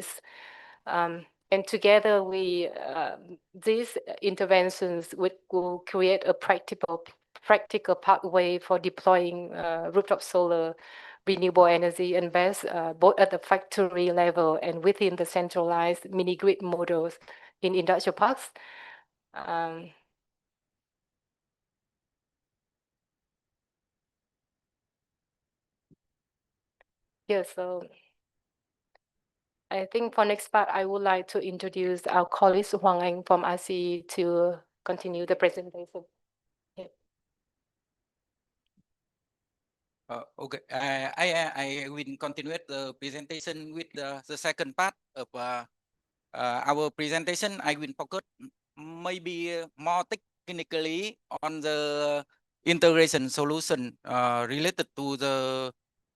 use. And together, these interventions will create a practical pathway for deploying rooftop solar, renewable energy, and BESS, both at the factory level and within the centralized mini-grid models in industrial parks. Yeah, so I think for next part, I would like to introduce our colleague Hoan from RC to continue the presentation. Yeah. Okay, I will continue the presentation with the second part of our presentation. I will focus maybe more technically on the integration solution related to the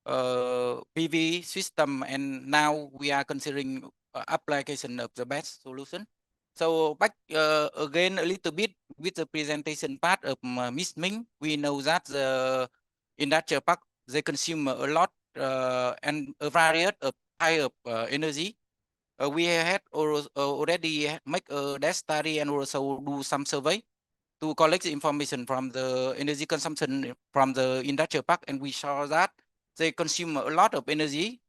PV system, and now we are considering application of the BESS solution. So back again a little bit with the presentation part of Miss Ming. We know that the industrial park, they consume a lot and a variety of type of energy. We had already make a desk study and also do some survey to collect the information from the energy consumption from the industrial park, and we saw that they consume a lot of energy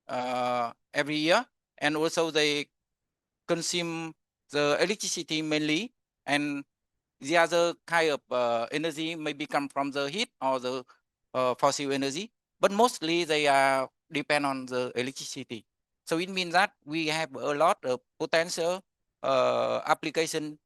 every year, and also they consume the electricity mainly, and the other kind of energy maybe come from the heat or the fossil energy, but mostly they are depend on the electricity. So it means that we have a lot of potential application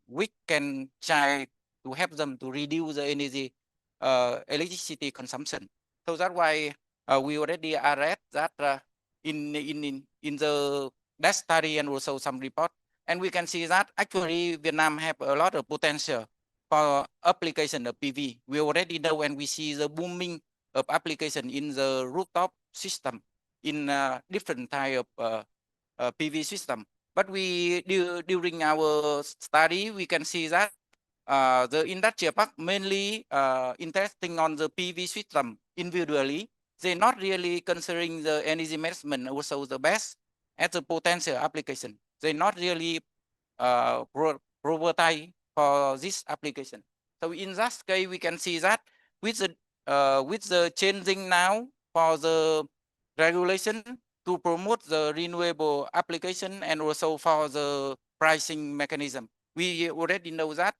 which can try to help them to reduce the energy electricity consumption. So that's why we already read that in the that study and also some report, and we can see that actually Vietnam have a lot of potential for application of PV. We already know when we see the booming of application in the rooftop system in different type of PV system. But during our study, we can see that the industrial park mainly interesting on the PV system individually. They're not really considering the energy management also the BESS as a potential application. They're not really prototype for this application. So in that case, we can see that with the changing now for the regulation to promote the renewable application and also for the pricing mechanism. We already know that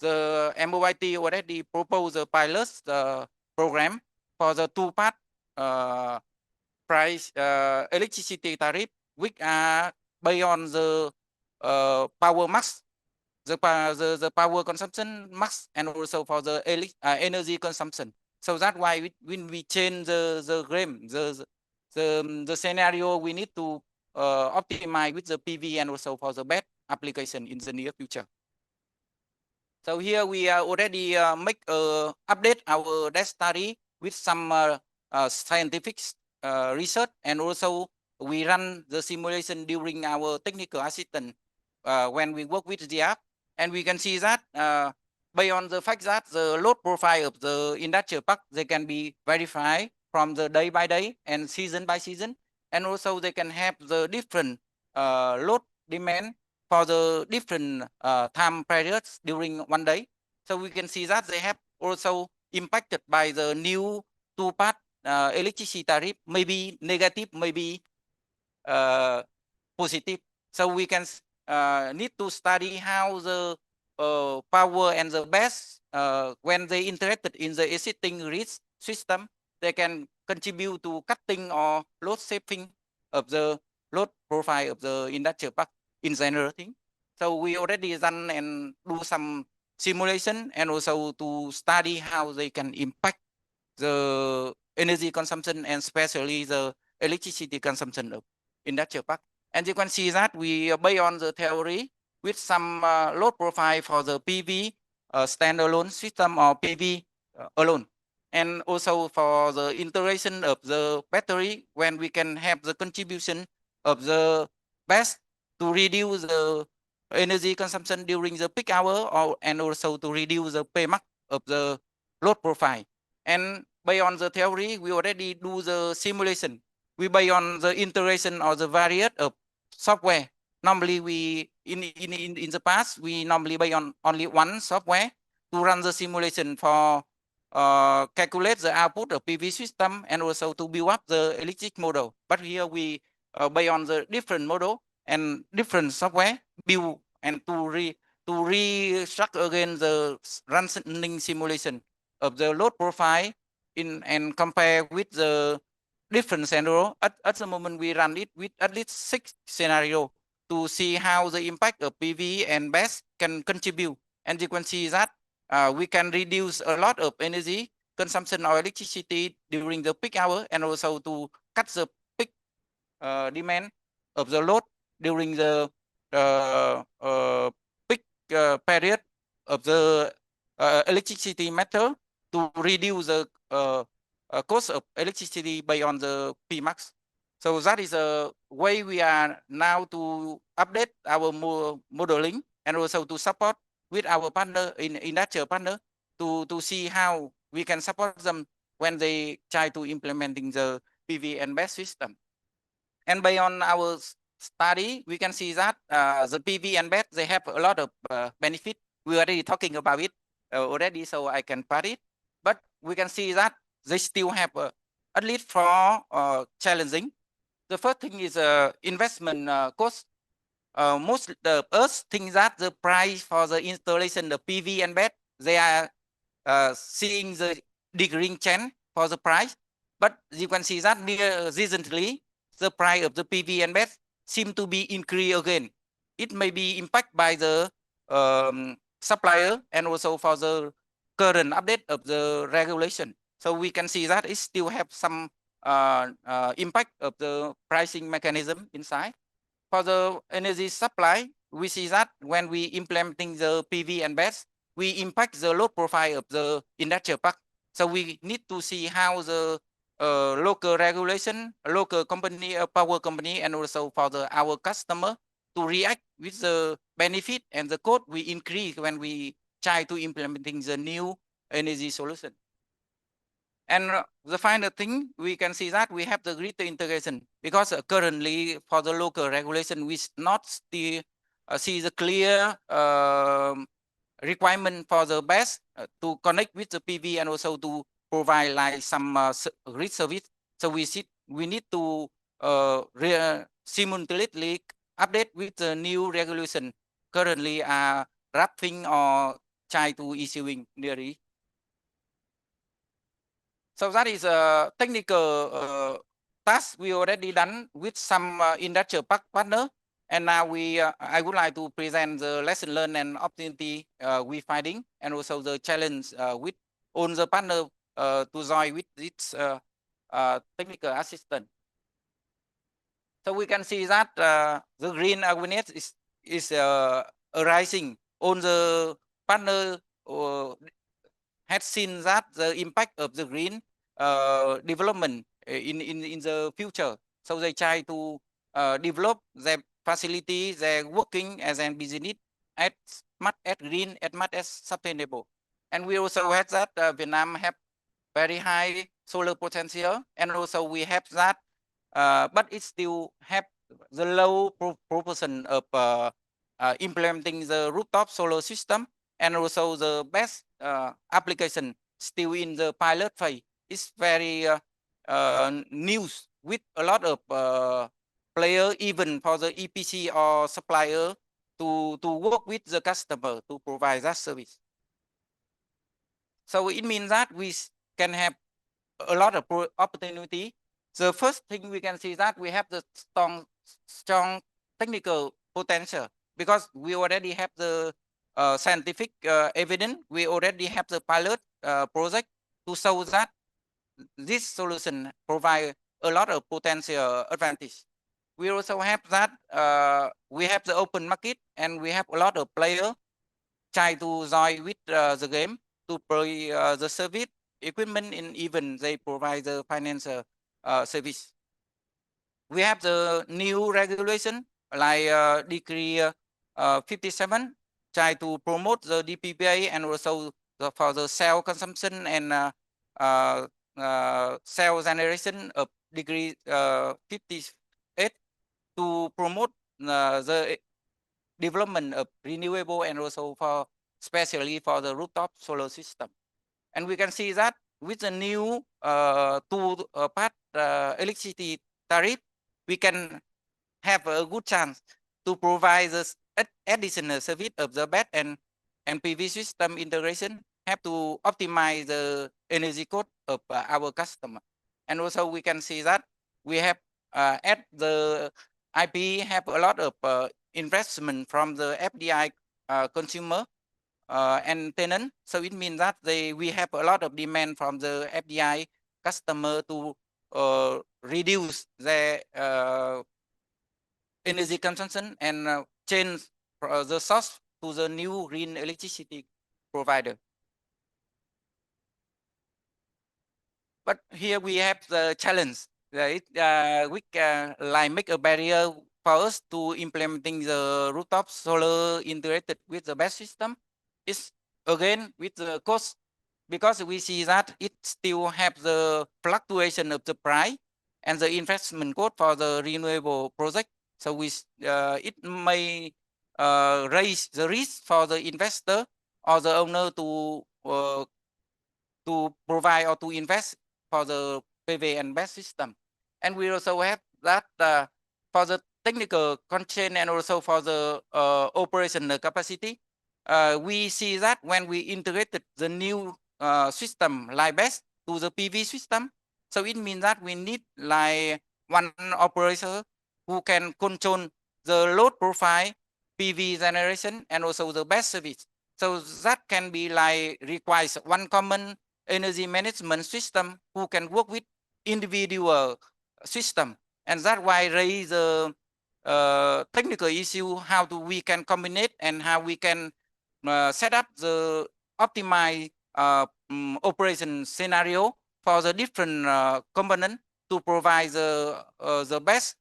the MOIT already proposed a pilot program for the two-part price electricity tariff, which are based on the power max, the power consumption max, and also for the energy consumption. So that's why when we change the game, the scenario, we need to optimize with the PV and also for the BESS application in the near future. So here we already make update our desk study with some scientific research, and also we run the simulation during our technical assistant when we work with GEAPP, and we can see that based on the fact that the load profile of the industrial park, they can be verified from the day by day and season by season, and also they can have the different load demand for the different time periods during one day. So we can see that they have also impacted by the new two-part electricity tariff, maybe negative, maybe positive. So we can need to study how the power and the BESS, when they interacted in the existing grid system, they can contribute to cutting or load saving of the load profile of the industrial park in general thing. So we already done and do some simulation and also to study how they can impact the energy consumption and especially the electricity consumption of industrial park. And you can see that we based on the theory with some load profile for the PV standalone system or PV alone. And also for the integration of the battery, when we can have the contribution of the BESS to reduce the energy consumption during the peak hour, and also to reduce the payback of the load profile. And based on the theory, we already do the simulation. We based on the integration of the variety of software. Normally, we in the past we normally buy on only one software to run the simulation for calculate the output of PV system and also to build up the electric model. But here we buy on the different model and different software build and to restructure again the running simulation of the load profile in and compare with the different scenario. At the moment we run it with at least 6 scenario to see how the impact of PV and BESS can contribute. And you can see that we can reduce a lot of energy consumption of electricity during the peak hour and also to cut the peak demand of the load during the peak period of the electricity matter to reduce the cost of electricity by on the PMAX. So that is a way we are now to update our modeling and also to support with our partner in industrial partner to see how we can support them when they try to implementing the PV and BESS system. And by on our study, we can see that the PV and BESS, they have a lot of benefit. We already talking about it already, so I can part it. But we can see that they still have at least for challenging. The first thing is investment cost. Most of us think that the price for the installation of PV and BESS, they are seeing the decreasing trend for the price. But you can see that recently, the price of the PV and BESS seem to be increased again. It may be impacted by the supplier and also for the current update of the regulation. So we can see that it still have some impact of the pricing mechanism inside. For the energy supply, we see that when we implementing the PV and BESS, we impact the load profile of the industrial park. So we need to see how the local regulation, local company, power company, and also for our customer to react with the benefit and the cost we increase when we try to implementing the new energy solution. And the final thing, we can see that we have the greater integration because currently for the local regulation, we not still see the clear requirement for the BESS to connect with the PV and also to provide like some grid service. So we need to simultaneously update with the new regulation currently drafting or try to issuing nearly. So that is a technical task we already done with some industrial partner. And now I would like to present the lesson learned and opportunity we finding, and also the challenge with all the partner to join with this technical assistant. So we can see that the green awareness is arising on the partner had seen that the impact of the green development in the future. So they try to develop their facility, their working as a business as much as green, as much as sustainable. And we also had that Vietnam have very high solar potential, and also we have that, but it still have the low proportion of implementing the rooftop solar system. And also the best application still in the pilot phase. It's very news with a lot of player, even for the EPC or supplier to work with the customer to provide that service. So it means that we can have a lot of opportunity. The first thing we can see that we have the strong technical potential because we already have the scientific evidence. We already have the pilot project to show that this solution provide a lot of potential advantage. We also have that we have the open market, and we have a lot of players try to join with the game to provide the service equipment, and even they provide the financial service. We have the new regulation like Decree 57 try to promote the DPPA, and also for the cell consumption and cell generation of Decree 58 to promote the development of renewable and also for especially for the rooftop solar system. And we can see that with the new PHÁT electricity tariff, we can have a good chance to provide the additional service of the BESS and PV system integration, have to optimize the energy cost of our customer. And also we can see that we have at the IP have a lot of investment from the FDI consumer and tenant. So it means that we have a lot of demand from the FDI customer to reduce their energy consumption and change the source to the new green electricity provider. But here we have the challenge, right? We like make a barrier for us to implementing the rooftop solar integrated with the BESS system. Is again with the cost, because we see that it still have the fluctuation of the price and the investment cost for the renewable project. So it may raise the risk for the investor or the owner to provide or to invest for the PV and BESS system. And we also have that for the technical constraint and also for the operational capacity. We see that when we integrated the new system like BESS to the PV system, so it means that we need like one operator who can control the load profile, PV generation, and also the BESS service. So that can be like requires one common energy management system who can work with individual system, and that's why raise the technical issue how we can combine and how we can set up the optimized operation scenario for the different component to provide the best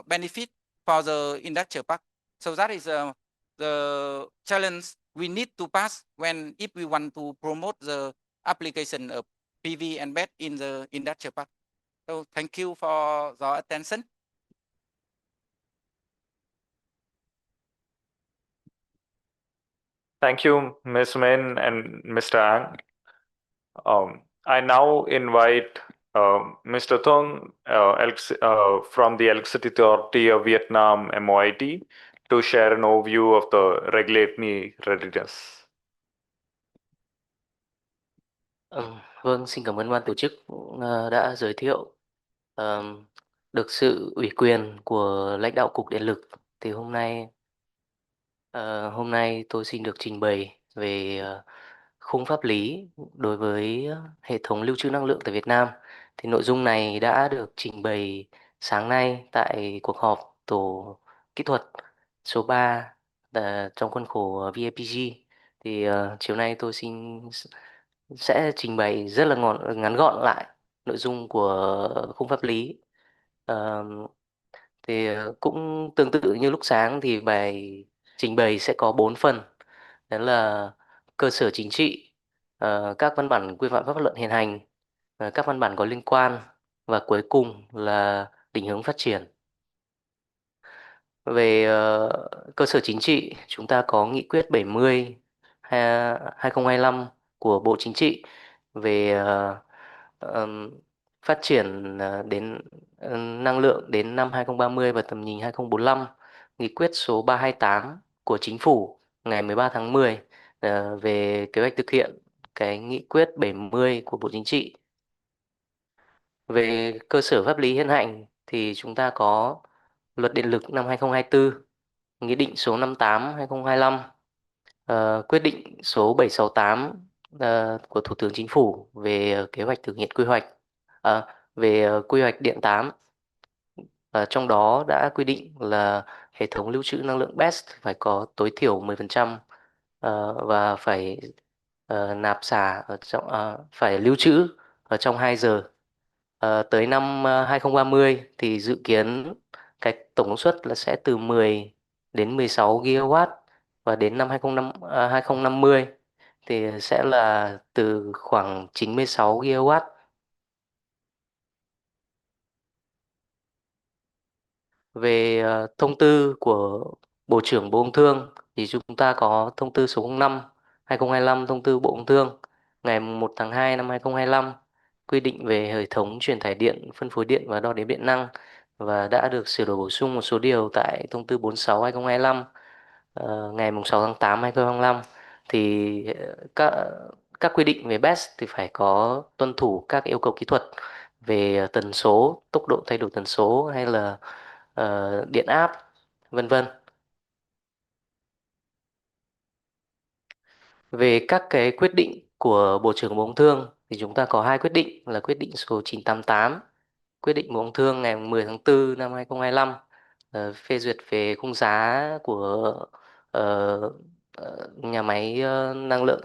benefit for the industrial park. So that is the challenge we need to pass if we want to promote the application of PV and BESS in the industrial park. So thank you for your attention. Thank you, Ms. Min and Mr. Ang. I now invite Mr. THÚNG from the Electricity Authority of Vietnam, MOIT, to share an overview of the regulatory readiness. Vâng, xin cảm ơn ban tổ chức đã giới thiệu. Được sự ủy quyền của lãnh đạo Cục Điện lực thì hôm nay tôi xin được trình bày về khung pháp lý đối với hệ thống lưu trữ năng lượng tại Việt Nam. Thì nội dung này đã được trình bày sáng nay tại cuộc họp tổ kỹ thuật số 3 trong khuôn khổ VAPG. Thì chiều nay tôi sẽ trình bày rất là ngắn gọn lại nội dung của khung pháp lý. Thì cũng tương tự như lúc sáng thì bài trình bày sẽ có 4 phần. Đó là cơ sở chính trị, các văn bản quy phạm pháp luật hiện hành, các văn bản có liên quan, và cuối cùng là định hướng phát triển. Về cơ sở chính trị, chúng ta có nghị quyết 70 2025 của Bộ Chính trị về phát triển đến năng lượng đến năm 2030 và tầm nhìn 2045, nghị quyết số 328 của Chính phủ ngày 13 tháng 10 về kế hoạch thực hiện cái nghị quyết 70 của Bộ Chính trị. Về cơ sở pháp lý hiện hành thì chúng ta có Luật Điện lực năm 2024, Nghị định số 58 2025, quyết định số 768 của Thủ tướng Chính phủ về kế hoạch thực hiện quy hoạch về quy hoạch điện 8. Trong đó đã quy định là hệ thống lưu trữ năng lượng BESS phải có tối thiểu 10% và phải nạp xả phải lưu trữ ở trong 2 giờ. Tới năm 2030 thì dự kiến cái tổng công suất là sẽ từ 10 đến 16 GW, và đến năm 2050 thì sẽ là từ khoảng 96 GW. Về thông tư của Bộ trưởng Bộ Công Thương thì chúng ta có thông tư số 05 2025, thông tư Bộ Công Thương ngày 1 tháng 2 năm 2025 quy định về hệ thống truyền tải điện, phân phối điện và đo đếm điện năng, và đã được sửa đổi bổ sung một số điều tại thông tư 46 2025 ngày 6 tháng 8 2025. Thì các quy định về BESS thì phải có tuân thủ các yêu cầu kỹ thuật về tần số, tốc độ thay đổi tần số hay là điện áp, vân vân. Về các cái quyết định của Bộ trưởng Bộ Công Thương thì chúng ta có hai quyết định là quyết định số 988, quyết định Bộ Công Thương ngày 10 tháng 4 năm 2025 phê duyệt về khung giá của ờ, nhà máy năng lượng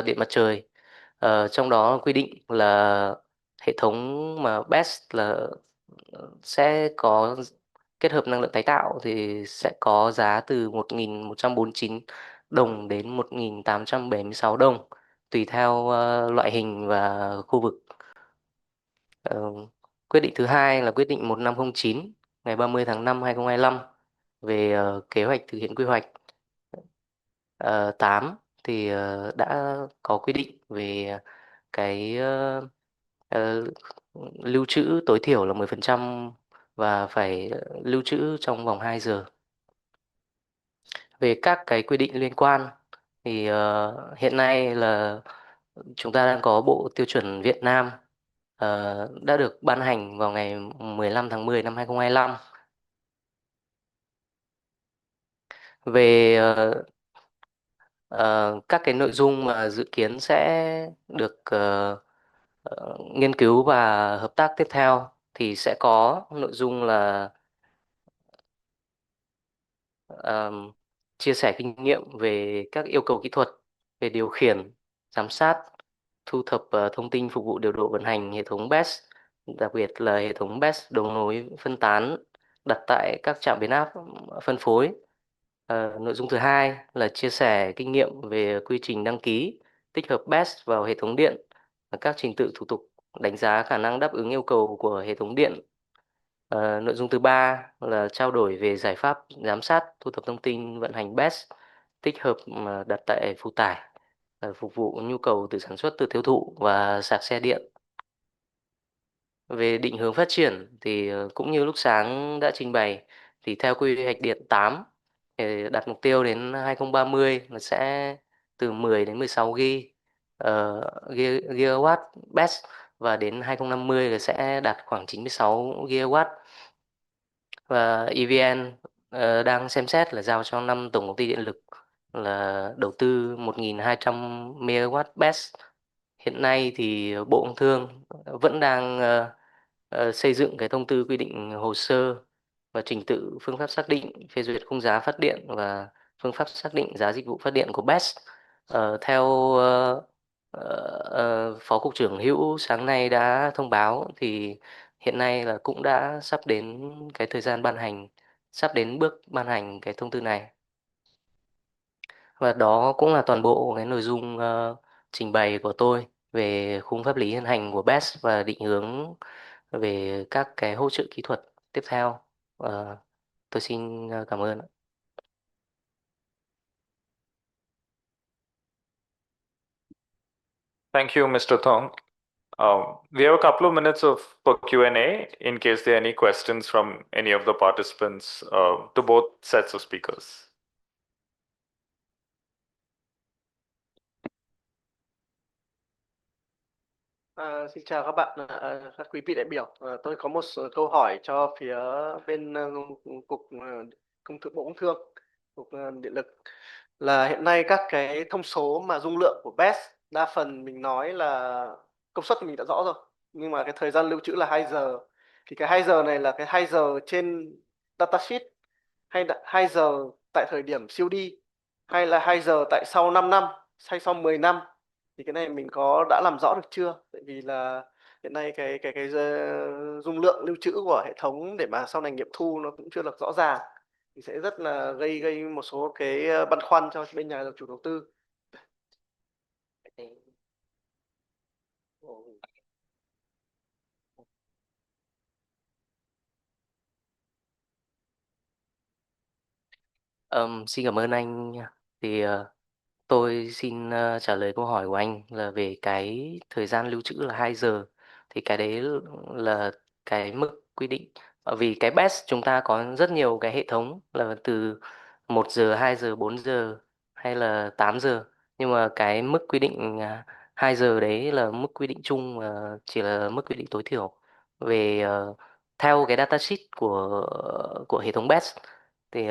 điện mặt trời. Trong đó quy định là hệ thống mà BESS là sẽ có kết hợp năng lượng tái tạo thì sẽ có giá từ 1.149 đồng đến 1.876 đồng tùy theo loại hình và khu vực. Ờ, Quyết định thứ hai là quyết định 1509 ngày 30 tháng 5 2025 về kế hoạch thực hiện quy hoạch 8 thì đã có quy định về cái lưu trữ tối thiểu là 10% và phải lưu trữ trong vòng 2 giờ. Về các cái quy định liên quan thì hiện nay là chúng ta đang có Bộ Tiêu chuẩn Việt Nam đã được ban hành vào ngày 15 tháng 10 năm 2025. Về các cái nội dung mà dự kiến sẽ được nghiên cứu và hợp tác tiếp theo thì sẽ có nội dung là chia sẻ kinh nghiệm về các yêu cầu kỹ thuật về điều khiển, giám sát, thu thập thông tin phục vụ điều độ vận hành hệ thống BESS, đặc biệt là hệ thống BESS đấu nối phân tán đặt tại các trạm biến áp phân phối. Nội dung thứ hai là chia sẻ kinh nghiệm về quy trình đăng ký, tích hợp BESS vào hệ thống điện, các trình tự thủ tục đánh giá khả năng đáp ứng yêu cầu của hệ thống điện. Nội dung thứ ba là trao đổi về giải pháp giám sát thu thập thông tin vận hành BESS tích hợp đặt tại phụ tải phục vụ nhu cầu từ sản xuất, từ tiêu thụ và sạc xe điện. Về định hướng phát triển thì cũng như lúc sáng đã trình bày thì theo quy hoạch điện 8 thì đặt mục tiêu đến 2030 là sẽ từ 10 đến 16 gigawatt BESS và đến 2050 là sẽ đạt khoảng 96 gigawatt. Và EVN đang xem xét là giao cho 5 tổng công ty điện lực là đầu tư 1.200 MW BESS. Hiện nay thì Bộ Công Thương vẫn đang xây dựng cái thông tư quy định hồ sơ và trình tự phương pháp xác định phê duyệt khung giá phát điện và phương pháp xác định giá dịch vụ phát điện của BESS. Theo Phó Cục trưởng Hữu sáng nay đã thông báo thì hiện nay là cũng đã sắp đến cái thời gian ban hành, sắp đến bước ban hành cái thông tư này. Và đó cũng là toàn bộ cái nội dung trình bày của tôi về khung pháp lý hiện hành của BESS và định hướng về các cái hỗ trợ kỹ thuật tiếp theo. Tôi xin cảm ơn. Thank you, Mr. Thong. We have a couple of minutes for Q&A in case there are any questions from any of the participants to both sets of speakers. Xin chào các bạn, các quý vị đại biểu. Tôi có một số câu hỏi cho phía bên Cục Công thương Bộ Công Thương, Cục Điện lực. Là hiện nay các cái thông số mà dung lượng của BESS, đa phần mình nói là công suất thì mình đã rõ rồi, nhưng mà cái thời gian lưu trữ là 2 giờ. Thì cái 2 giờ này là cái 2 giờ trên datasheet, hay 2 giờ tại thời điểm COD, hay là 2 giờ tại sau 5 năm, hay sau 10 năm? Thì cái này mình có đã làm rõ được chưa? Tại vì là hiện nay cái dung lượng lưu trữ của hệ thống để mà sau này nghiệm thu nó cũng chưa được rõ ràng, thì sẽ rất là gây một số cái băn khoăn cho bên nhà chủ đầu tư. Xin cảm ơn anh. Thì tôi xin trả lời câu hỏi của anh là về cái thời gian lưu trữ là 2 giờ. Thì cái đấy là cái mức quy định. Vì cái BESS chúng ta có rất nhiều cái hệ thống là từ 1 giờ, 2 giờ, 4 giờ hay là 8 giờ. Nhưng mà cái mức quy định 2 giờ đấy là mức quy định chung và chỉ là mức quy định tối thiểu về theo cái datasheet của hệ thống BESS. Thì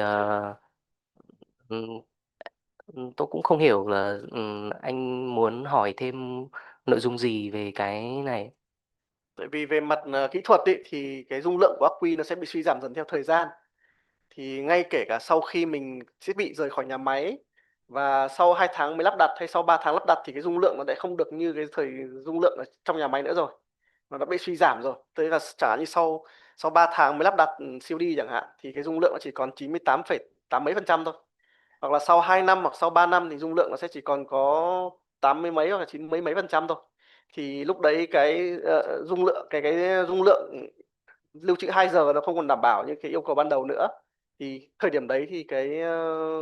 tôi cũng không hiểu là anh muốn hỏi thêm nội dung gì về cái này. Tại vì về mặt kỹ thuật ý, thì cái dung lượng của ắc quy nó sẽ bị suy giảm dần theo thời gian. Thì ngay kể cả sau khi mình thiết bị rời khỏi nhà máy và sau 2 tháng mới lắp đặt hay sau 3 tháng lắp đặt thì cái dung lượng nó lại không được như cái thời dung lượng ở trong nhà máy nữa rồi. Nó đã bị suy giảm rồi. Tức là chẳng hạn như sau 3 tháng mới lắp đặt COD chẳng hạn thì cái dung lượng nó chỉ còn 98,8 mấy phần trăm thôi. Hoặc là sau 2 năm hoặc sau 3 năm thì dung lượng nó sẽ chỉ còn có 80 mấy hoặc là 90 mấy mấy phần trăm thôi. Thì lúc đấy cái dung lượng cái dung lượng lưu trữ 2 giờ nó không còn đảm bảo những cái yêu cầu ban đầu nữa. Thì thời điểm đấy thì cái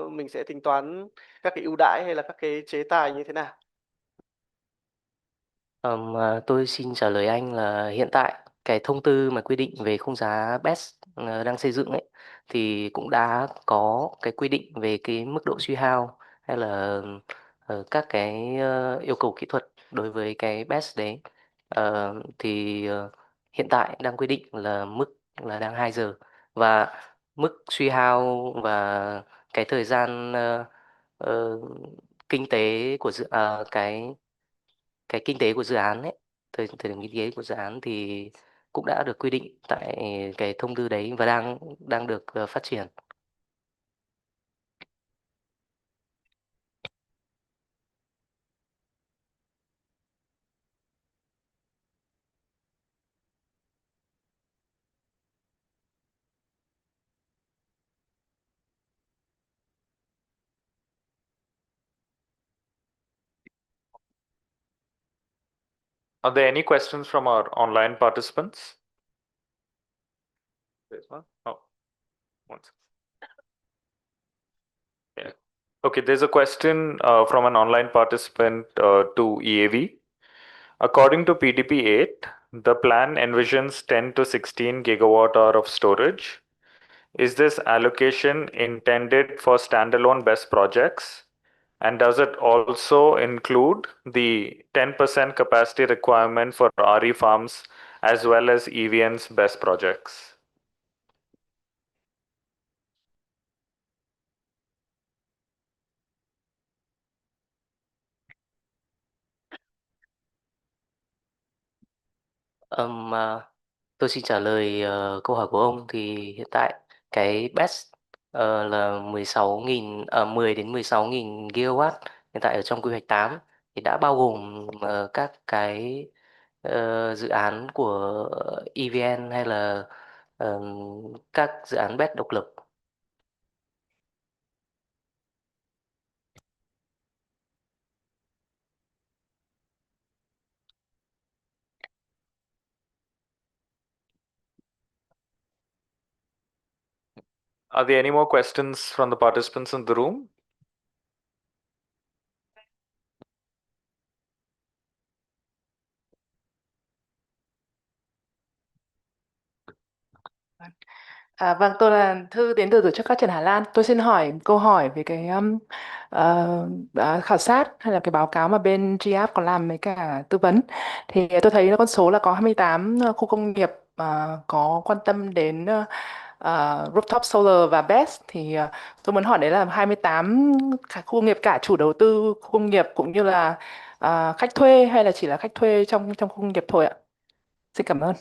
mình sẽ tính toán các cái ưu đãi hay là các cái chế tài như thế nào. Tôi xin trả lời anh là hiện tại cái thông tư mà quy định về khung giá BESS đang xây dựng ấy thì cũng đã có cái quy định về cái mức độ suy hao hay là các cái yêu cầu kỹ thuật đối với cái BESS đấy. Thì hiện tại đang quy định là mức là đang 2 giờ và mức suy hao và cái thời gian ờ, kinh tế của cái kinh tế của dự án ấy, thời điểm kinh tế của dự án thì cũng đã được quy định tại cái thông tư đấy và đang đang được phát triển. Are there any questions from our online participants? There's one. Oh, one second. Yeah. Okay, there's a question from an online participant to EAV. According to PDP 8, the plan envisions 10 to 16 gigawatt hour of storage. Is this allocation intended for standalone BESS projects? And does it also include the 10% capacity requirement for RE farms as well as EVN's BESS projects? Tôi xin trả lời câu hỏi của ông. Thì hiện tại cái BESS là 10 đến 16.000 gigawatt hiện tại ở trong quy hoạch 8 thì đã bao gồm các cái dự án của EVN hay là các dự án BESS độc lập. Are there any more questions from the participants in the room? Vâng, tôi là Thư đến từ tổ chức phát triển Hà Lan. Tôi xin hỏi câu hỏi về cái khảo sát hay là cái báo cáo mà bên GEAPP có làm với cả tư vấn. Thì tôi thấy là con số là có 28 khu công nghiệp có quan tâm đến rooftop solar và BESS. Thì tôi muốn hỏi đấy là 28 khu công nghiệp cả chủ đầu tư khu công nghiệp cũng như là khách thuê hay là chỉ là khách thuê trong khu công nghiệp thôi ạ? Xin cảm ơn.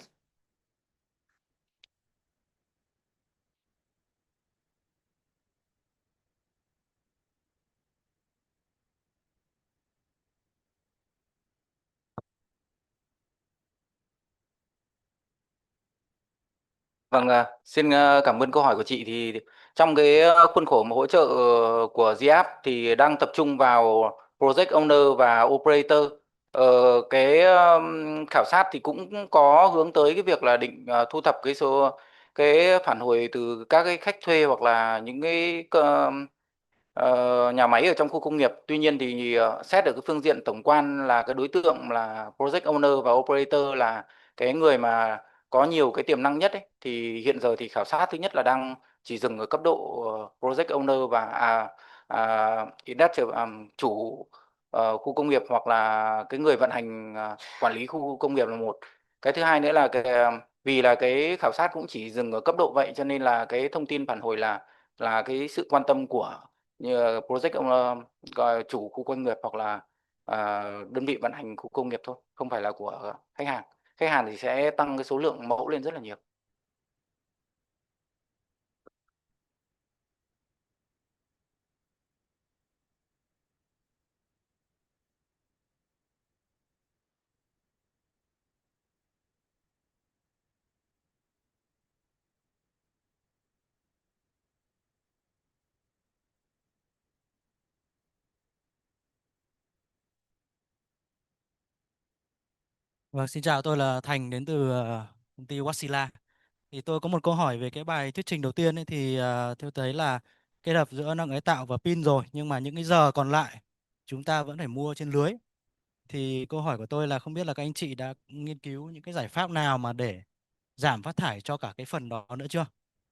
Vâng, xin cảm ơn câu hỏi của chị. Thì trong cái khuôn khổ mà hỗ trợ của GEAPP thì đang tập trung vào project owner và operator. Cái khảo sát thì cũng có hướng tới cái việc là định thu thập cái số cái phản hồi từ các cái khách thuê hoặc là những cái nhà máy ở trong khu công nghiệp. Tuy nhiên thì xét ở cái phương diện tổng quan là cái đối tượng là project owner và operator là cái người mà có nhiều cái tiềm năng nhất ấy, thì hiện giờ thì khảo sát thứ nhất là đang chỉ dừng ở cấp độ project owner và chủ khu công nghiệp hoặc là cái người vận hành quản lý khu công nghiệp là một. Cái thứ hai nữa là vì là cái khảo sát cũng chỉ dừng ở cấp độ vậy, cho nên là cái thông tin phản hồi là cái sự quan tâm của như project chủ khu công nghiệp hoặc là đơn vị vận hành khu công nghiệp thôi, không phải là của khách hàng. Khách hàng thì sẽ tăng cái số lượng mẫu lên rất là nhiều. Vâng, xin chào, tôi là Thành đến từ công ty Wasila. Thì tôi có một câu hỏi về cái bài thuyết trình đầu tiên ấy, thì tôi thấy là kết hợp giữa năng lượng tái tạo và pin rồi, nhưng mà những cái giờ còn lại chúng ta vẫn phải mua trên lưới. Thì câu hỏi của tôi là không biết là các anh chị đã nghiên cứu những cái giải pháp nào mà để giảm phát thải cho cả cái phần đó nữa chưa?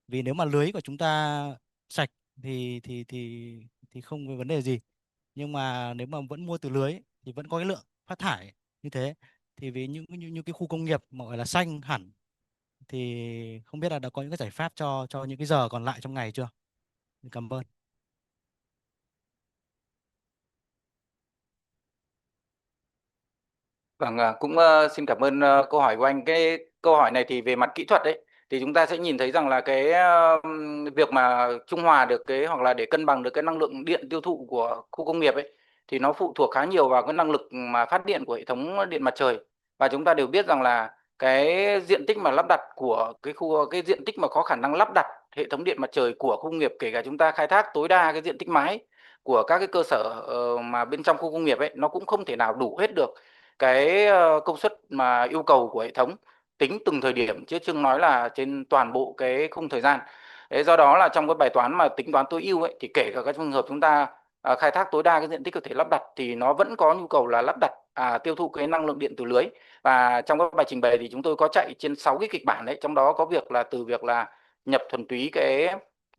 Vì nếu mà lưới của chúng ta sạch thì không có vấn đề gì. Nhưng mà nếu mà vẫn mua từ lưới thì vẫn có cái lượng phát thải như thế. Thì vì những cái khu công nghiệp mà gọi là xanh hẳn thì không biết là đã có những cái giải pháp cho những cái giờ còn lại trong ngày chưa? Cảm ơn. Vâng, cũng xin cảm ơn câu hỏi của anh. Cái câu hỏi này thì về mặt kỹ thuật đấy, thì chúng ta sẽ nhìn thấy rằng là cái việc mà trung hòa được cái hoặc là để cân bằng được cái năng lượng điện tiêu thụ của khu công nghiệp ấy, thì nó phụ thuộc khá nhiều vào cái năng lực mà phát điện của hệ thống điện mặt trời. Và chúng ta đều biết rằng là cái diện tích mà lắp đặt của cái diện tích mà có khả năng lắp đặt hệ thống điện mặt trời của khu công nghiệp, kể cả chúng ta khai thác tối đa cái diện tích mái của các cái cơ sở mà bên trong khu công nghiệp ấy, nó cũng không thể nào đủ hết được cái công suất mà yêu cầu của hệ thống tính từng thời điểm, chứ chưa nói là trên toàn bộ cái khung thời gian. Thế do đó là trong cái bài toán mà tính toán tối ưu ấy, thì kể cả các trường hợp chúng ta khai thác tối đa cái diện tích có thể lắp đặt thì nó vẫn có nhu cầu là lắp đặt tiêu thụ cái năng lượng điện từ lưới. Và trong các bài trình bày thì chúng tôi có chạy trên 6 cái kịch bản đấy, trong đó có việc là từ việc là nhập thuần túy cái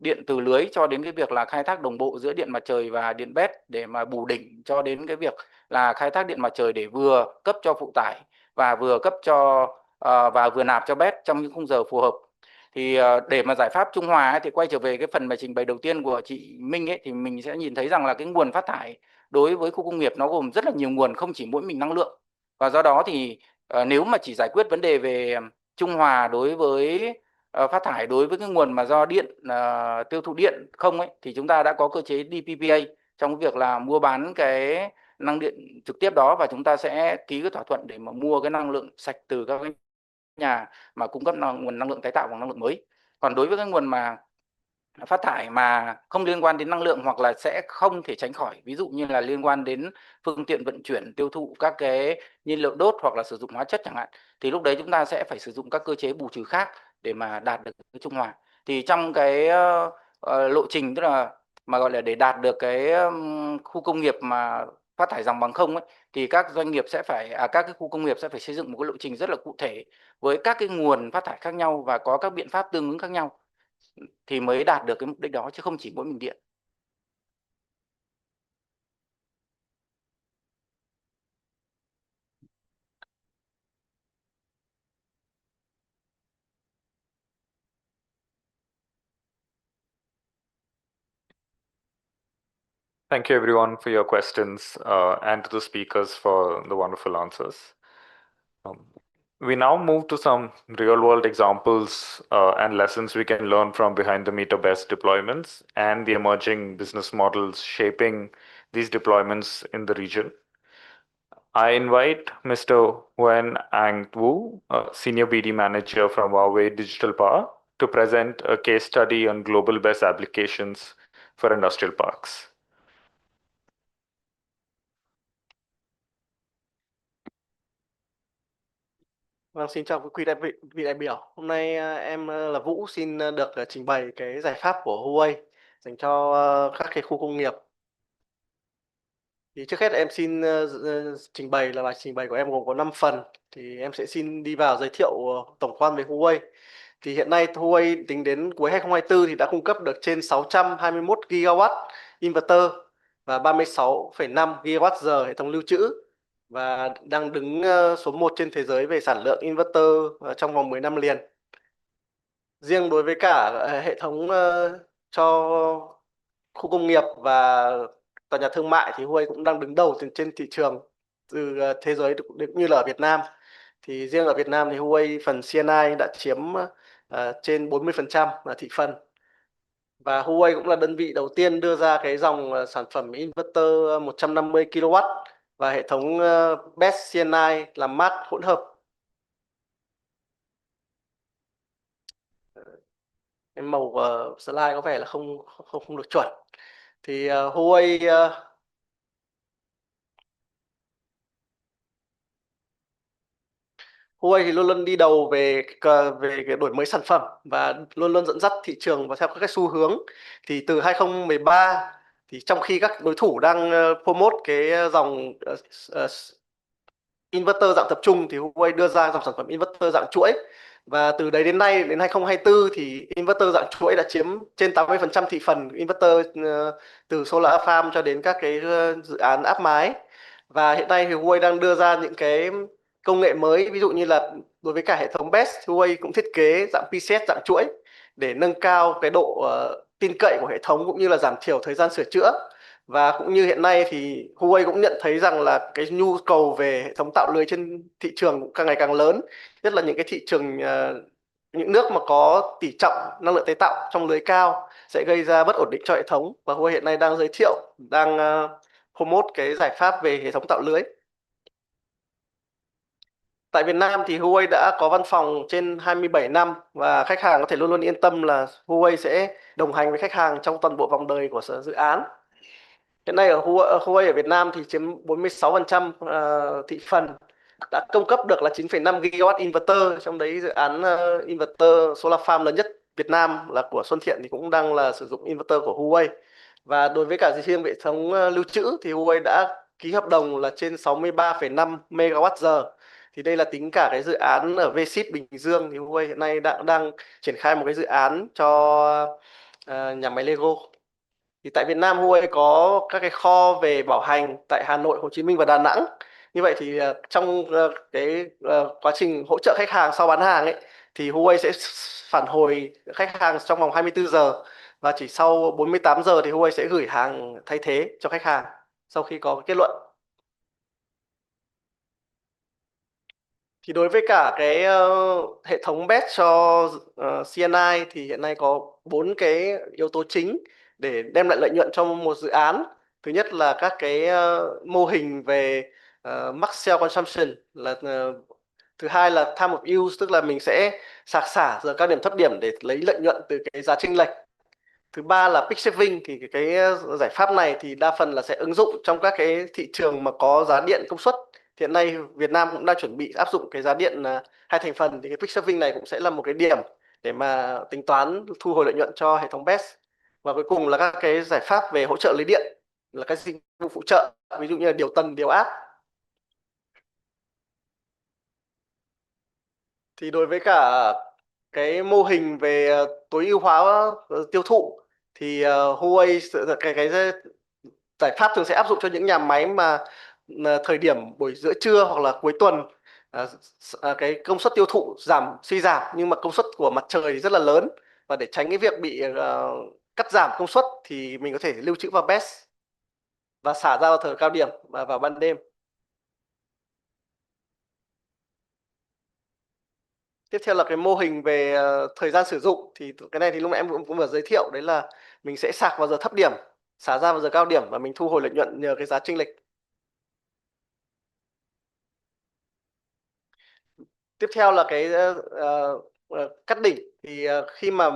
điện từ lưới cho đến cái việc là khai thác đồng bộ giữa điện mặt trời và điện BESS để mà bù đỉnh, cho đến cái việc là khai thác điện mặt trời để vừa cấp cho phụ tải và vừa cấp cho và vừa nạp cho BESS trong những khung giờ phù hợp. Thì để mà giải pháp trung hòa ấy, thì quay trở về cái phần mà trình bày đầu tiên của chị Minh ấy, thì mình sẽ nhìn thấy rằng là cái nguồn phát thải đối với khu công nghiệp nó gồm rất là nhiều nguồn, không chỉ mỗi mình năng lượng. Và do đó thì nếu mà chỉ giải quyết vấn đề về trung hòa đối với phát thải đối với cái nguồn mà do điện tiêu thụ điện không ấy, thì chúng ta đã có cơ chế DPPA trong việc là mua bán cái năng điện trực tiếp đó, và chúng ta sẽ ký cái thỏa thuận để mà mua cái năng lượng sạch từ các cái nhà mà cung cấp nguồn năng lượng tái tạo bằng năng lượng mới. Còn đối với cái nguồn mà phát thải mà không liên quan đến năng lượng hoặc là sẽ không thể tránh khỏi, ví dụ như là liên quan đến phương tiện vận chuyển, tiêu thụ các cái nhiên liệu đốt hoặc là sử dụng hóa chất chẳng hạn, thì lúc đấy chúng ta sẽ phải sử dụng các cơ chế bù trừ khác để mà đạt được cái trung hòa. Thì trong cái lộ trình, tức là mà gọi là để đạt được cái khu công nghiệp mà phát thải dòng bằng không ấy, thì các doanh nghiệp sẽ phải các cái khu công nghiệp sẽ phải xây dựng một cái lộ trình rất là cụ thể với các cái nguồn phát thải khác nhau và có các biện pháp tương ứng khác nhau thì mới đạt được cái mục đích đó, chứ không chỉ mỗi mình điện. Thank you everyone for your questions and to the speakers for the wonderful answers. We now move to some real-world examples and lessons we can learn from behind-the-meter BESS deployments and the emerging business models shaping these deployments in the region. I invite Mr. Hoan Wu, Senior BD Manager from Huawei Digital Power, to present a case study on global BESS applications for industrial parks. Vâng, xin chào vị đại biểu. Hôm nay em là Vũ xin được trình bày cái giải pháp của Huawei dành cho các cái khu công nghiệp. Thì trước hết em xin trình bày là bài trình bày của em gồm có 5 phần. Thì em sẽ xin đi vào giới thiệu tổng quan về Huawei. Thì hiện nay Huawei tính đến cuối 2024 thì đã cung cấp được trên 621 gigawatt inverter và 36,5 gigawatt-giờ hệ thống lưu trữ và đang đứng số 1 trên thế giới về sản lượng inverter trong vòng 10 năm liền. Riêng đối với cả hệ thống cho khu công nghiệp và tòa nhà thương mại thì Huawei cũng đang đứng đầu trên thị trường từ thế giới cũng như là ở Việt Nam. Thì riêng ở Việt Nam thì Huawei phần CNI đã chiếm trên 40% là thị phần. Và Huawei cũng là đơn vị đầu tiên đưa ra cái dòng sản phẩm inverter 150 kW và hệ thống BESS CNI làm mát hỗn hợp. Cái màu slide có vẻ là không được chuẩn. Thì Huawei thì luôn luôn đi đầu về cái đổi mới sản phẩm và luôn luôn dẫn dắt thị trường và theo các cái xu hướng. Thì từ 2013 thì trong khi các đối thủ đang promote cái dòng inverter dạng tập trung thì Huawei đưa ra dòng sản phẩm inverter dạng chuỗi. Và từ đấy đến nay đến 2024 thì inverter dạng chuỗi đã chiếm trên 80% thị phần inverter từ solar farm cho đến các cái dự án áp mái. Và hiện nay thì Huawei đang đưa ra những cái công nghệ mới, ví dụ như là đối với cả hệ thống BESS, Huawei cũng thiết kế dạng PCS dạng chuỗi để nâng cao cái độ tin cậy của hệ thống cũng như là giảm thiểu thời gian sửa chữa. Và cũng như hiện nay thì Huawei cũng nhận thấy rằng là cái nhu cầu về hệ thống tạo lưới trên thị trường cũng càng ngày càng lớn, nhất là những cái thị trường những nước mà có tỷ trọng năng lượng tái tạo trong lưới cao sẽ gây ra bất ổn định cho hệ thống. Và Huawei hiện nay đang giới thiệu, đang promote cái giải pháp về hệ thống tạo lưới. Tại Việt Nam thì Huawei đã có văn phòng trên 27 năm và khách hàng có thể luôn luôn yên tâm là Huawei sẽ đồng hành với khách hàng trong toàn bộ vòng đời của dự án. Hiện nay ở Huawei ở Việt Nam thì chiếm 46% thị phần, đã cung cấp được là 9,5 gigawatt inverter, trong đấy dự án inverter solar farm lớn nhất Việt Nam là của Xuân Thiện thì cũng đang là sử dụng inverter của Huawei. Và đối với cả riêng hệ thống lưu trữ thì Huawei đã ký hợp đồng là trên 63,5 MWh. Thì đây là tính cả cái dự án ở V-Ship Bình Dương thì Huawei hiện nay đang triển khai một cái dự án cho nhà máy Lego. Thì tại Việt Nam Huawei có các cái kho về bảo hành tại Hà Nội, Hồ Chí Minh và Đà Nẵng. Như vậy thì trong cái quá trình hỗ trợ khách hàng sau bán hàng ấy thì Huawei sẽ phản hồi khách hàng trong vòng 24 giờ và chỉ sau 48 giờ thì Huawei sẽ gửi hàng thay thế cho khách hàng sau khi có kết luận. Thì đối với cả cái hệ thống BESS cho CNI thì hiện nay có 4 cái yếu tố chính để đem lại lợi nhuận cho một dự án. Thứ nhất là các cái mô hình về max cell consumption, là thứ hai là time of use, tức là mình sẽ sạc xả giờ cao điểm thấp điểm để lấy lợi nhuận từ cái giá chênh lệch. Thứ ba là peak saving, thì cái giải pháp này thì đa phần là sẽ ứng dụng trong các cái thị trường mà có giá điện công suất. Hiện nay Việt Nam cũng đang chuẩn bị áp dụng cái giá điện hai thành phần, thì cái peak saving này cũng sẽ là một cái điểm để mà tính toán thu hồi lợi nhuận cho hệ thống BESS. Và cuối cùng là các cái giải pháp về hỗ trợ lưới điện, là các dịch vụ phụ trợ, ví dụ như là điều tần, điều áp. Thì đối với cả cái mô hình về tối ưu hóa tiêu thụ thì Huawei cái giải pháp thường sẽ áp dụng cho những nhà máy mà thời điểm buổi giữa trưa hoặc là cuối tuần cái công suất tiêu thụ suy giảm nhưng mà công suất của mặt trời thì rất là lớn, và để tránh cái việc bị cắt giảm công suất thì mình có thể lưu trữ vào BESS và xả ra vào giờ cao điểm và vào ban đêm. Tiếp theo là cái mô hình về thời gian sử dụng, thì cái này thì lúc nãy em cũng vừa giới thiệu, đấy là mình sẽ sạc vào giờ thấp điểm, xả ra vào giờ cao điểm và mình thu hồi lợi nhuận nhờ cái giá chênh lệch. Tiếp theo là cái cắt đỉnh, thì khi mà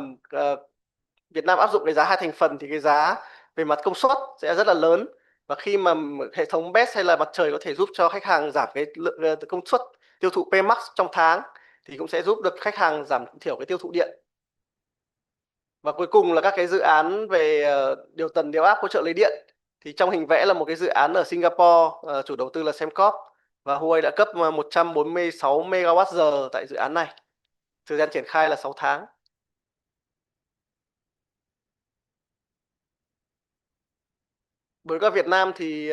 Việt Nam áp dụng cái giá hai thành phần thì cái giá về mặt công suất sẽ rất là lớn, và khi mà hệ thống BESS hay là mặt trời có thể giúp cho khách hàng giảm cái lượng công suất tiêu thụ Pmax trong tháng thì cũng sẽ giúp được khách hàng giảm thiểu cái tiêu thụ điện. Và cuối cùng là các cái dự án về điều tần điều áp hỗ trợ lấy điện. Thì trong hình vẽ là một cái dự án ở Singapore, chủ đầu tư là Sembcorp, và Huawei đã cấp 146 MWh tại dự án này. Thời gian triển khai là 6 tháng. Đối với các Việt Nam thì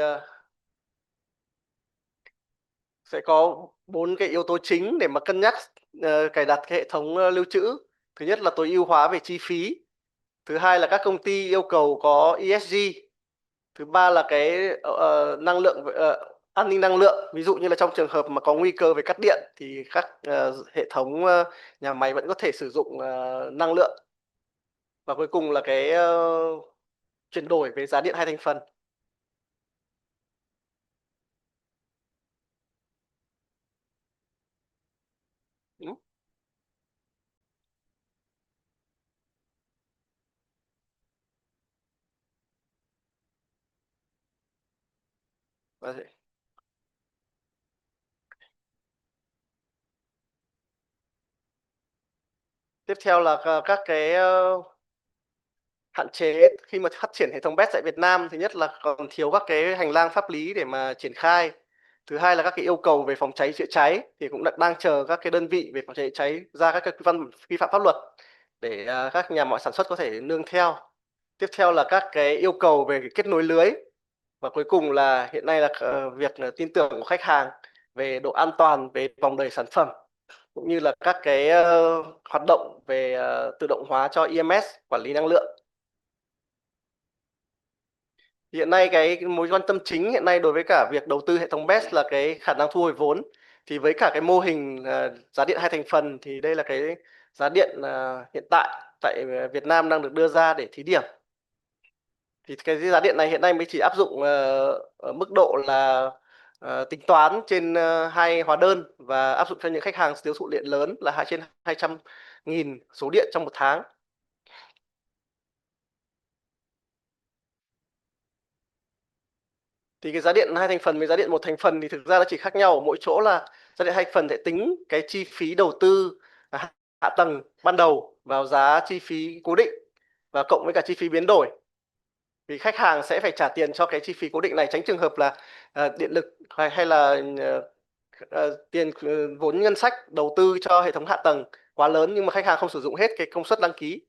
sẽ có 4 cái yếu tố chính để mà cân nhắc cài đặt cái hệ thống lưu trữ. Thứ nhất là tối ưu hóa về chi phí. Thứ hai là các công ty yêu cầu có ESG. Thứ ba là cái năng lượng an ninh năng lượng. Ví dụ như là trong trường hợp mà có nguy cơ về cắt điện thì các hệ thống nhà máy vẫn có thể sử dụng năng lượng. Và cuối cùng là cái chuyển đổi về giá điện hai thành phần. Tiếp theo là các cái hạn chế khi mà phát triển hệ thống BESS tại Việt Nam. Thứ nhất là còn thiếu các cái hành lang pháp lý để mà triển khai. Thứ hai là các cái yêu cầu về phòng cháy chữa cháy thì cũng đang chờ các cái đơn vị về phòng cháy chữa cháy ra các cái văn vi phạm pháp luật để các nhà máy sản xuất có thể nương theo. Tiếp theo là các cái yêu cầu về kết nối lưới. Và cuối cùng là hiện nay là việc tin tưởng của khách hàng về độ an toàn về vòng đời sản phẩm, cũng như là các cái hoạt động về tự động hóa cho EMS quản lý năng lượng. Hiện nay cái mối quan tâm chính hiện nay đối với cả việc đầu tư hệ thống BESS là cái khả năng thu hồi vốn. Thì với cả cái mô hình giá điện hai thành phần thì đây là cái giá điện hiện tại Việt Nam đang được đưa ra để thí điểm. Thì cái giá điện này hiện nay mới chỉ áp dụng ở mức độ là tính toán trên 2 hóa đơn và áp dụng cho những khách hàng tiêu thụ điện lớn là trên 200.000 số điện trong một tháng. Thì cái giá điện hai thành phần với giá điện một thành phần thì thực ra nó chỉ khác nhau ở mỗi chỗ là giá điện hai thành phần sẽ tính cái chi phí đầu tư hạ tầng ban đầu vào giá chi phí cố định và cộng với cả chi phí biến đổi. Vì khách hàng sẽ phải trả tiền cho cái chi phí cố định này, tránh trường hợp là điện lực hay là tiền vốn ngân sách đầu tư cho hệ thống hạ tầng quá lớn nhưng mà khách hàng không sử dụng hết cái công suất đăng ký.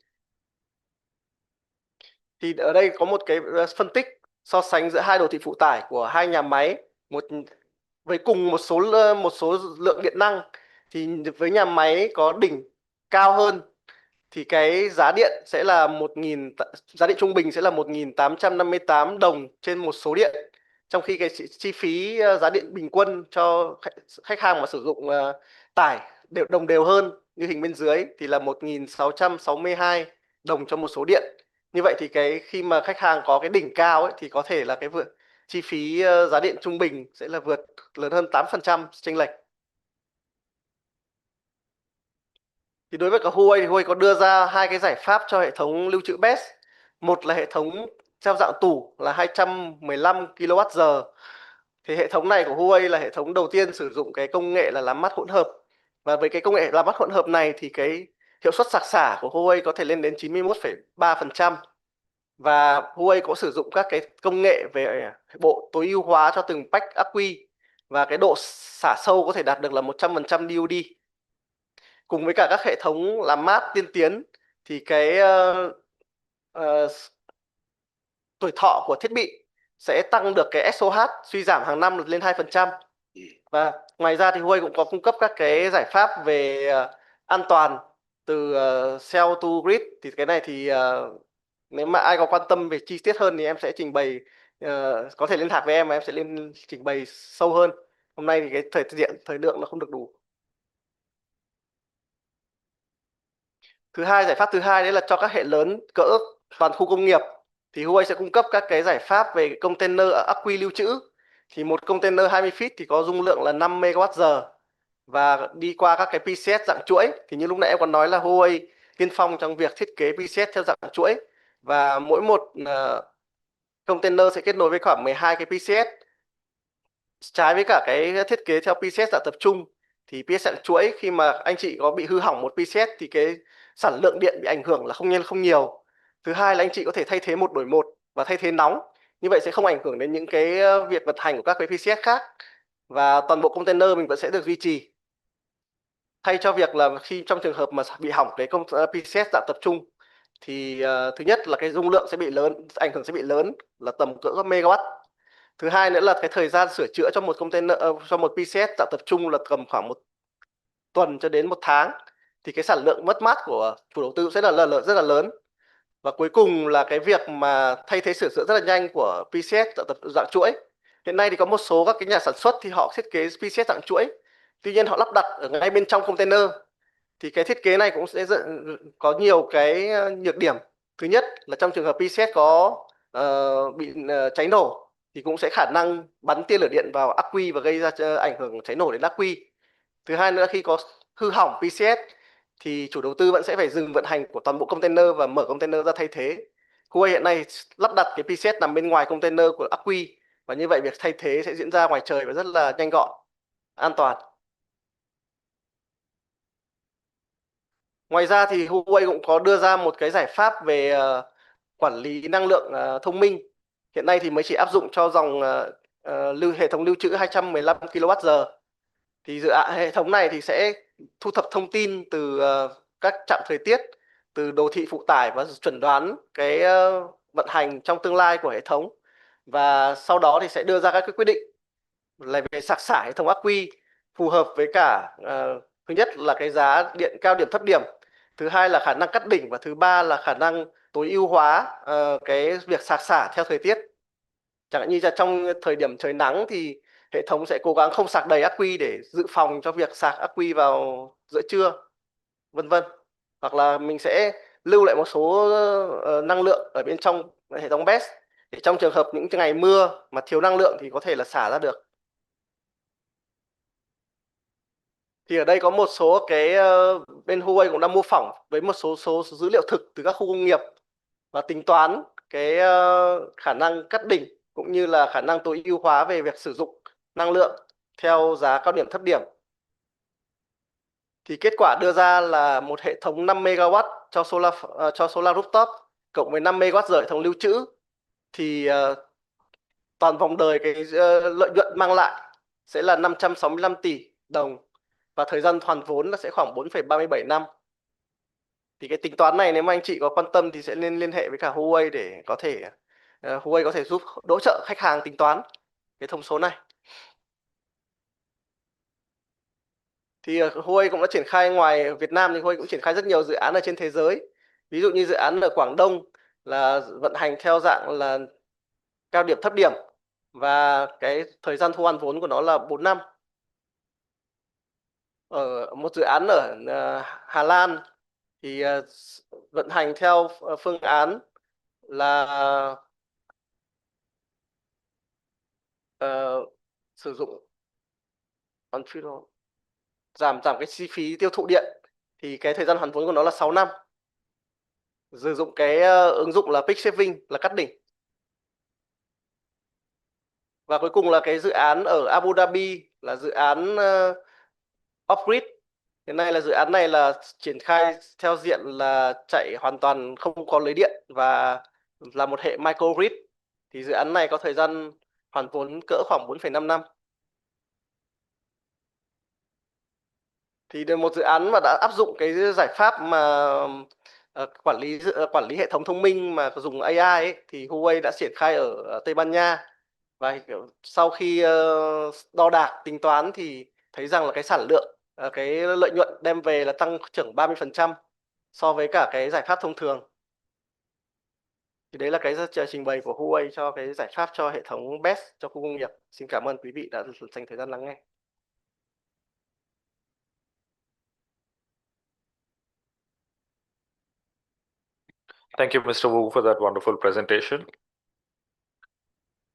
Thì ở đây có một cái phân tích so sánh giữa hai đồ thị phụ tải của hai nhà máy với cùng một số lượng điện năng. Thì với nhà máy có đỉnh cao hơn thì cái giá điện sẽ là giá điện trung bình sẽ là 1.858 đồng trên một số điện, trong khi cái chi phí giá điện bình quân cho khách hàng mà sử dụng tải đồng đều hơn như hình bên dưới thì là 1.662 đồng cho một số điện. Như vậy thì cái khi mà khách hàng có cái đỉnh cao ấy, thì có thể là cái chi phí giá điện trung bình sẽ là vượt lớn hơn 8% chênh lệch. Thì đối với cả Huawei thì Huawei có đưa ra hai cái giải pháp cho hệ thống lưu trữ BESS. Một là hệ thống theo dạng tủ là 215 kWh. Thì hệ thống này của Huawei là hệ thống đầu tiên sử dụng cái công nghệ là làm mát hỗn hợp. Và với cái công nghệ làm mát hỗn hợp này thì cái hiệu suất sạc xả của Huawei có thể lên đến 91,3%. Và Huawei có sử dụng các cái công nghệ về bộ tối ưu hóa cho từng pack ắc quy và cái độ xả sâu có thể đạt được là 100% DOD. Cùng với cả các hệ thống làm mát tiên tiến thì cái tuổi thọ của thiết bị sẽ tăng được cái SOH suy giảm hàng năm lên 2%. Và ngoài ra thì Huawei cũng có cung cấp các cái giải pháp về an toàn từ cell to grid. Thì cái này thì nếu mà ai có quan tâm về chi tiết hơn thì em sẽ trình bày, có thể liên lạc với em và em sẽ trình bày sâu hơn. Hôm nay thì cái thời lượng nó không được đủ. Giải pháp thứ hai đấy là cho các hệ lớn cỡ toàn khu công nghiệp thì Huawei sẽ cung cấp các cái giải pháp về container ắc quy lưu trữ. Thì một container 20 feet thì có dung lượng là 5 MWh và đi qua các cái PCS dạng chuỗi. Thì như lúc nãy em còn nói là Huawei tiên phong trong việc thiết kế PCS theo dạng chuỗi, và mỗi một container sẽ kết nối với khoảng 12 cái PCS, trái với cả cái thiết kế theo PCS dạng tập trung. Thì PHS dạng chuỗi khi mà anh chị có bị hư hỏng một PHS thì cái sản lượng điện bị ảnh hưởng là không nhiều. Thứ hai là anh chị có thể thay thế một đổi một và thay thế nóng. Như vậy sẽ không ảnh hưởng đến những cái việc vận hành của các cái PHS khác. Và toàn bộ container mình vẫn sẽ được duy trì. Thay cho việc là khi trong trường hợp mà bị hỏng cái PHS dạng tập trung thì thứ nhất là cái dung lượng sẽ bị lớn, ảnh hưởng sẽ bị lớn là tầm cỡ megawatt. Thứ hai nữa là cái thời gian sửa chữa cho một container cho một PHS dạng tập trung là tầm khoảng 1 tuần cho đến 1 tháng. Thì cái sản lượng mất mát của chủ đầu tư sẽ là rất là lớn. Và cuối cùng là cái việc mà thay thế sửa chữa rất là nhanh của PHS dạng chuỗi. Hiện nay thì có một số các cái nhà sản xuất thì họ thiết kế PHS dạng chuỗi. Tuy nhiên họ lắp đặt ở ngay bên trong container. Thì cái thiết kế này cũng sẽ có nhiều cái nhược điểm. Thứ nhất là trong trường hợp PHS có bị cháy nổ thì cũng sẽ khả năng bắn tia lửa điện vào ắc quy và gây ra ảnh hưởng cháy nổ đến ắc quy. Thứ hai nữa khi có hư hỏng PHS thì chủ đầu tư vẫn sẽ phải dừng vận hành của toàn bộ container và mở container ra thay thế. Huawei hiện nay lắp đặt cái PHS nằm bên ngoài container của ắc quy và như vậy việc thay thế sẽ diễn ra ngoài trời và rất là nhanh gọn, an toàn. Ngoài ra thì Huawei cũng có đưa ra một cái giải pháp về quản lý năng lượng thông minh. Hiện nay thì mới chỉ áp dụng cho dòng hệ thống lưu trữ 215 kWh. Thì hệ thống này thì sẽ thu thập thông tin từ các trạm thời tiết, từ đồ thị phụ tải và chuẩn đoán cái vận hành trong tương lai của hệ thống. Và sau đó thì sẽ đưa ra các cái quyết định là về sạc xả hệ thống ắc quy phù hợp với cả thứ nhất là cái giá điện cao điểm thấp điểm, thứ hai là khả năng cắt đỉnh và thứ ba là khả năng tối ưu hóa cái việc sạc xả theo thời tiết. Chẳng hạn như là trong thời điểm trời nắng thì hệ thống sẽ cố gắng không sạc đầy ắc quy để dự phòng cho việc sạc ắc quy vào giữa trưa, vân vân. Hoặc là mình sẽ lưu lại một số năng lượng ở bên trong hệ thống BESS để trong trường hợp những ngày mưa mà thiếu năng lượng thì có thể là xả ra được. Thì ở đây có một số cái bên Huawei cũng đang mô phỏng với một số dữ liệu thực từ các khu công nghiệp và tính toán cái khả năng cắt đỉnh cũng như là khả năng tối ưu hóa về việc sử dụng năng lượng theo giá cao điểm thấp điểm. Thì kết quả đưa ra là một hệ thống 5 MW cho solar rooftop cộng với 5 MW rời hệ thống lưu trữ thì toàn vòng đời cái lợi nhuận mang lại sẽ là 565 tỷ đồng và thời gian hoàn vốn là sẽ khoảng 4,37 năm. Thì cái tính toán này nếu mà anh chị có quan tâm thì sẽ liên hệ với cả Huawei để có thể Huawei có thể giúp hỗ trợ khách hàng tính toán cái thông số này. Thì Huawei cũng đã triển khai ngoài Việt Nam thì Huawei cũng triển khai rất nhiều dự án ở trên thế giới. Ví dụ như dự án ở Quảng Đông là vận hành theo dạng là cao điểm thấp điểm và cái thời gian thu hoàn vốn của nó là 4 năm. Ở một dự án ở Hà Lan thì vận hành theo phương án là sử dụng giảm cái chi phí tiêu thụ điện thì cái thời gian hoàn vốn của nó là 6 năm. Sử dụng cái ứng dụng là peak saving là cắt đỉnh. Và cuối cùng là cái dự án ở Abu Dhabi là dự án off-grid. Hiện nay là dự án này là triển khai theo diện là chạy hoàn toàn không có lưới điện và là một hệ microgrid. Thì dự án này có thời gian hoàn vốn cỡ khoảng 4,5 năm. Thì một dự án mà đã áp dụng cái giải pháp mà quản lý hệ thống thông minh mà dùng AI ấy, thì Huawei đã triển khai ở Tây Ban Nha. Và sau khi đo đạc tính toán thì thấy rằng là cái sản lượng, cái lợi nhuận đem về là tăng trưởng 30% so với cả cái giải pháp thông thường. Thì đấy là cái trình bày của Huawei cho cái giải pháp cho hệ thống BESS cho khu công nghiệp. Xin cảm ơn quý vị đã dành thời gian lắng nghe. Thank you, Mr. Wu, for that wonderful presentation.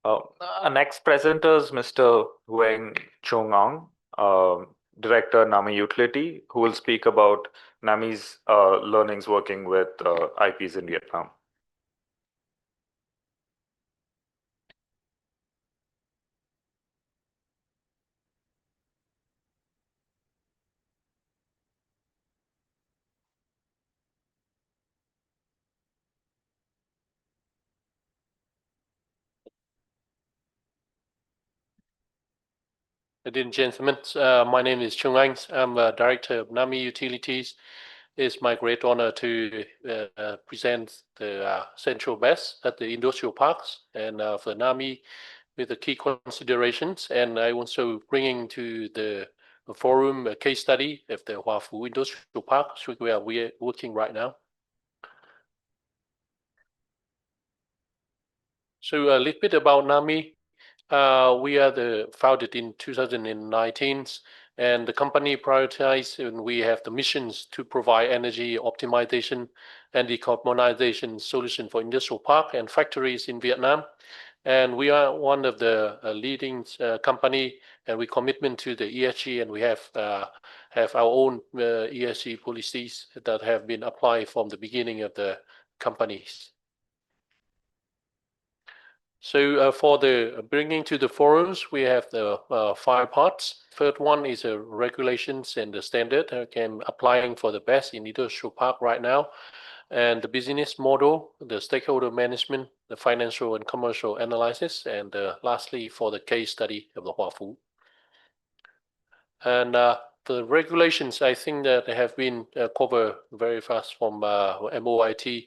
Our next presenter is Mr. Weng Chung Ong, Director, NAMI Utility, who will speak about NAMI's learnings working with IPs in Vietnam. Ladies and gentlemen, my name is Trung. I'm Director of NAMI Utilities. It's my great honor to present the Central BESS at the industrial parks and for NAMI with the key considerations. And I also bringing to the forum a case study of the Hoa Phu Industrial Park, where we are working right now. So a little bit about NAMI. We are founded in 2019, and the company prioritized, and we have the missions to provide energy optimization and decarbonization solution for industrial park and factories in Vietnam. And we are one of the leading company, and we commitment to the ESG, and we have our own ESG policies that have been applied from the beginning of the companies. So for the bringing to the forums, we have the 5 parts. Third one is regulations and the standard applying for the best in industrial park right now, and the business model, the stakeholder management, the financial and commercial analysis, and lastly for the case study of the Hoa Phu. And the regulations, I think that they have been covered very fast from MOIT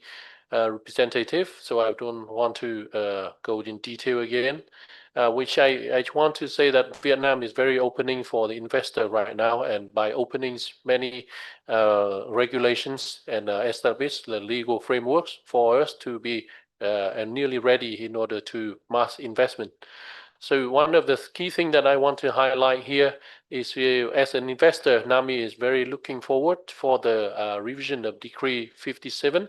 representative, so I don't want to go in detail again. Which I want to say that Vietnam is very opening for the investor right now, and by openings many regulations and establish the legal frameworks for us to be nearly ready in order to mass investment. So one of the key things that I want to highlight here is as an investor, NAMI is very looking forward for the revision of Decree 57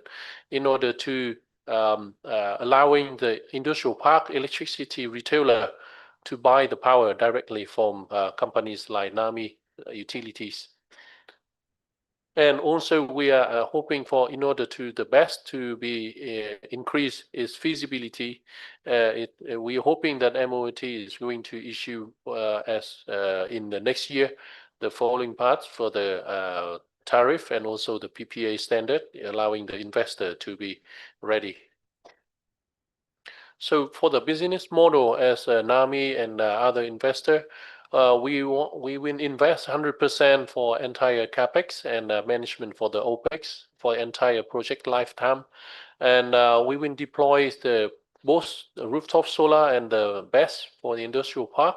in order to allowing the industrial park electricity retailer to buy the power directly from companies like NAMI Utilities. And also we are hoping for, in order to the best to be increase its feasibility, we are hoping that MOIT is going to issue as in the next year the following parts for the tariff and also the PPA standard, allowing the investor to be ready. So for the business model as NAMI and other investor, we will invest 100% for entire capex and management for the opex for entire project lifetime, and we will deploy both the rooftop solar and the BESS for the industrial park,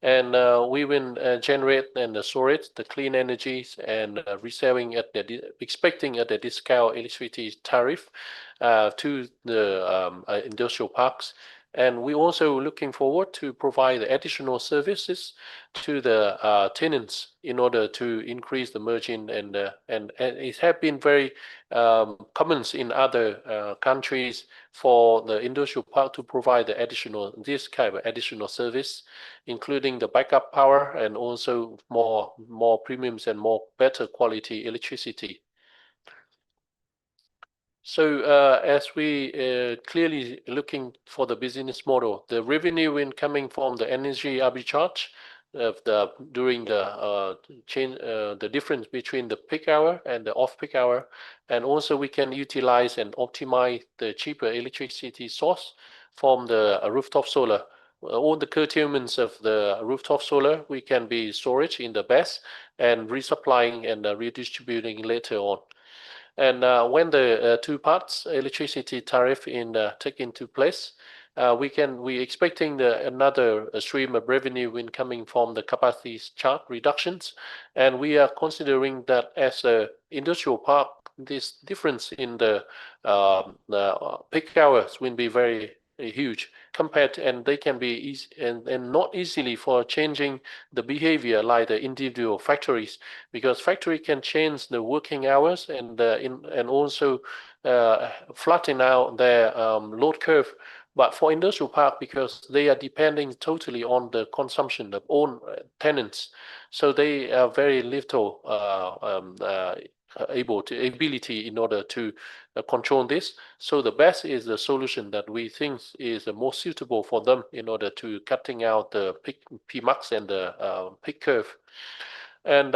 and we will generate and storage the clean energies and reselling expecting at the discount electricity tariff to the industrial parks. And we also looking forward to provide additional services to the tenants in order to increase the margin, and it has been very common in other countries for the industrial park to provide the this kind of additional service, including the backup power and also more premiums and more better quality electricity. So as we clearly looking for the business model, the revenue incoming from the energy arbitrage of during the change, the difference between the peak hour and the off-peak hour, and also we can utilize and optimize the cheaper electricity source from the rooftop solar. All the curtailments of the rooftop solar we can be storage in the BESS and resupplying and redistributing later on. And when the 2 parts electricity tariff take into place, we expecting another stream of revenue incoming from the capacity charge reductions, and we are considering that as a industrial park, this difference in the peak hours will be very huge compared to, and they can be easy and not easily for changing the behavior like the individual factories, because factory can change the working hours and also flatten out their load curve. But for industrial park, because they are depending totally on the consumption of own tenants, so they are very little ability in order to control this. So the best is the solution that we think is the most suitable for them in order to cutting out the peak Pmax and the peak curve. And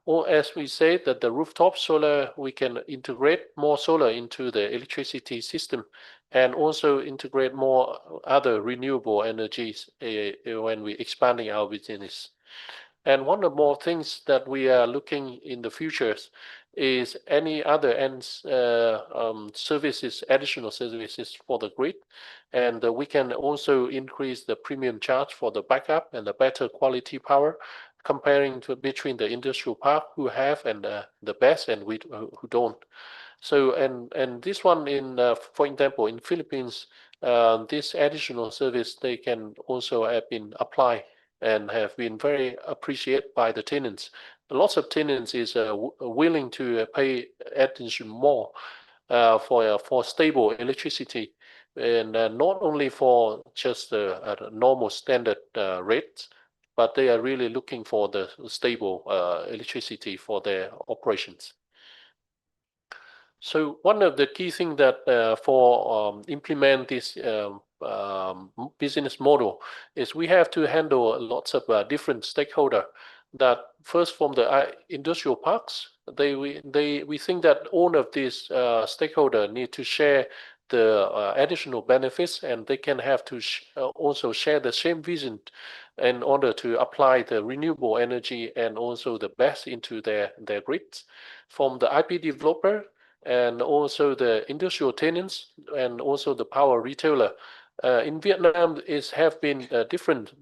or as we say that the rooftop solar, we can integrate more solar into the electricity system and also integrate more other renewable energies when we expanding our business. And one of the more things that we are looking in the futures is any other services, additional services for the grid. And we can also increase the premium charge for the backup and the better quality power, comparing between the industrial park who have and the BESS and we who don't. So and this one for example, in Philippines, this additional service they can also have been applied and have been very appreciated by the tenants. Lots of tenants is willing to pay attention more for stable electricity, and not only for just a normal standard rates, but they are really looking for the stable electricity for their operations. So one of the key things that for implement this business model is we have to handle lots of different stakeholders. That first from the industrial parks, we think that all of these stakeholders need to share the additional benefits, and they can have to also share the same vision in order to apply the renewable energy and also the BESS into their grids. From the IP developer, and also the industrial tenants, and also the power retailer. In Vietnam, it have been different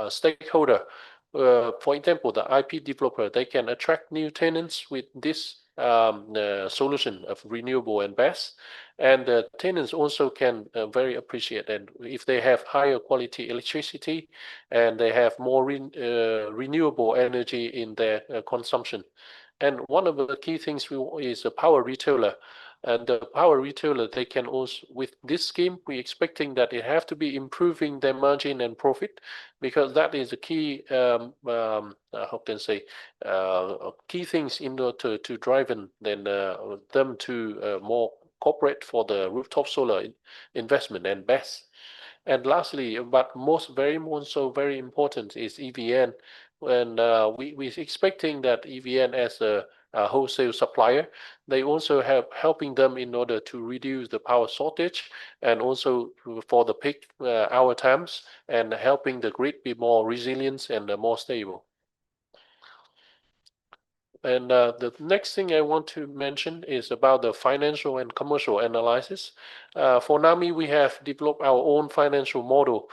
stakeholder. For example, the IP developer, they can attract new tenants with this solution of renewable and BESS, and the tenants also can very appreciate, and if they have higher quality electricity and they have more renewable energy in their consumption. And one of the key things is a power retailer. And the power retailer, they can also, with this scheme, we're expecting that it have to be improving their margin and profit, because that is a key, how can I say, key things in order to drive them to more corporate for the rooftop solar investment and BESS. And lastly, but very important is EVN. And we're expecting that EVN as a wholesale supplier, they also have helping them in order to reduce the power shortage, and also for the peak hour times, and helping the grid be more resilient and more stable. And the next thing I want to mention is about the financial and commercial analysis. For NAMI, we have developed our own financial model.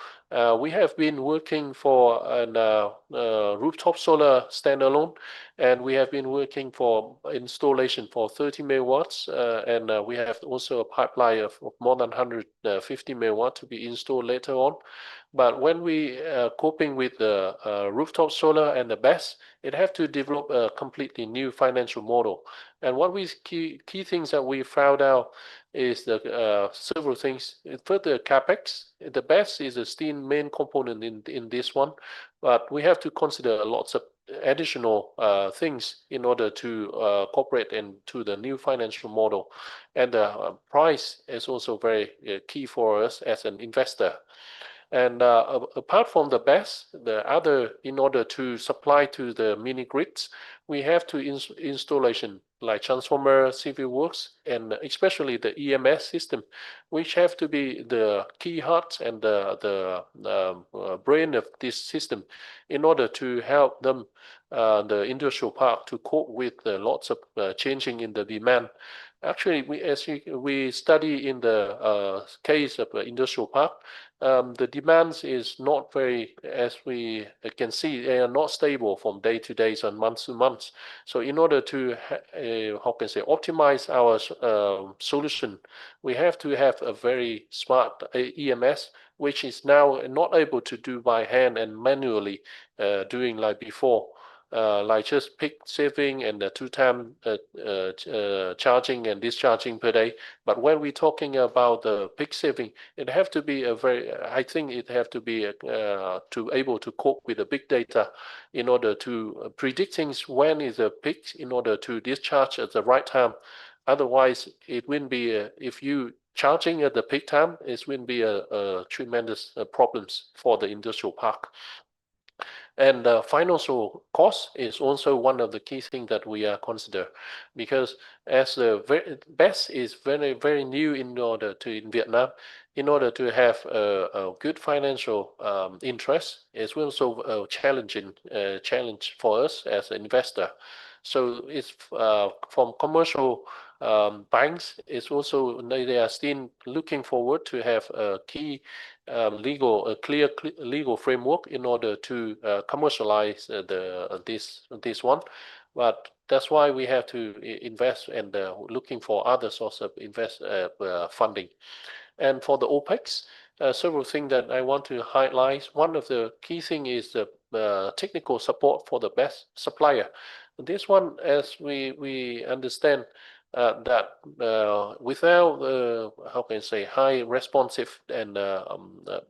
We have been working for a rooftop solar standalone, and we have been working for installation for 30 megawatts, and we have also a pipeline of more than 150 megawatts to be installed later on. But when we coping with the rooftop solar and the BESS, it have to develop a completely new financial model. And what key things that we found out is the several things. Further, capex. The BESS is a still main component in this one, but we have to consider lots of additional things in order to incorporate into the new financial model. And the price is also very key for us as an investor. And apart from the BESS, in order to supply to the mini grids, we have to installation like transformer, civil works, and especially the EMS system, which have to be the key heart and the brain of this system, in order to help them, the industrial park, to cope with lots of changing in the demand. Actually, we study in the case of industrial park, the demands is not very, as we can see, they are not stable from day to day and month to month. So in order to, how can I say, optimize our solution, we have to have a very smart EMS, which is now not able to do by hand and manually doing like before. Like just peak saving and the 2-time charging and discharging per day. But when we're talking about the peak saving, it have to be I think it have to be to able to cope with the big data in order to predict things when is a peak in order to discharge at the right time. Otherwise, it wouldn't be, if you charging at the peak time, it wouldn't be a tremendous problems for the industrial park. And financial cost is also one of the key things that we consider, because as the BESS is very, very new in Vietnam, in order to have a good financial interest, is also a challenge for us as an investor. So it's from commercial banks. It's also they are still looking forward to have a key clear legal framework in order to commercialize this one. But that's why we have to invest and looking for other sources of funding. And for the OPEX, several things that I want to highlight. One of the key thing is the technical support for the best supplier. This one, as we understand, that without how can I say high responsive and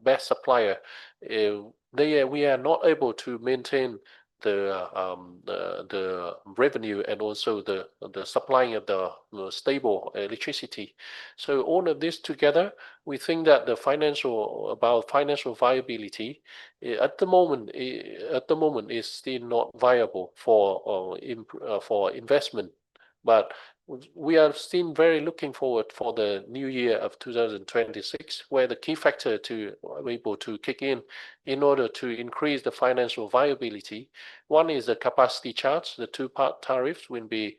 best supplier, we are not able to maintain the revenue and also the supplying of the stable electricity. So all of this together, we think that the financial viability at the moment is still not viable for investment, but we are still very looking forward for the new year of 2026, where the key factor to be able to kick in order to increase the financial viability. One is the capacity charge. The two-part tariffs will be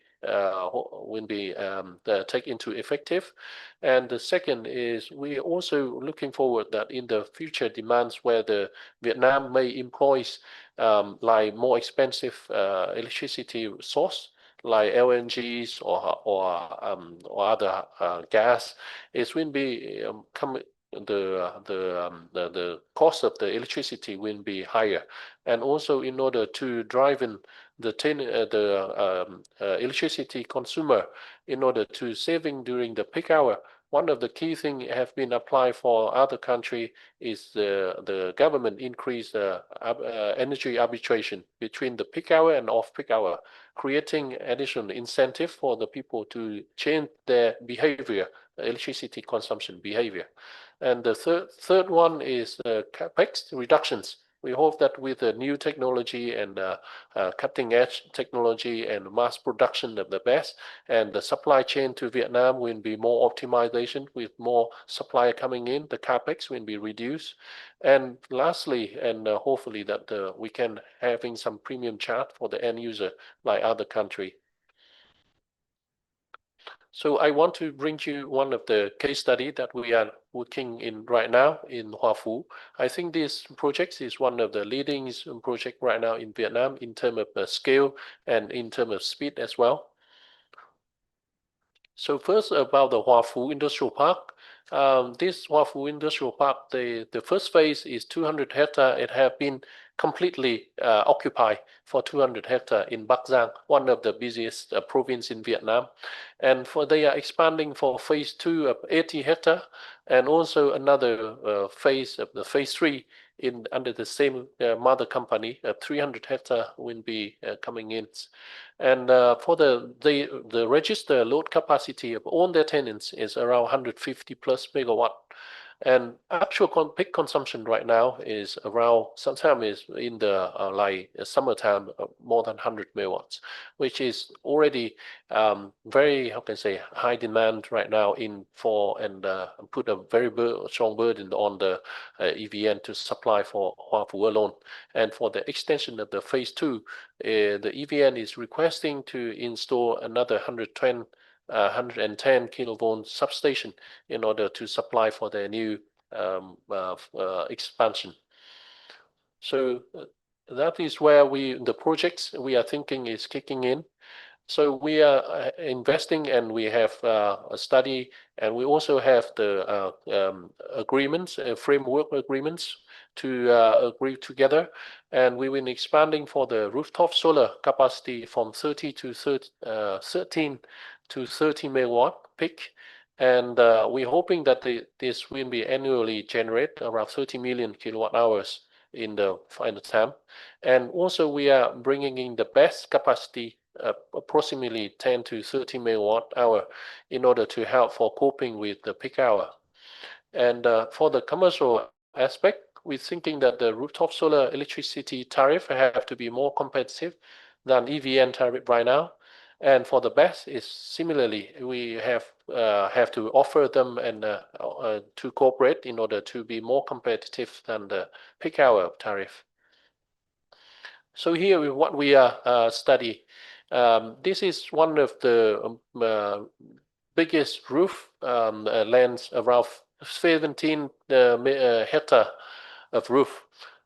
take into effective, and the second is we are also looking forward that in the future demands where the Vietnam may employ like more expensive electricity source like LNGs or other gas, it will be the cost of the electricity will be higher, and also in order to drive in the electricity consumer in order to saving during the peak hour. One of the key things have been applied for other country is the government increase the energy arbitration between the peak hour and off peak hour, creating additional incentive for the people to change their behavior, electricity consumption behavior. And the third one is capex reductions. We hope that with the new technology and cutting edge technology and mass production of the best, and the supply chain to Vietnam will be more optimization with more supply coming in, the capex will be reduced. And lastly, and hopefully that we can having some premium charge for the end user like other country. So I want to bring you one of the case study that we are working in right now in Hoa Phu. I think this project is one of the leading project right now in Vietnam in terms of scale and in terms of speed as well. So first about the Hoa Phu Industrial Park. This Hoa Phu Industrial Park, the first phase is 200 hectares. It have been completely occupied for 200 hectares in Bắc Giang, one of the busiest province in Vietnam. And they are expanding for phase 2 of 80 hectares, and also another phase of the phase 3 under the same mother company. 300 hectares will be coming in. And for the registered load capacity of all their tenants is around 150 plus megawatt. And actual peak consumption right now is around, sometimes is in the like summertime, more than 100 megawatts, which is already very, how can I say, high demand right now and put a very strong burden on the EVN to supply for Hoa Phu alone. And for the extension of the phase 2, the EVN is requesting to install another 110 kilovolt substation in order to supply for their new expansion. So that is where the projects we are thinking is kicking in. So we are investing, and we have a study, and we also have the agreements, framework agreements to agree together. And we've been expanding for the rooftop solar capacity from 13 to 30 megawatt peak. And we're hoping that this will be annually generate around 30 million kilowatt hours in the final time. And also we are bringing in the best capacity, approximately 10 to 30 megawatt hour, in order to help for coping with the peak hour. And for the commercial aspect, we're thinking that the rooftop solar electricity tariff have to be more competitive than EVN tariff right now. And for the BESS is similarly, we have have to offer them and to cooperate in order to be more competitive than the peak hour tariff. So here what we are study. This is one of the biggest roof lands, around 17 hectare of roof.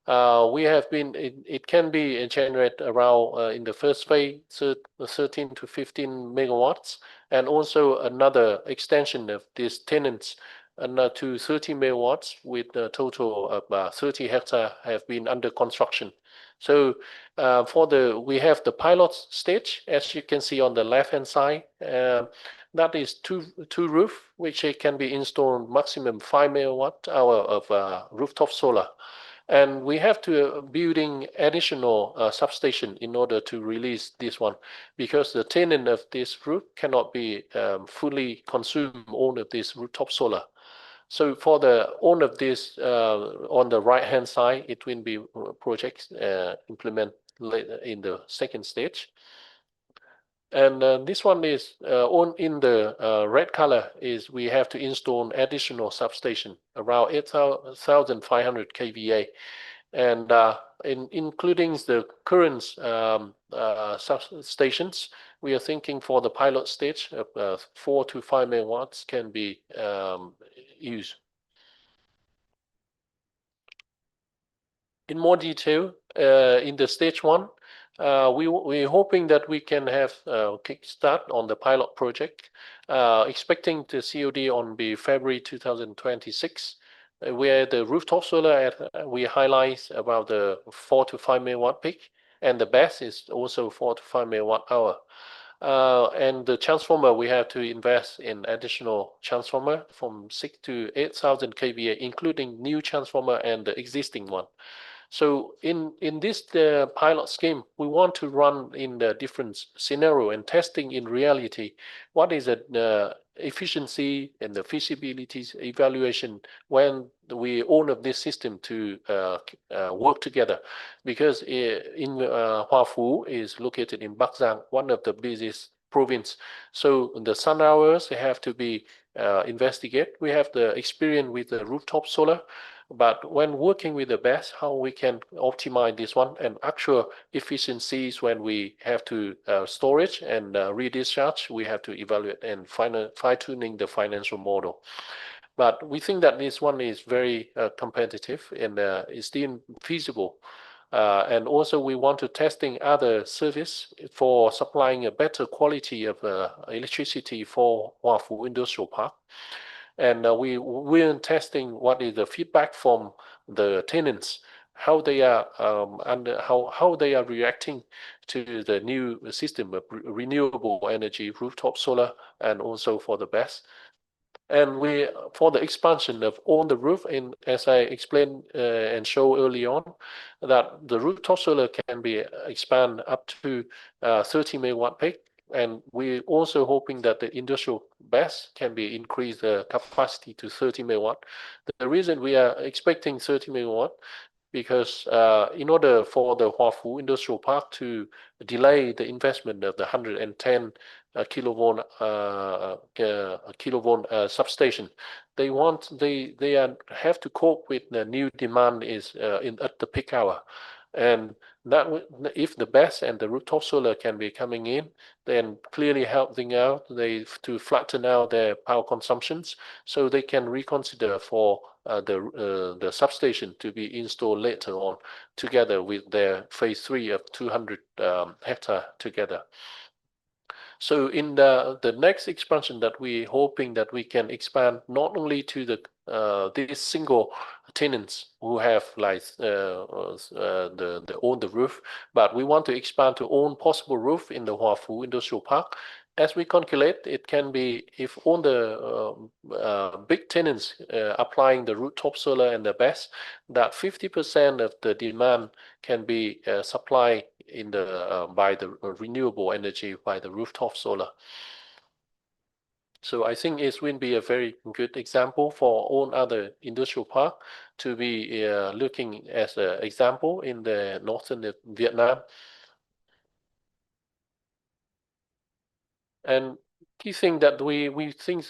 We have been, it can be generated around in the first phase 13 to 15 megawatts, and also another extension of these tenants to 30 megawatts with a total of 30 hectare have been under construction. So we have the pilot stage, as you can see on the left hand side. That is two roof, which can be installed maximum 5 megawatt hour of rooftop solar. And we have to building additional substation in order to release this one, because the tenant of this roof cannot be fully consume all of this rooftop solar. So for the all of this on the right hand side, it will be projects implement later in the second stage. And this one is on in the red color is we have to install an additional substation around 8,500 kVA, and including the current substations, we are thinking for the pilot stage of 4 to 5 megawatts can be used. In more detail, in the stage 1, we're hoping that we can have a kickstart on the pilot project, expecting the COD on February 2026, where the rooftop solar we highlight about the 4 to 5 megawatt peak, and the BESS is also 4 to 5 megawatt hour. And the transformer, we have to invest in additional transformer from 6 to 8,000 kVA, including new transformer and the existing one. So in this pilot scheme, we want to run in the different scenario and testing in reality what is the efficiency and the feasibility evaluation when we own of this system to work together. Because in Hoa Phu is located in Bắc Giang, one of the busiest province. So the sun hours have to be investigate. We have the experience with the rooftop solar. But when working with the BESS, how we can optimize this one and actual efficiencies when we have to storage and redischarge, we have to evaluate and fine-tuning the financial model. But we think that this one is very competitive and is still feasible. And also we want to testing other service for supplying a better quality of electricity for Hoa Phu Industrial Park. And we're testing what is the feedback from the tenants, how they are how they are reacting to the new system of renewable energy, rooftop solar, and also for the BESS. And we for the expansion of on the roof, and as I explained and show early on, that the rooftop solar can be expand up to 30 megawatt peak. And we're also hoping that the industrial BESS can be increased the capacity to 30 megawatt. The reason we are expecting 30 megawatt, because in order for the Hoa Phu Industrial Park to delay the investment of the 110 kilovolt substation, they have to cope with the new demand is at the peak hour. And that if the BESS and the rooftop solar can be coming in, then clearly helping out to flatten out their power consumptions, so they can reconsider for the substation to be installed later on, together with their phase 3 of 200 hectare together. So in the next expansion that we're hoping that we can expand not only to the these single tenants who have like own the roof, but we want to expand to own possible roof in the Hoa Phu Industrial Park. As we calculate, it can be if all the big tenants applying the rooftop solar and the BESS, that 50% of the demand can be supplied in the by the renewable energy by the rooftop solar. So I think it will be a very good example for all other industrial park to be looking as an example in the northern Vietnam. And key thing that we think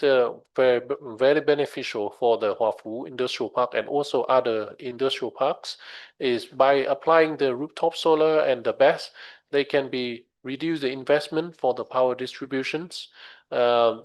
very very beneficial for the Hòa Phú Industrial Park and also other industrial parks is by applying the rooftop solar and the BESS, they can be reduce the investment for the power distributions.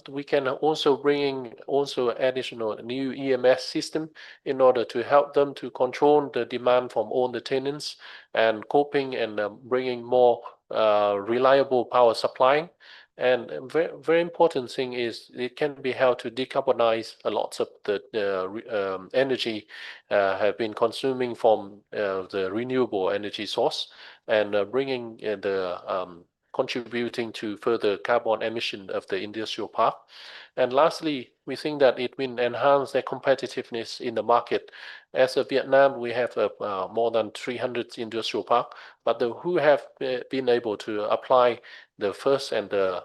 We can also bring also additional new EMS system in order to help them to control the demand from all the tenants and coping and bringing more reliable power supply. And a very, very important thing is it can be helped to decarbonize a lot of the energy have been consuming from the renewable energy source and bringing contributing to further carbon emission of the industrial park. And lastly, we think that it will enhance their competitiveness in the market. As of Vietnam, we have more than 300 industrial parks, but who have been able to apply the first and the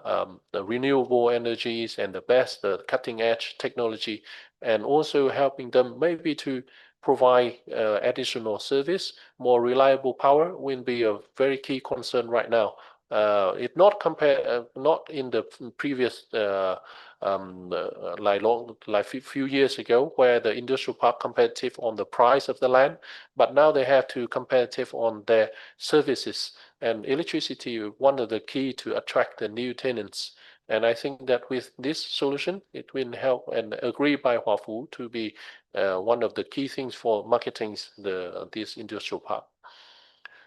renewable energies and the best, the cutting edge technology, and also helping them maybe to provide additional service, more reliable power will be a very key concern right now. It not compare not in the previous like few years ago where the industrial park competitive on the price of the land, but now they have to competitive on their services, and electricity one of the key to attract the new tenants. And I think that with this solution, it will help and agree by Hòa Phú to be one of the key things for marketing this industrial park.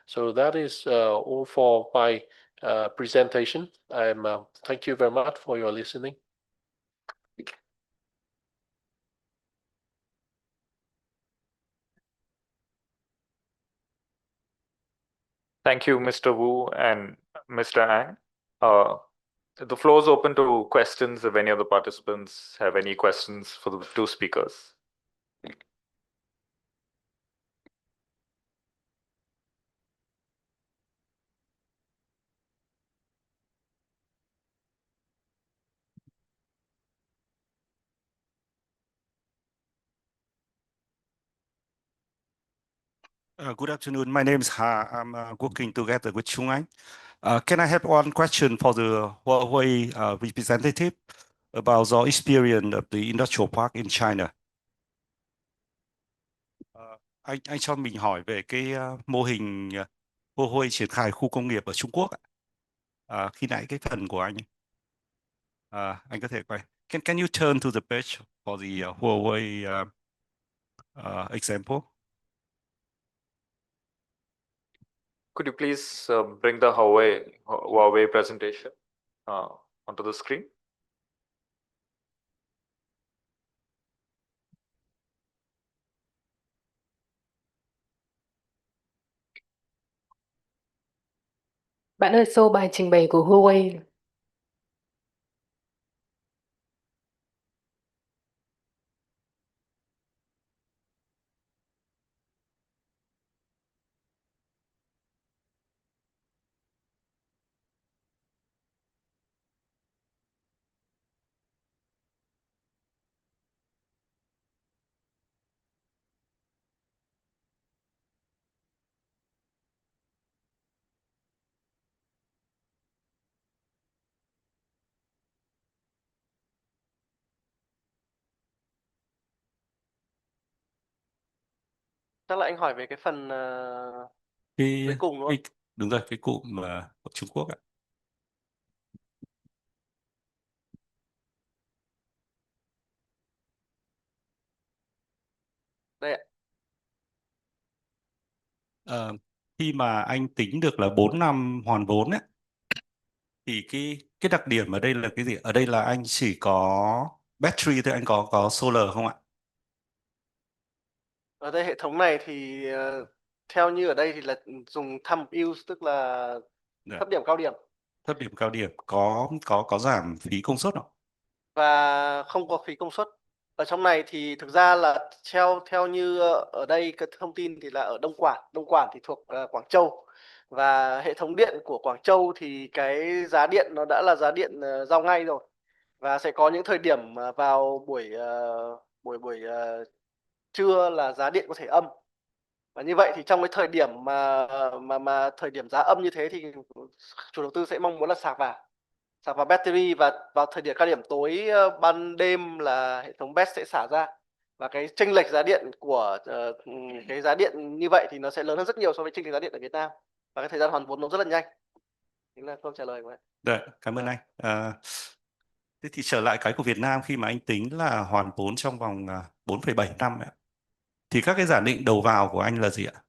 So that is all for my presentation. Thank you very much for your listening. Thank you, Mr. Wu and Mr. Ang. The floor is open to questions if any of the participants have any questions for the two speakers. Good afternoon. My name is Ha. I'm working together with Trung. Can I have one question for the Huawei representative about your experience of the industrial park in China? Anh cho mình hỏi về cái mô hình Huawei triển khai khu công nghiệp ở Trung Quốc. Khi nãy cái phần của anh có thể quay. Can you turn to the page for the Huawei example? Could you please bring the Huawei presentation onto the screen? Bạn ơi, show bài trình bày của Huawei. Chắc là anh hỏi về cái phần cuối cùng đúng không? Đúng rồi, cái cụm của Trung Quốc ạ. Đây ạ. Khi mà anh tính được là 4 năm hoàn vốn ấy, thì cái đặc điểm ở đây là cái gì? Ở đây là anh chỉ có battery thôi, anh có solar không ạ? Ở đây hệ thống này thì theo như ở đây thì là dùng thumb use, tức là thấp điểm cao điểm. Thấp điểm cao điểm có giảm phí công suất không? Và không có phí công suất. Ở trong này thì thực ra là theo như ở đây cái thông tin thì là ở Đông Quản thì thuộc Quảng Châu, và hệ thống điện của Quảng Châu thì cái giá điện nó đã là giá điện giao ngay rồi, và sẽ có những thời điểm vào buổi trưa là giá điện có thể âm, và như vậy thì trong cái thời điểm mà thời điểm giá âm như thế thì chủ đầu tư sẽ mong muốn là sạc vào. sạc vào battery, và vào thời điểm cao điểm tối ban đêm là hệ thống BESS sẽ xả ra, và cái chênh lệch giá điện của cái giá điện như vậy thì nó sẽ lớn hơn rất nhiều so với chênh lệch giá điện ở Việt Nam, và cái thời gian hoàn vốn nó rất là nhanh. Chính là câu trả lời của em. Dạ, cảm ơn anh. Thế thì trở lại cái của Việt Nam, khi mà anh tính là hoàn vốn trong vòng 4,7 năm ấy, thì các cái giả định đầu vào của anh là gì ạ?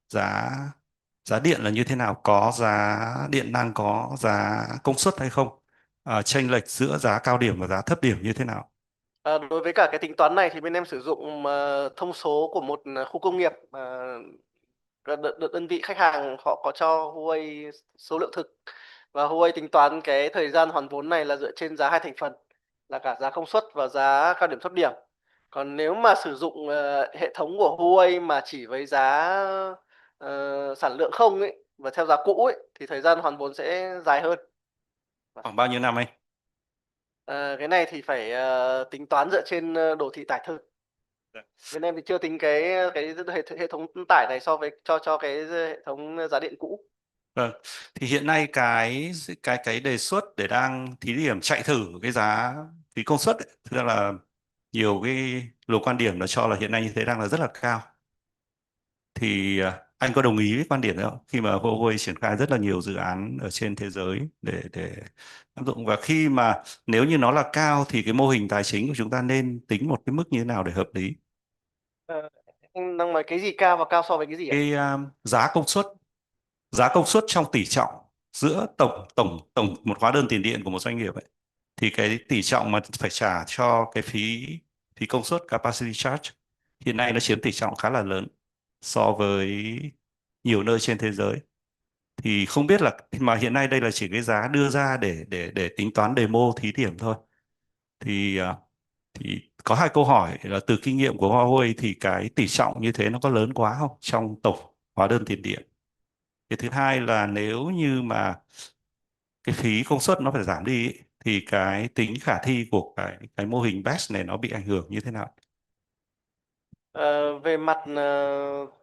Giá điện là như thế nào? Có giá điện năng, có giá công suất hay không? Chênh lệch giữa giá cao điểm và giá thấp điểm như thế nào? Đối với cả cái tính toán này thì bên em sử dụng thông số của một khu công nghiệp. Đơn vị khách hàng họ có cho Huawei số liệu thực, và Huawei tính toán cái thời gian hoàn vốn này là dựa trên giá hai thành phần là cả giá công suất và giá cao điểm thấp điểm. Còn nếu mà sử dụng hệ thống của Huawei mà chỉ với giá sản lượng không ấy và theo giá cũ ấy thì thời gian hoàn vốn sẽ dài hơn. Khoảng bao nhiêu năm anh? Cái này thì phải tính toán dựa trên đồ thị tải thực. Bên em thì chưa tính cái hệ thống tải này so với cho cái hệ thống giá điện cũ. Vâng, thì hiện nay cái đề xuất để đang thí điểm chạy thử cái giá phí công suất ấy, thực ra là nhiều cái luồng quan điểm nó cho là hiện nay như thế đang là rất là cao. Thì anh có đồng ý với quan điểm đó không? Khi mà Huawei triển khai rất là nhiều dự án ở trên thế giới để áp dụng, và khi mà nếu như nó là cao thì cái mô hình tài chính của chúng ta nên tính một cái mức như thế nào để hợp lý? Anh đang nói cái gì cao và cao so với cái gì ạ? Cái giá công suất trong tỷ trọng giữa tổng một hóa đơn tiền điện của một doanh nghiệp ấy, thì cái tỷ trọng mà phải trả cho cái phí công suất capacity charge hiện nay nó chiếm tỷ trọng khá là lớn so với nhiều nơi trên thế giới. Thì không biết là, mà hiện nay đây là chỉ cái giá đưa ra để tính toán demo thí điểm thôi, thì có hai câu hỏi là từ kinh nghiệm của Huawei thì cái tỷ trọng như thế nó có lớn quá không trong tổng hóa đơn tiền điện? Cái thứ hai là nếu như mà cái phí công suất nó phải giảm đi ý, thì cái tính khả thi của cái mô hình BESS này nó bị ảnh hưởng như thế nào? Về mặt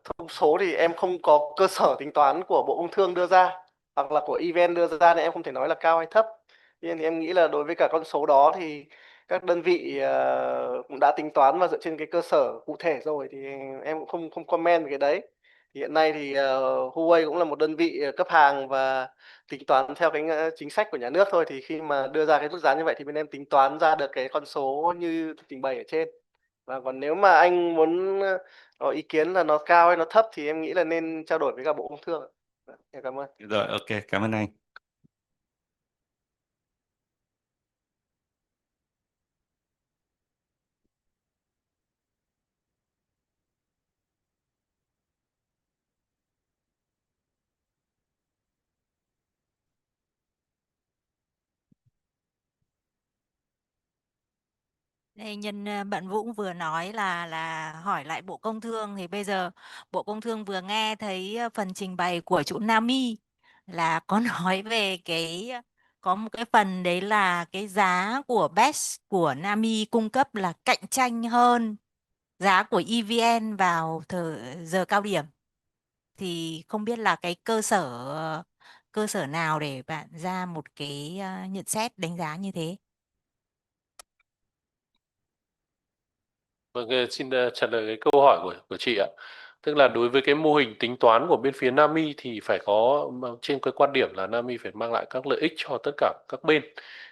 thông số thì em không có cơ sở tính toán của Bộ Công Thương đưa ra hoặc là của event đưa ra nên em không thể nói là cao hay thấp. Tuy nhiên thì em nghĩ là đối với cả con số đó thì các đơn vị cũng đã tính toán và dựa trên cái cơ sở cụ thể rồi, thì em cũng không comment về cái đấy. Thì hiện nay thì Huawei cũng là một đơn vị cấp hàng và tính toán theo cái chính sách của nhà nước thôi, thì khi mà đưa ra cái mức giá như vậy thì bên em tính toán ra được cái con số như trình bày ở trên. Và còn nếu mà anh muốn có ý kiến là nó cao hay nó thấp thì em nghĩ là nên trao đổi với cả Bộ Công Thương. Em cảm ơn. Rồi, ok, cảm ơn anh. Đây, nhân bạn Vũ cũng vừa nói là hỏi lại Bộ Công Thương, thì bây giờ Bộ Công Thương vừa nghe thấy phần trình bày của chỗ Nami là có nói về có một cái phần đấy là cái giá của BESS của Nami cung cấp là cạnh tranh hơn giá của EVN vào giờ cao điểm, thì không biết là cái cơ sở nào để bạn ra một cái nhận xét đánh giá như thế. Vâng, xin trả lời cái câu hỏi của chị ạ. Tức là đối với cái mô hình tính toán của bên phía Nami thì phải có trên cái quan điểm là Nami phải mang lại các lợi ích cho tất cả các bên,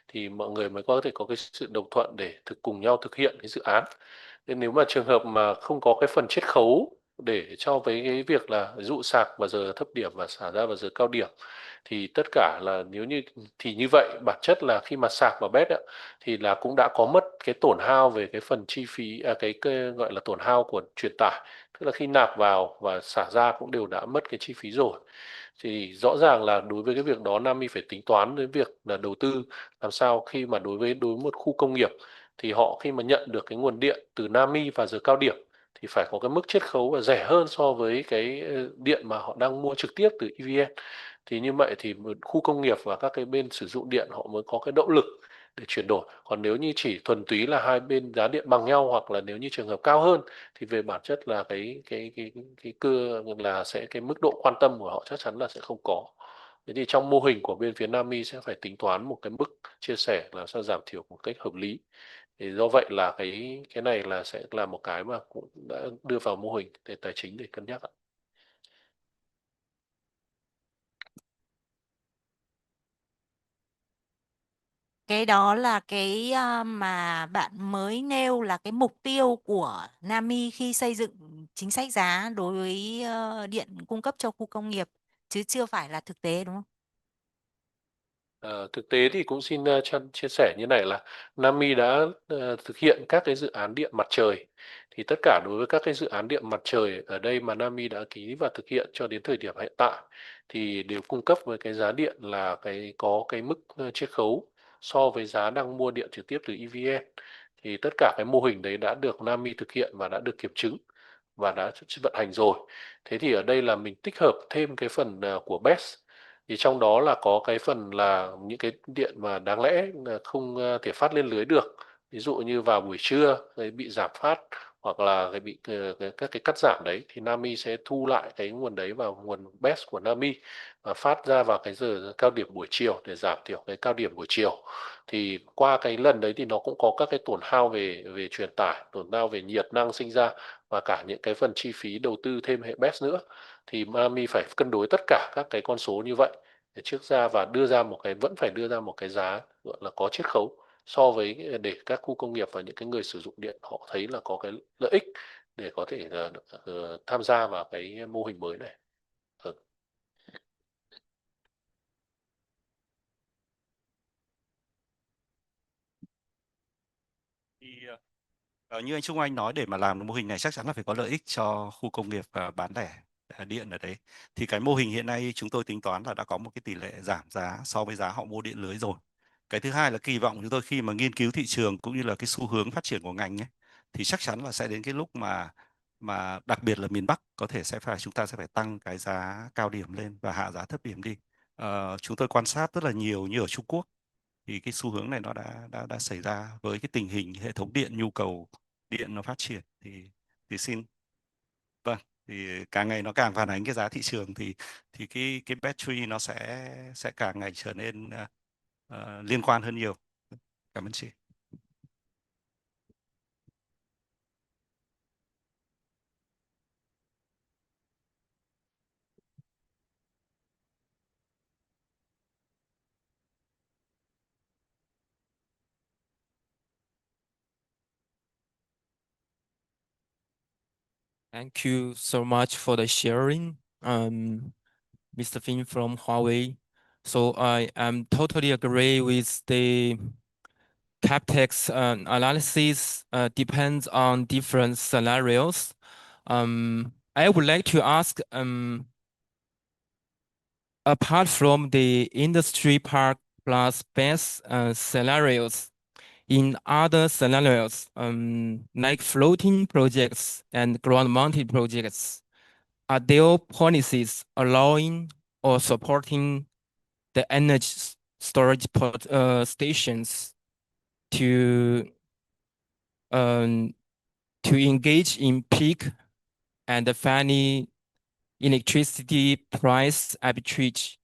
thì mọi người mới có thể có cái sự đồng thuận để cùng nhau thực hiện cái dự án. Nên nếu mà trường hợp mà không có cái phần chiết khấu để cho với cái việc là ví dụ sạc vào giờ thấp điểm và xả ra vào giờ cao điểm, thì tất cả là nếu như thì như vậy bản chất là khi mà sạc vào BESS thì là cũng đã có mất cái tổn hao về cái phần chi phí cái gọi là tổn hao của truyền tải, tức là khi nạp vào và xả ra cũng đều đã mất cái chi phí rồi. Thì rõ ràng là đối với cái việc đó Nami phải tính toán đến việc là đầu tư làm sao khi mà đối với một khu công nghiệp thì họ khi mà nhận được cái nguồn điện từ Nami vào giờ cao điểm thì phải có cái mức chiết khấu và rẻ hơn so với cái điện mà họ đang mua trực tiếp từ EVN. Thì như vậy thì một khu công nghiệp và các cái bên sử dụng điện họ mới có cái động lực để chuyển đổi. Còn nếu như chỉ thuần túy là hai bên giá điện bằng nhau, hoặc là nếu như trường hợp cao hơn thì về bản chất là cái cơ là sẽ cái mức độ quan tâm của họ chắc chắn là sẽ không có. Thế thì trong mô hình của bên phía Nami sẽ phải tính toán một cái mức chia sẻ làm sao giảm thiểu một cách hợp lý. Thì do vậy là cái này là sẽ là một cái mà cũng đã đưa vào mô hình để tài chính để cân nhắc ạ. Cái đó là cái mà bạn mới nêu là cái mục tiêu của Nami khi xây dựng chính sách giá đối với điện cung cấp cho khu công nghiệp, chứ chưa phải là thực tế đúng không? Thực tế thì cũng xin chia sẻ như này là Nami đã thực hiện các cái dự án điện mặt trời. Thì tất cả đối với các cái dự án điện mặt trời ở đây mà Nami đã ký và thực hiện cho đến thời điểm hiện tại thì đều cung cấp với cái giá điện là có cái mức chiết khấu so với giá đang mua điện trực tiếp từ EVN. Thì tất cả cái mô hình đấy đã được Nami thực hiện và đã được kiểm chứng và đã vận hành rồi. Thế thì ở đây là mình tích hợp thêm cái phần của BESS. Thì trong đó là có cái phần là những cái điện mà đáng lẽ là không thể phát lên lưới được, ví dụ như vào buổi trưa bị giảm phát hoặc là bị các cái cắt giảm đấy thì Nami sẽ thu lại cái nguồn đấy vào nguồn BESS của Nami và phát ra vào cái giờ cao điểm buổi chiều để giảm thiểu cái cao điểm buổi chiều. Thì qua cái lần đấy thì nó cũng có các cái tổn hao về truyền tải, tổn hao về nhiệt năng sinh ra và cả những cái phần chi phí đầu tư thêm hệ BESS nữa. Thì Miami phải cân đối tất cả các cái con số như vậy để trước ra và vẫn phải đưa ra một cái giá gọi là có chiết khấu so với để các khu công nghiệp và những cái người sử dụng điện họ thấy là có cái lợi ích để có thể tham gia vào cái mô hình mới này. Thì như anh Trung Anh nói, để mà làm được mô hình này chắc chắn là phải có lợi ích cho khu công nghiệp và bán lẻ điện ở đấy. Thì cái mô hình hiện nay chúng tôi tính toán là đã có một cái tỷ lệ giảm giá so với giá họ mua điện lưới rồi. Cái thứ hai là kỳ vọng chúng tôi khi mà nghiên cứu thị trường cũng như là cái xu hướng phát triển của ngành ấy, thì chắc chắn là sẽ đến cái lúc mà đặc biệt là miền Bắc có thể chúng ta sẽ phải tăng cái giá cao điểm lên và hạ giá thấp điểm đi. Chúng tôi quan sát rất là nhiều như ở Trung Quốc thì cái xu hướng này nó đã xảy ra với cái tình hình hệ thống điện, nhu cầu điện nó phát triển thì xin vâng, thì càng ngày nó càng phản ánh cái giá thị trường thì cái battery nó sẽ càng ngày trở nên liên quan hơn nhiều. Cảm ơn chị. Thank you so much for the sharing, Mr. Finn from Huawei. So I am totally agree with the CapEx analysis depends on different scenarios. I would like to ask, apart from the industry park plus BESS scenarios, in other scenarios, like floating projects and ground-mounted projects, are there policies allowing or supporting the energy storage stations to engage in peak and funny electricity price arbitrage?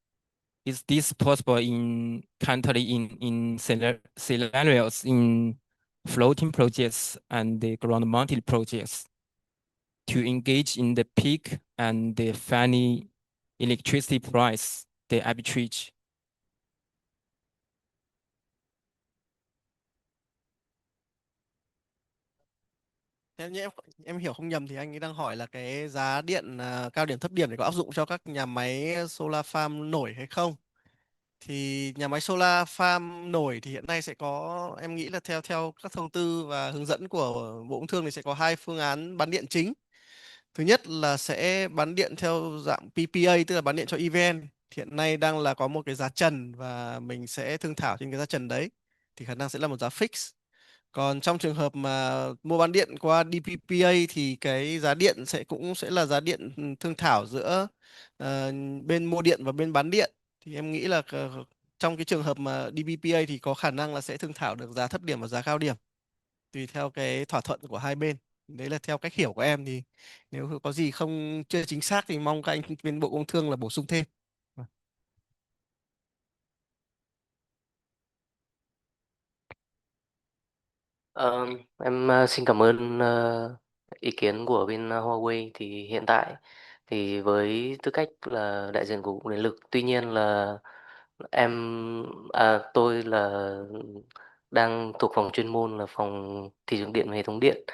Is this possible in scenarios in floating projects and the ground-mounted projects to engage in the peak and the funny electricity price, the arbitrage? Theo như em hiểu không nhầm thì anh ấy đang hỏi là cái giá điện cao điểm thấp điểm để có áp dụng cho các nhà máy solar farm nổi hay không? Thì nhà máy solar farm nổi thì hiện nay sẽ có, em nghĩ là theo các thông tư và hướng dẫn của Bộ Công Thương thì sẽ có hai phương án bán điện chính. Thứ nhất là sẽ bán điện theo dạng PPA, tức là bán điện cho EVN. Hiện nay đang là có một cái giá trần và mình sẽ thương thảo trên cái giá trần đấy. Thì khả năng sẽ là một giá fix. Còn trong trường hợp mà mua bán điện qua DPPA thì cái giá điện cũng sẽ là giá điện thương thảo giữa bên mua điện và bên bán điện. Thì em nghĩ là trong cái trường hợp mà DPPA thì có khả năng là sẽ thương thảo được giá thấp điểm và giá cao điểm tùy theo cái thỏa thuận của hai bên. Đấy là theo cách hiểu của em, thì nếu có gì không chưa chính xác thì mong các anh bên Bộ Công Thương là bổ sung thêm. Em xin cảm ơn ý kiến của bên Huawei. Thì hiện tại thì với tư cách là đại diện của Cục Điện lực, tuy nhiên là tôi là đang thuộc phòng chuyên môn là phòng thị trường điện và hệ thống điện.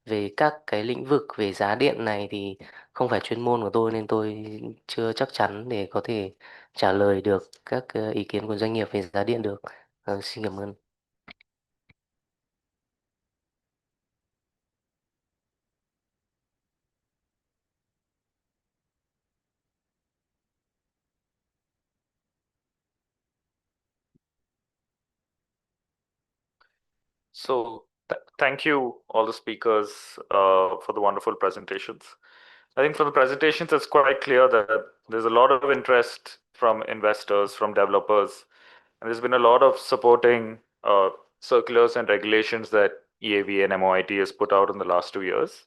Về các cái lĩnh vực về giá điện này thì không phải chuyên môn của tôi, nên tôi chưa chắc chắn để có thể trả lời được các ý kiến của doanh nghiệp về giá điện được. Xin cảm ơn. So thank you all the speakers for the wonderful presentations. I think from the presentations, it's quite clear that there's a lot of interest from investors, from developers, and there's been a lot of supporting circulars and regulations that EAV and MOIT has put out in the last 2 years.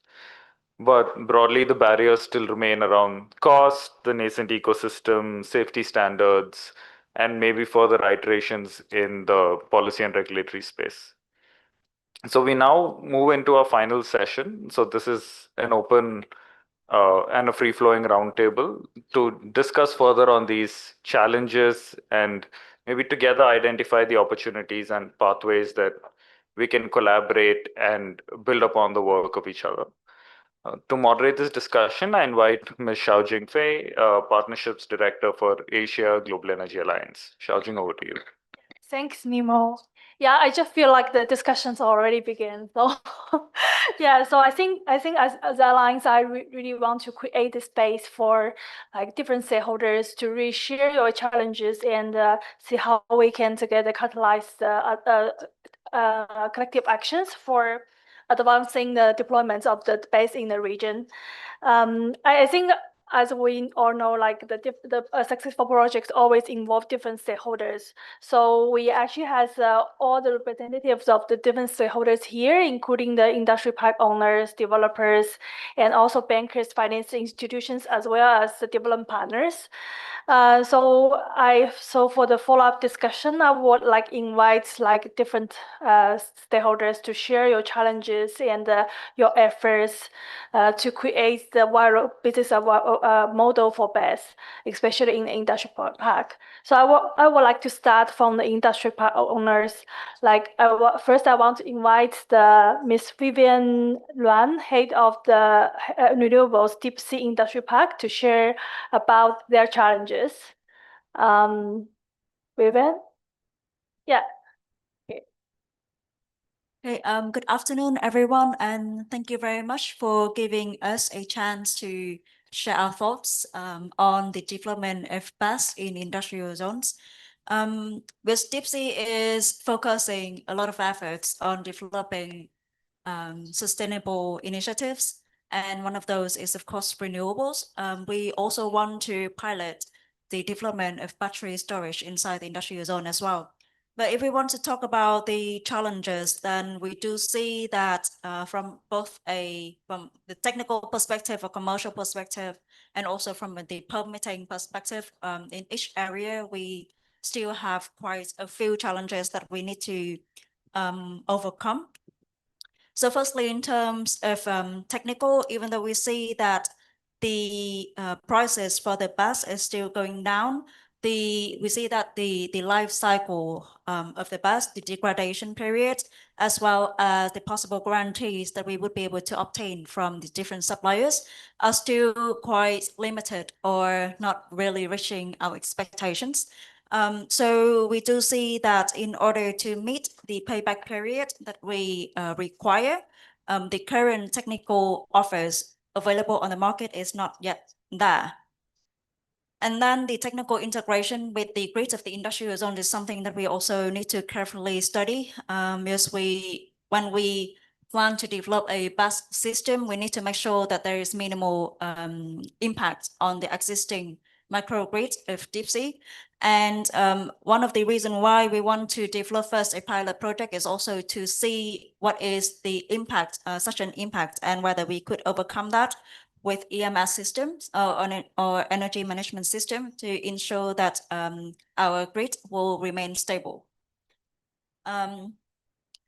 But broadly, the barriers still remain around cost, the nascent ecosystem, safety standards, and maybe further iterations in the policy and regulatory space. So we now move into our final session. So this is an open and a free-flowing roundtable to discuss further on these challenges and maybe together identify the opportunities and pathways that we can collaborate and build upon the work of each other. To moderate this discussion, I invite Ms. Xiaojing Fei, Partnerships Director for Asia Global Energy Alliance. Xiaojing, over to you. Thanks, Nemo. Yeah, I just feel like the discussions already began. So yeah, so I think as Alliance, I really want to create a space for like different stakeholders to really share your challenges and see how we can together catalyze the collective actions for advancing the deployment of the BESS in the region. I think, as we all know, like the successful projects always involve different stakeholders. So we actually has all the representatives of the different stakeholders here, including the industry pipe owners, developers, and also bankers, financial institutions, as well as the development partners. So for the follow-up discussion, I would like invite like different stakeholders to share your challenges and your efforts to create the viral business model for BESS, especially in the industry park. So I would like to start from the industry park owners. Like first, I want to invite the Miss Vivian Luan, head of the renewables Deep Sea Industry Park, to share about their challenges. Vivian? Yeah. Okay, good afternoon, everyone, and thank you very much for giving us a chance to share our thoughts on the development of BESS in industrial zones. Because Deep Sea is focusing a lot of efforts on developing sustainable initiatives, and one of those is, of course, renewables. We also want to pilot the development of battery storage inside the industrial zone as well. But if we want to talk about the challenges, then we do see that from both from the technical perspective or commercial perspective, and also from the permitting perspective, in each area, we still have quite a few challenges that we need to overcome. So firstly, in terms of technical, even though we see that the prices for the BESS is still going down, we see that the life cycle of the BESS, the degradation period, as well as the possible guarantees that we would be able to obtain from the different suppliers are still quite limited or not really reaching our expectations. So we do see that in order to meet the payback period that we require, the current technical offers available on the market is not yet there. And then the technical integration with the grids of the industrial zone is something that we also need to carefully study, because when we plan to develop a BESS system, we need to make sure that there is minimal impact on the existing microgrid of Deep Sea. And one of the reasons why we want to develop first a pilot project is also to see what is the impact, such an impact, and whether we could overcome that with EMS systems or energy management system to ensure that our grid will remain stable.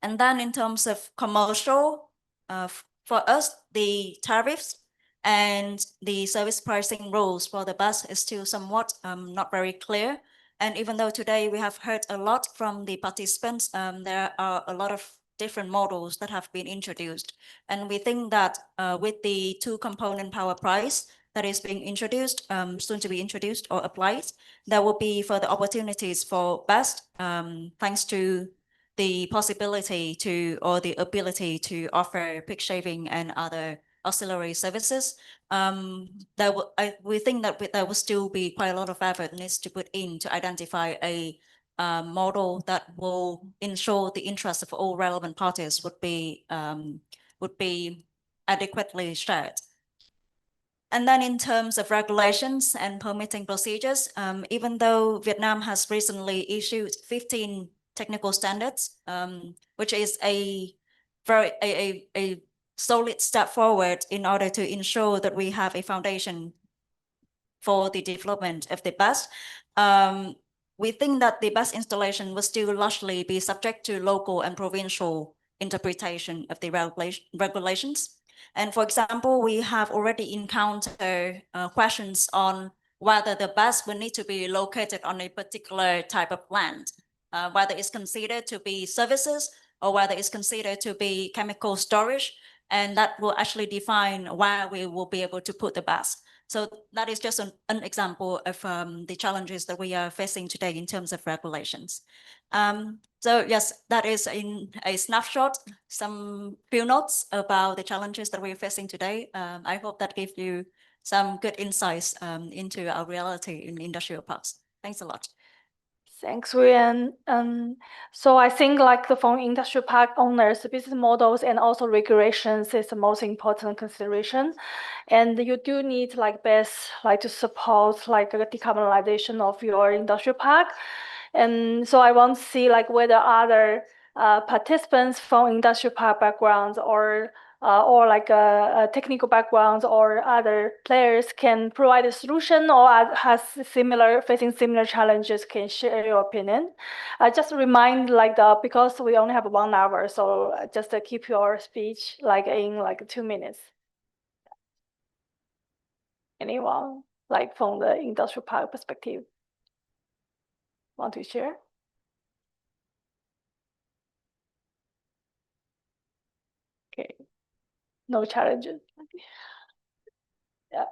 And then in terms of commercial, for us, the tariffs and the service pricing rules for the bus is still somewhat not very clear. And even though today we have heard a lot from the participants, there are a lot of different models that have been introduced. And we think that with the two-component power price that is being introduced, soon to be introduced or applied, there will be further opportunities for BESS, thanks to the possibility to, or the ability to offer peak shaving and other auxiliary services. We think that there will still be quite a lot of effort needs to put in to identify a model that will ensure the interests of all relevant parties would be adequately shared. And then in terms of regulations and permitting procedures, even though Vietnam has recently issued 15 technical standards, which is a solid step forward in order to ensure that we have a foundation for the development of the BESS. We think that the BESS installation will still largely be subject to local and provincial interpretation of the regulations. And for example, we have already encountered questions on whether the BESS will need to be located on a particular type of land, whether it's considered to be services or whether it's considered to be chemical storage, and that will actually define where we will be able to put the BESS. So that is just an example of the challenges that we are facing today in terms of regulations. So yes, that is in a snapshot, some few notes about the challenges that we're facing today. I hope that gave you some good insights into our reality in industrial parks. Thanks a lot. Thanks, Ryan. So I think like for industrial park owners, the business models and also regulations is the most important consideration. And you do need like BESS like to support like the decarbonization of your industrial park. And so I want to see like whether other participants from industrial park backgrounds or like technical backgrounds or other players can provide a solution or facing similar challenges can share your opinion. Just remind like because we only have 1 hour, so just keep your speech like in like 2 minutes. Anyone like from the industrial park perspective want to share? Okay. No challenges. Yeah.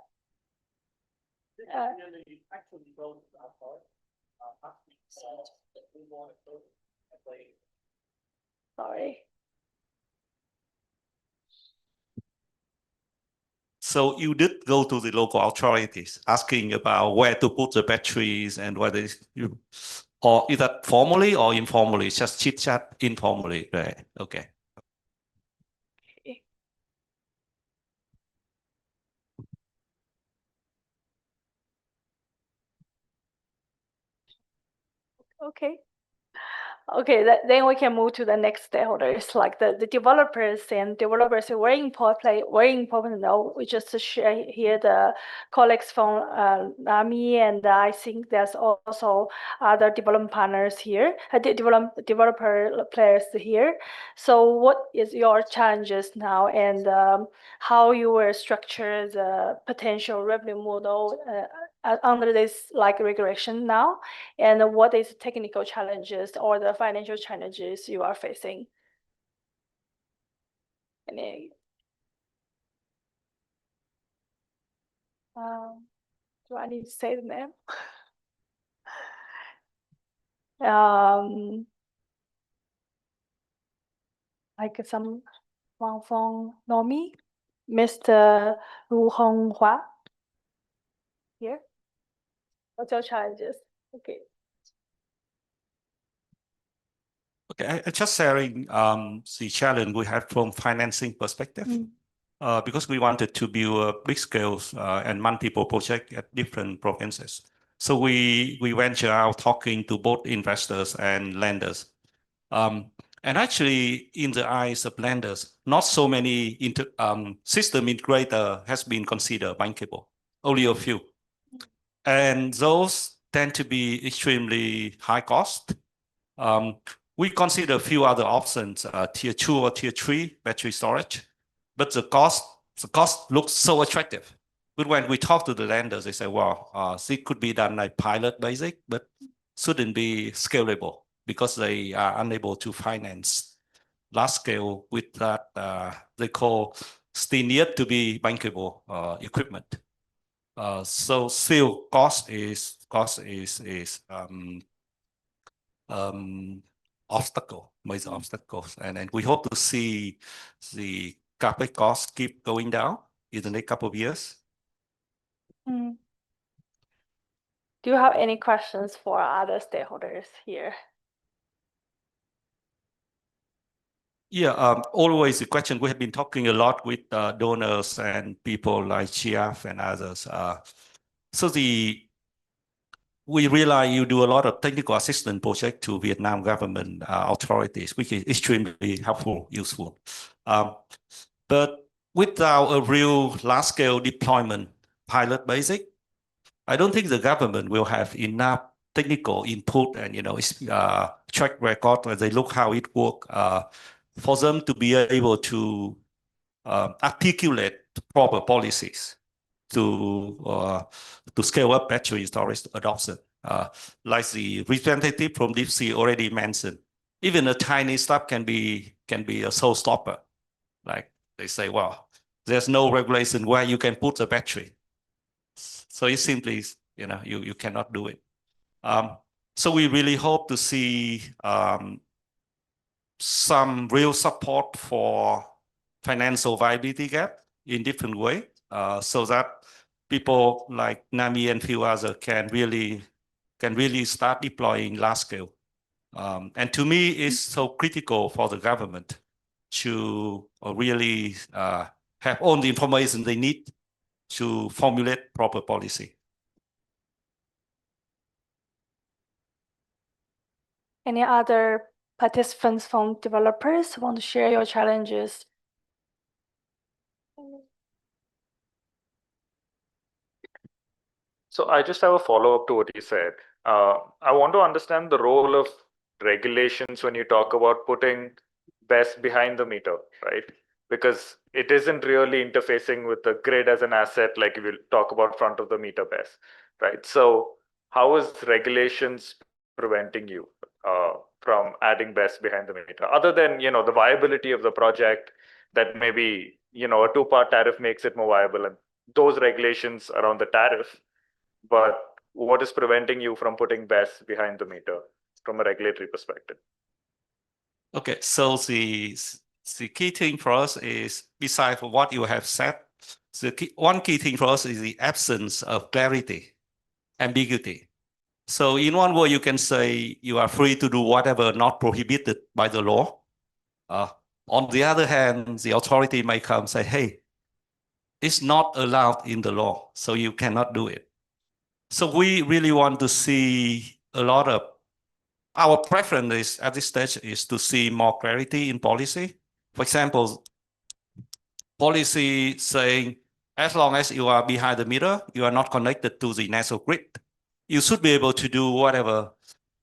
Sorry. So you did go to the local authorities asking about where to put the batteries and whether you, or is that formally or informally, just chit chat informally, right? Okay. Okay. Okay, then we can move to the next stakeholders, like the developers. And developers are very important to know. We just share here the colleagues from NAMI, and I think there's also other development partners here, developer players here. So what is your challenges now, and how you will structure the potential revenue model under this like regulation now, and what is technical challenges or the financial challenges you are facing? Any, do I need to say the name? Like someone from NOMI, Mr. Wu Honghua. Here. What's your challenges? Okay. Okay, I just sharing the challenge we have from financing perspective, because we wanted to build a big scale and multiple projects at different provinces. So we venture out talking to both investors and lenders. And actually, in the eyes of lenders, not so many system integrator has been considered bankable, only a few. And those tend to be extremely high cost. We consider a few other options, tier 2 or tier 3 battery storage, but the cost looks so attractive. But when we talk to the lenders, they say, well, it could be done like pilot basic, but shouldn't be scalable because they are unable to finance large scale with that they call still yet to be bankable equipment. So still cost is major obstacles, and we hope to see the CapEx costs keep going down in the next couple of years. Do you have any questions for other stakeholders here? Yeah, always the question, we have been talking a lot with donors and people like GEAPP and others. So we realize you do a lot of technical assistance project to Vietnam government authorities, which is extremely helpful, useful. But without a real large-scale deployment pilot basic, I don't think the government will have enough technical input and track record where they look how it works for them to be able to articulate proper policies to scale up battery storage adoption. Like the representative from Deep Sea already mentioned, even a tiny stuff can be a showstopper. Like they say, well, there's no regulation where you can put the battery. So it simply, you cannot do it. So we really hope to see some real support for financial viability gap in different way, so that people like NAMI and few others can really start deploying large scale. And to me, it's so critical for the government to really have all the information they need to formulate proper policy. Any other participants from developers want to share your challenges? So I just have a follow-up to what you said. I want to understand the role of regulations when you talk about putting BESS behind the meter, right? Because it isn't really interfacing with the grid as an asset like we'll talk about front of the meter BESS, right? So how is regulations preventing you from adding BESS behind the meter? Other than, the viability of the project, that maybe, a two-part tariff makes it more viable, and those regulations around the tariff. But what is preventing you from putting BESS behind the meter from a regulatory perspective? Okay, so the key thing for us is, besides what you have said, one key thing for us is the absence of clarity, ambiguity. So in one word, you can say you are free to do whatever not prohibited by the law. On the other hand, the authority may come and say, hey, it's not allowed in the law, so you cannot do it. So we really want to see a lot of, our preference at this stage is to see more clarity in policy. For example, policy saying, as long as you are behind the meter, you are not connected to the national grid, you should be able to do whatever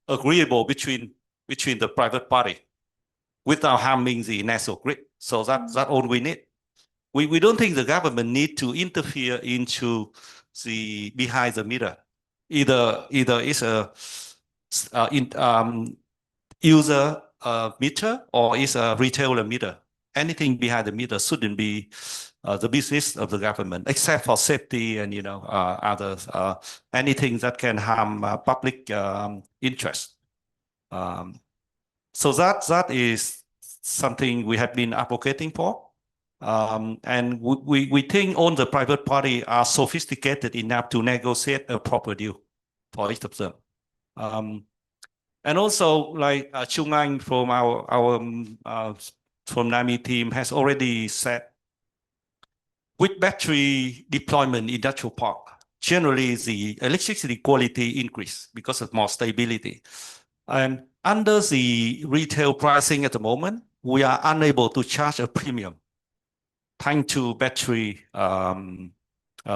agreeable between the private party without harming the national grid. So that's all we need. We don't think the government need to interfere into the behind the meter. Either it's a user meter or it's a retailer meter. Anything behind the meter shouldn't be the business of the government, except for safety and others, anything that can harm public interest. So that is something we have been advocating for. And we think all the private party are sophisticated enough to negotiate a proper deal for each of them. And also, like Trung Anh from our from NAMI team has already said, with battery deployment in industrial park, generally the electricity quality increase because of more stability. And under the retail pricing at the moment, we are unable to charge a premium thanks to battery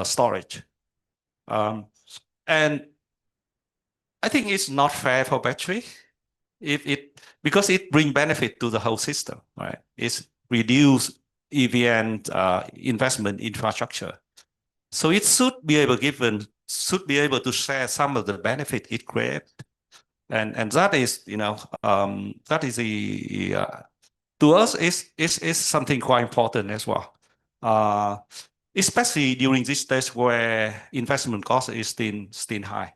storage. And I think it's not fair for battery if it because it bring benefit to the whole system, right? It's reduce EVN investment infrastructure, so it should be able to share some of the benefit it creates, and that is that is the to us is something quite important as well, especially during this stage where investment cost is still high.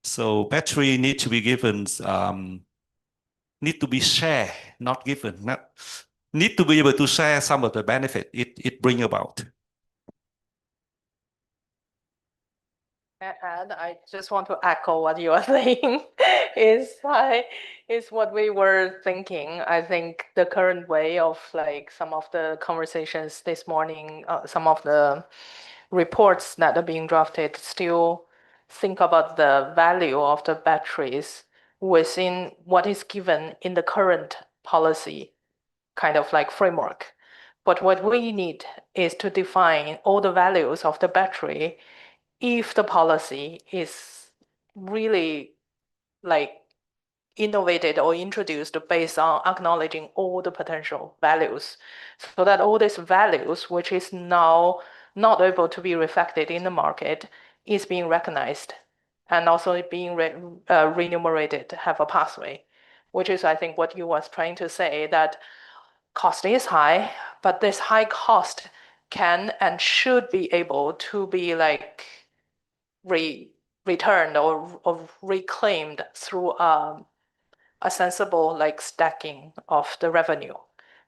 So battery need to be given, need to be shared, not given. Need to be able to share some of the benefit it bring about. And I just want to echo what you are saying. is what we were thinking. I think the current way of like some of the conversations this morning, some of the reports that are being drafted still think about the value of the batteries within what is given in the current policy kind of like framework. But what we need is to define all the values of the battery if the policy is really like innovated or introduced based on acknowledging all the potential values, so that all these values, which is now not able to be reflected in the market, is being recognized and also being remunerated, have a pathway, which is, I think, what you was trying to say, that cost is high, but this high cost can and should be able to be like returned or reclaimed through a sensible like stacking of the revenue.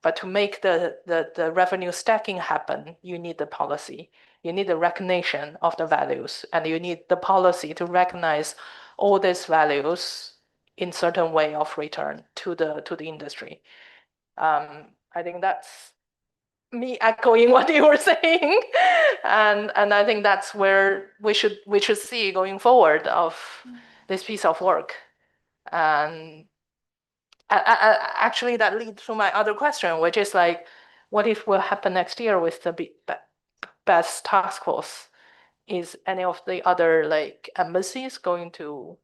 But to make the revenue stacking happen, you need the policy, you need the recognition of the values, and you need the policy to recognize all these values in certain way of return to the industry. I think that's me echoing what you were saying, and I think that's where we should see going forward of this piece of work. And actually, that leads to my other question, which is like, what if will happen next year with the BESS task force? Is any of the other like embassies going to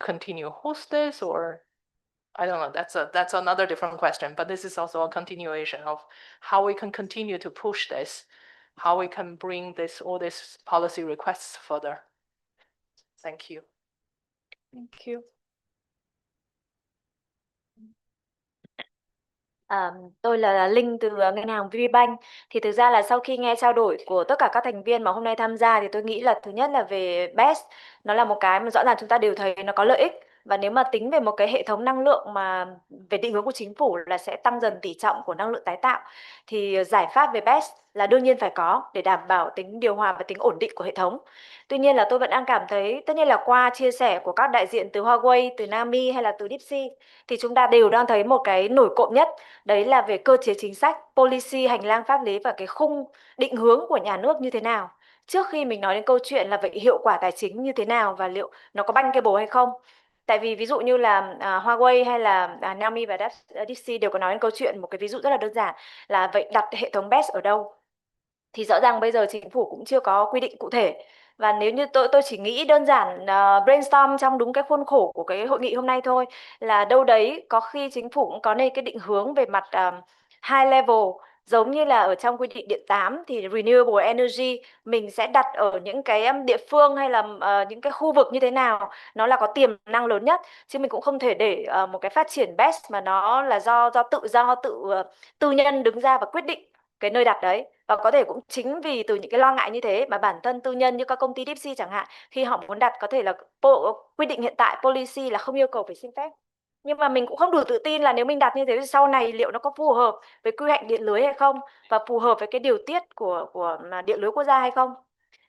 continue host this, or I don't know, that's another different question, but this is also a continuation of how we can continue to push this, how we can bring all these policy requests further. Thank you. Thank you. Tôi là Linh từ ngân hàng VPBank. Thì thực ra là sau khi nghe trao đổi của tất cả các thành viên mà hôm nay tham gia thì tôi nghĩ là thứ nhất là về BESS, nó là một cái mà rõ ràng chúng ta đều thấy nó có lợi ích. Và nếu mà tính về một cái hệ thống năng lượng mà về định hướng của chính phủ là sẽ tăng dần tỷ trọng của năng lượng tái tạo, thì giải pháp về BESS là đương nhiên phải có để đảm bảo tính điều hòa và tính ổn định của hệ thống. Tuy nhiên là tôi vẫn đang cảm thấy, tất nhiên là qua chia sẻ của các đại diện từ Huawei, từ Nami hay là từ DeepSeek, thì chúng ta đều đang thấy một cái nổi cộm nhất, đấy là về cơ chế chính sách, policy, hành lang pháp lý và cái khung định hướng của nhà nước như thế nào. Trước khi mình nói đến câu chuyện là vậy hiệu quả tài chính như thế nào và liệu nó có bankable hay không. Tại vì ví dụ như là Huawei hay là Nami và DeepSeek đều có nói đến câu chuyện, một cái ví dụ rất là đơn giản là vậy đặt hệ thống BESS ở đâu. Thì rõ ràng bây giờ chính phủ cũng chưa có quy định cụ thể. Và nếu như tôi chỉ nghĩ đơn giản brainstorm trong đúng cái khuôn khổ của cái hội nghị hôm nay thôi, là đâu đấy có khi chính phủ cũng có nên cái định hướng về mặt high level, giống như là ở trong quy định điện 8 thì renewable energy mình sẽ đặt ở những cái địa phương hay là những cái khu vực như thế nào nó là có tiềm năng lớn nhất, chứ mình cũng không thể để một cái phát triển BESS mà nó là do tư nhân đứng ra và quyết định cái nơi đặt đấy. Và có thể cũng chính vì từ những cái lo ngại như thế mà bản thân tư nhân như các công ty DeepSeek chẳng hạn, khi họ muốn đặt có thể là quy định hiện tại policy là không yêu cầu phải xin phép. Nhưng mà mình cũng không đủ tự tin là nếu mình đặt như thế thì sau này liệu nó có phù hợp với quy hoạch điện lưới hay không, và phù hợp với cái điều tiết của điện lưới quốc gia hay không.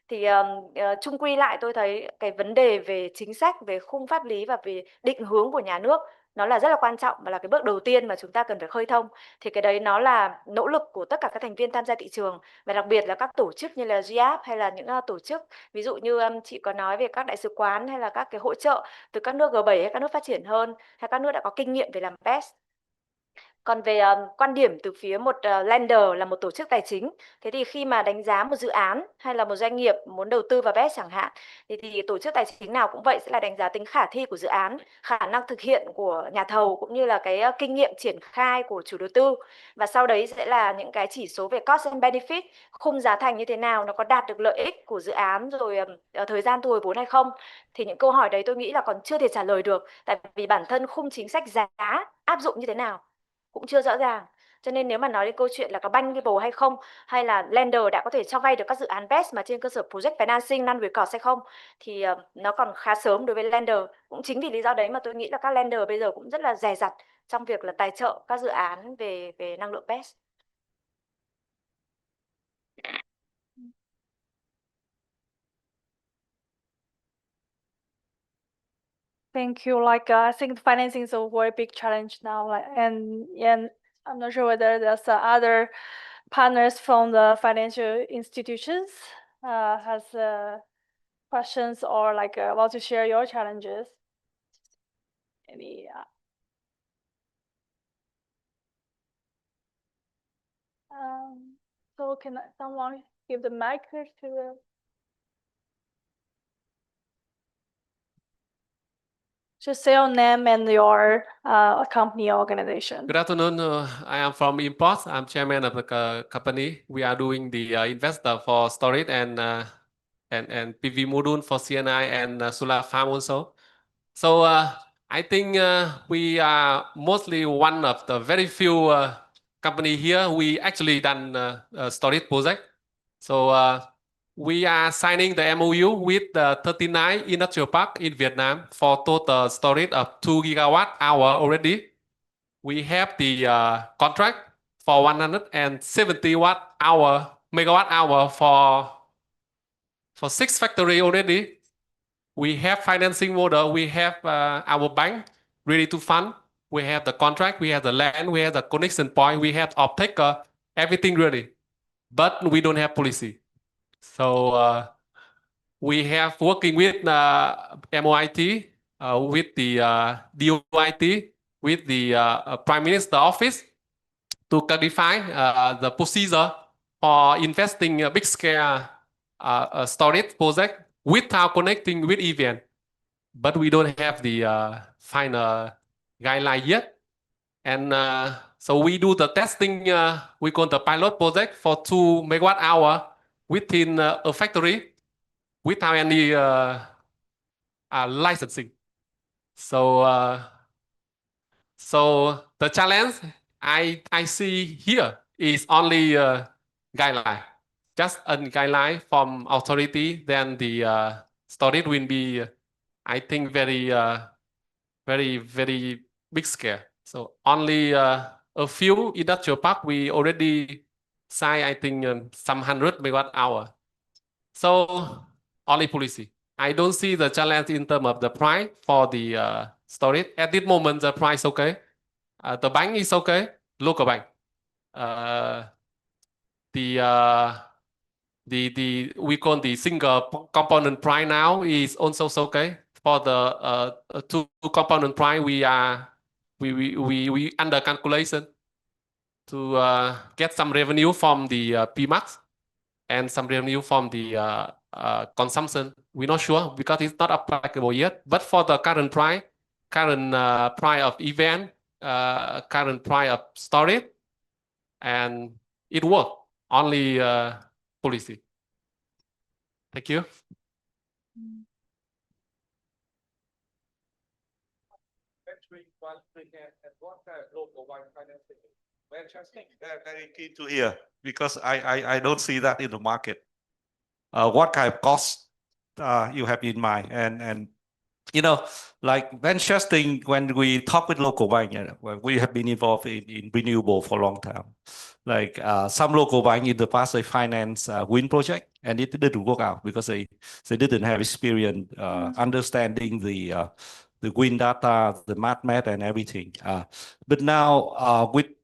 Thì chung quy lại tôi thấy cái vấn đề về chính sách, về khung pháp lý và về định hướng của nhà nước nó là rất là quan trọng và là cái bước đầu tiên mà chúng ta cần phải khơi thông. Thì cái đấy nó là nỗ lực của tất cả các thành viên tham gia thị trường, và đặc biệt là các tổ chức như là GEAPP hay là những tổ chức ví dụ như chị có nói về các đại sứ quán hay là các cái hỗ trợ từ các nước G7 hay các nước phát triển hơn hay các nước đã có kinh nghiệm về làm BESS. Còn về quan điểm từ phía một lender là một tổ chức tài chính, thế thì khi mà đánh giá một dự án hay là một doanh nghiệp muốn đầu tư vào BESS chẳng hạn, thì tổ chức tài chính nào cũng vậy, sẽ là đánh giá tính khả thi của dự án, khả năng thực hiện của nhà thầu cũng như là cái kinh nghiệm triển khai của chủ đầu tư. Và sau đấy sẽ là những cái chỉ số về cost and benefit, khung giá thành như thế nào, nó có đạt được lợi ích của dự án rồi thời gian thu hồi vốn hay không. Thì những câu hỏi đấy tôi nghĩ là còn chưa thể trả lời được, tại vì bản thân khung chính sách giá áp dụng như thế nào cũng chưa rõ ràng. Cho nên nếu mà nói đến câu chuyện là có bankable hay không, hay là lender đã có thể cho vay được các dự án BESS mà trên cơ sở project financing non-recourse hay không, thì nó còn khá sớm đối với lender. Cũng chính vì lý do đấy mà tôi nghĩ là các lender bây giờ cũng rất là dè dặt trong việc là tài trợ các dự án về năng lượng BESS. Thank you. Like I think financing is a very big challenge now. Like and I'm not sure whether there's other partners from the financial institutions has questions or like want to share your challenges. Maybe. So can someone give the mic to? Just say your name and your company or organization. Good afternoon. I am from Import. I'm chairman of the company. We are doing the investor for storage and PV module for CNI and solar farm also. So I think we are mostly one of the very few company here. We actually done a storage project. So we are signing the MOU with the 39 industrial park in Vietnam for total storage of 2 gigawatt hour already. We have the contract for 170 megawatt hour for 6 factory already. We have financing model. We have our bank ready to fund. We have the contract. We have the land. We have the connection point. We have off-taker. Everything ready, but we don't have policy. So we have working with MOIT, with the DOIT, with the Prime Minister Office to clarify the procedure for investing a big scale storage project without connecting with EVN. But we don't have the final guideline yet. And so we do the testing, we call the pilot project for 2 megawatt hour within a factory without any licensing. So the challenge I see here is only guideline, just a guideline from authority. Then the storage will be, I think, very big scale. So only a few industrial park we already signed, I think, some 100 megawatt hour. So only policy. I don't see the challenge in terms of the price for the storage. At this moment, the price okay. The bank is okay. Local bank. We call the single component price now is also okay. For the 2 component price, we under calculation to get some revenue from the PMAX and some revenue from the consumption. We're not sure because it's not applicable yet. But for the current price of event, current price of storage, and it works. Only policy. Thank you. Very keen to hear because I don't see that in the market. What kind of cost you have in mind, and you know, like venture thing, when we talk with local bank, we have been involved in renewable for a long time. Like some local bank in the past, they finance wind project and it didn't work out because they didn't have experience understanding the wind data, the math and everything. But now we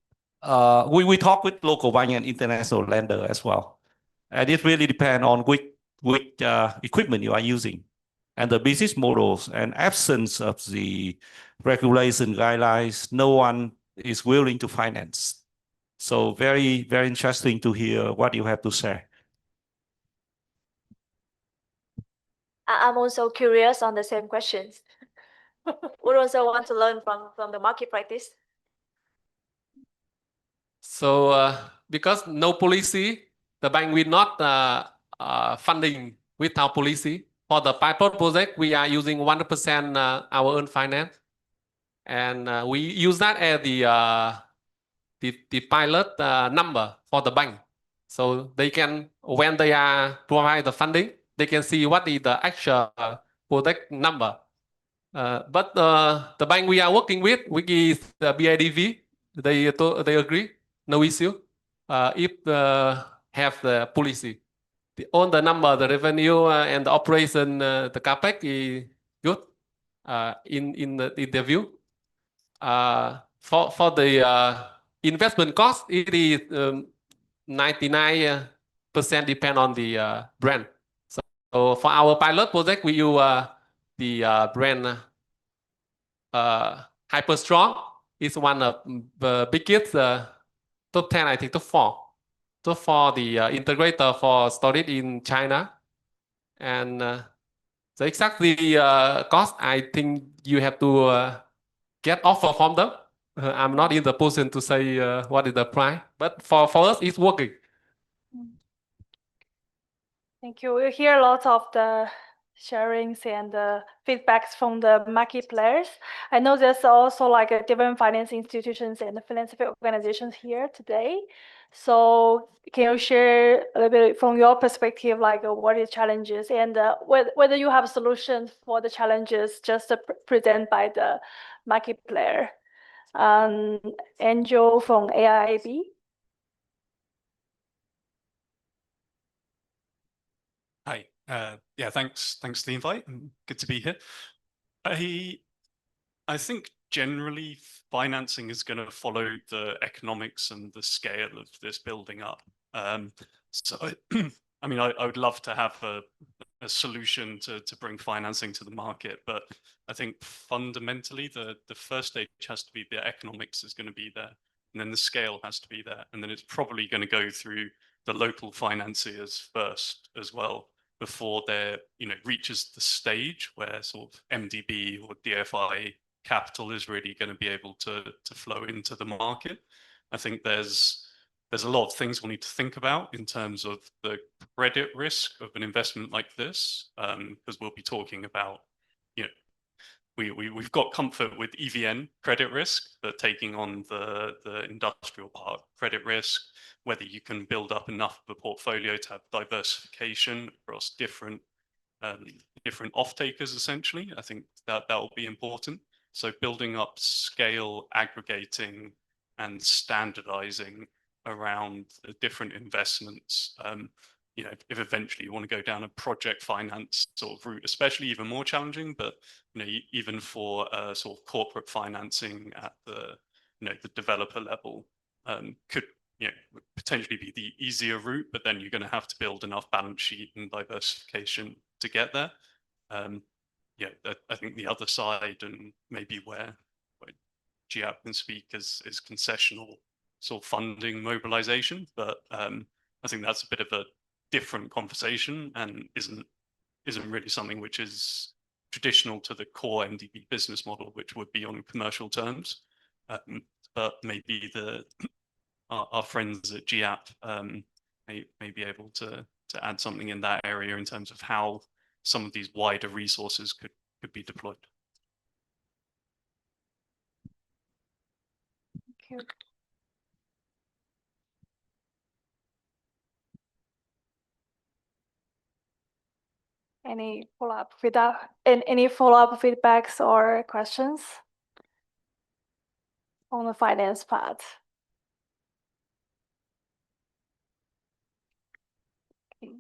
talk with local bank and international lender as well, and it really depends on which equipment you are using. And the business models and absence of the regulation guidelines, no one is willing to finance. So very, very interesting to hear what you have to say. I'm also curious on the same questions. Would also want to learn from the market practice. So because no policy, the bank will not funding without policy. For the pilot project, we are using 100% our own finance, and we use that as the pilot number for the bank, so they can, when they are provide the funding, they can see what is the actual project number. But the bank we are working with, which is the BIDV, they agree, no issue. If have the policy, on the number, the revenue and the operation, the capex is good in the view. For the investment cost, it is 99% depend on the brand. So for our pilot project, we use the brand Hyper Strong. Is one of the biggest top 10, I think top 4. Top 4 the integrator for storage in China. And the exactly cost, I think you have to get offer from them. I'm not in the position to say what is the price, but for us, it's working. Thank you. We hear a lot of the sharings and feedbacks from the market players. I know there's also like different finance institutions and philanthropic organizations here today. So can you share a little bit from your perspective, like what are the challenges and whether you have solutions for the challenges just present by the market player? Angel from AIIB. Hi. Yeah, thanks for the invite. Good to be here. I think generally financing is going to follow the economics and the scale of this building up. So I mean, I would love to have a solution to bring financing to the market, but I think fundamentally the first stage has to be the economics is going to be there, and then the scale has to be there, and then it's probably going to go through the local financiers first as well, before there reaches the stage where sort of MDB or DFI capital is really going to be able to flow into the market. I think there's a lot of things we'll need to think about in terms of the credit risk of an investment like this, because we'll be talking about, we've got comfort with EVN credit risk, but taking on the industrial park credit risk, whether you can build up enough of a portfolio to have diversification across different off-takers, essentially. I think that will be important. So building up scale, aggregating, and standardizing around the different investments. If eventually you want to go down a project finance sort of route, especially even more challenging, but even for sort of corporate financing at the developer level, could potentially be the easier route, but then you're going to have to build enough balance sheet and diversification to get there. I think the other side, and maybe where GEAPP can speak, is concessional sort of funding mobilization, but I think that's a bit of a different conversation and isn't really something which is traditional to the core MDB business model, which would be on commercial terms. But maybe our friends at GEAPP may be able to add something in that area in terms of how some of these wider resources could be deployed. Thank you. Any follow-up feedbacks or questions on the finance part? Okay.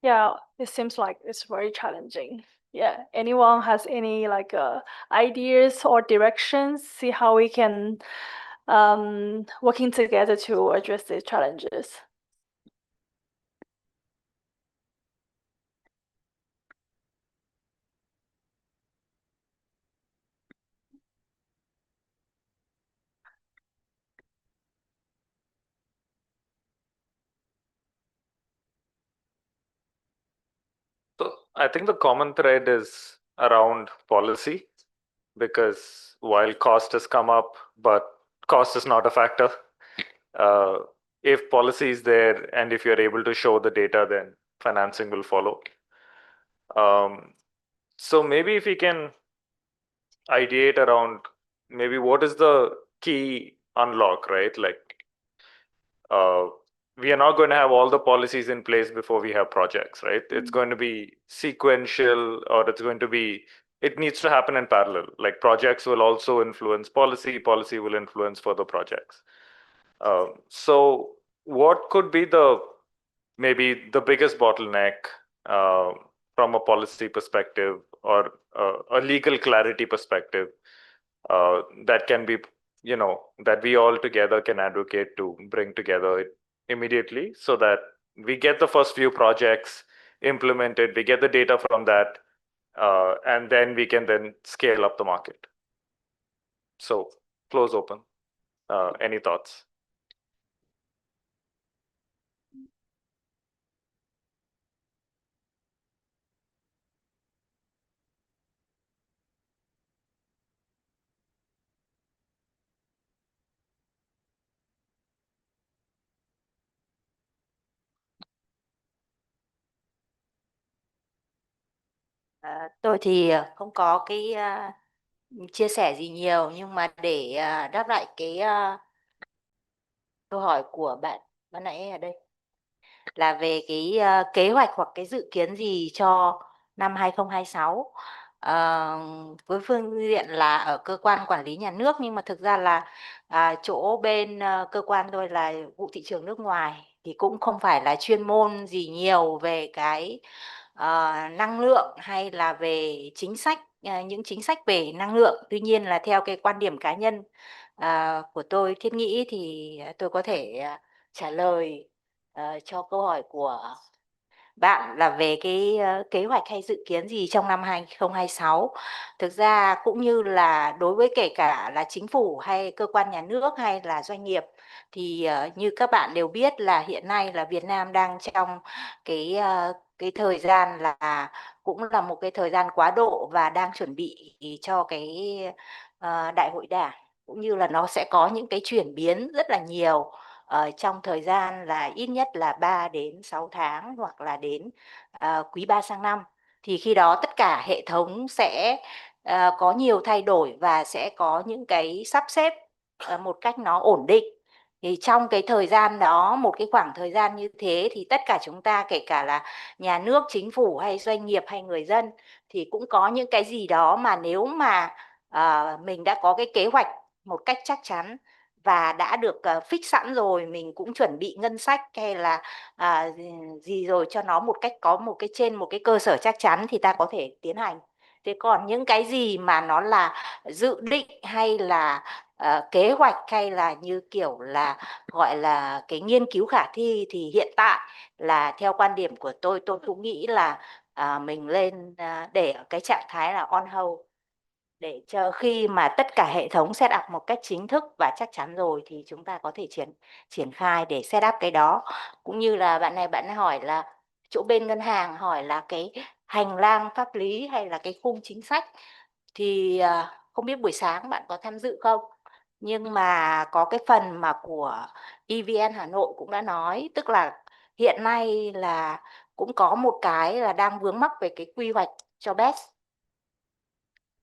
Yeah, it seems like it's very challenging. Yeah, anyone has any like ideas or directions? See how we can working together to address these challenges. So I think the common thread is around policy, because while cost has come up, but cost is not a factor. If policy is there and if you're able to show the data, then financing will follow. So maybe if we can ideate around maybe what is the key unlock, right? Like we are not going to have all the policies in place before we have projects, right? It's going to be sequential, or it needs to happen in parallel. Like projects will also influence policy will influence further projects. So what could be maybe the biggest bottleneck from a policy perspective or a legal clarity perspective that can be, that we all together can advocate to bring together immediately, so that we get the first few projects implemented, we get the data from that, and then we can then scale up the market. So floor's open. Any thoughts? Tôi thì không có cái chia sẻ gì nhiều, nhưng mà để đáp lại cái câu hỏi của bạn nãy ở đây là về cái kế hoạch hoặc cái dự kiến gì cho năm 2026 với phương diện là ở cơ quan quản lý nhà nước, nhưng mà thực ra là chỗ bên cơ quan tôi là vụ thị trường nước ngoài thì cũng không phải là chuyên môn gì nhiều về cái năng lượng hay là về chính sách, những chính sách về năng lượng. Tuy nhiên là theo cái quan điểm cá nhân của tôi thiết nghĩ thì tôi có thể trả lời cho câu hỏi của bạn là về cái kế hoạch hay dự kiến gì trong năm 2026. Thực ra cũng như là đối với kể cả là chính phủ hay cơ quan nhà nước hay là doanh nghiệp, thì như các bạn đều biết là hiện nay là Việt Nam đang trong cái thời gian là cũng là một cái thời gian quá độ và đang chuẩn bị cho cái đại hội đảng, cũng như là nó sẽ có những cái chuyển biến rất là nhiều trong thời gian là ít nhất là 3 đến 6 tháng hoặc là đến quý 3 sang năm. Thì khi đó tất cả hệ thống sẽ có nhiều thay đổi và sẽ có những cái sắp xếp một cách nó ổn định. Thì trong cái thời gian đó, một cái khoảng thời gian như thế, thì tất cả chúng ta, kể cả là nhà nước, chính phủ hay doanh nghiệp hay người dân, thì cũng có những cái gì đó mà nếu mà mình đã có cái kế hoạch một cách chắc chắn và đã được fix sẵn rồi, mình cũng chuẩn bị ngân sách hay là gì rồi cho nó một cách có một cái trên một cái cơ sở chắc chắn thì ta có thể tiến hành. Thế còn những cái gì mà nó là dự định hay là kế hoạch hay là như kiểu là gọi là cái nghiên cứu khả thi, thì hiện tại là theo quan điểm của tôi cũng nghĩ là mình lên để ở cái trạng thái là on hold, để chờ khi mà tất cả hệ thống set up một cách chính thức và chắc chắn rồi thì chúng ta có thể triển khai để set up cái đó. Cũng như là bạn hỏi là chỗ bên ngân hàng hỏi là cái hành lang pháp lý hay là cái khung chính sách, thì không biết buổi sáng bạn có tham dự không, nhưng mà có cái phần mà của EVN Hà Nội cũng đã nói, tức là hiện nay là cũng có một cái là đang vướng mắc về cái quy hoạch cho BESS.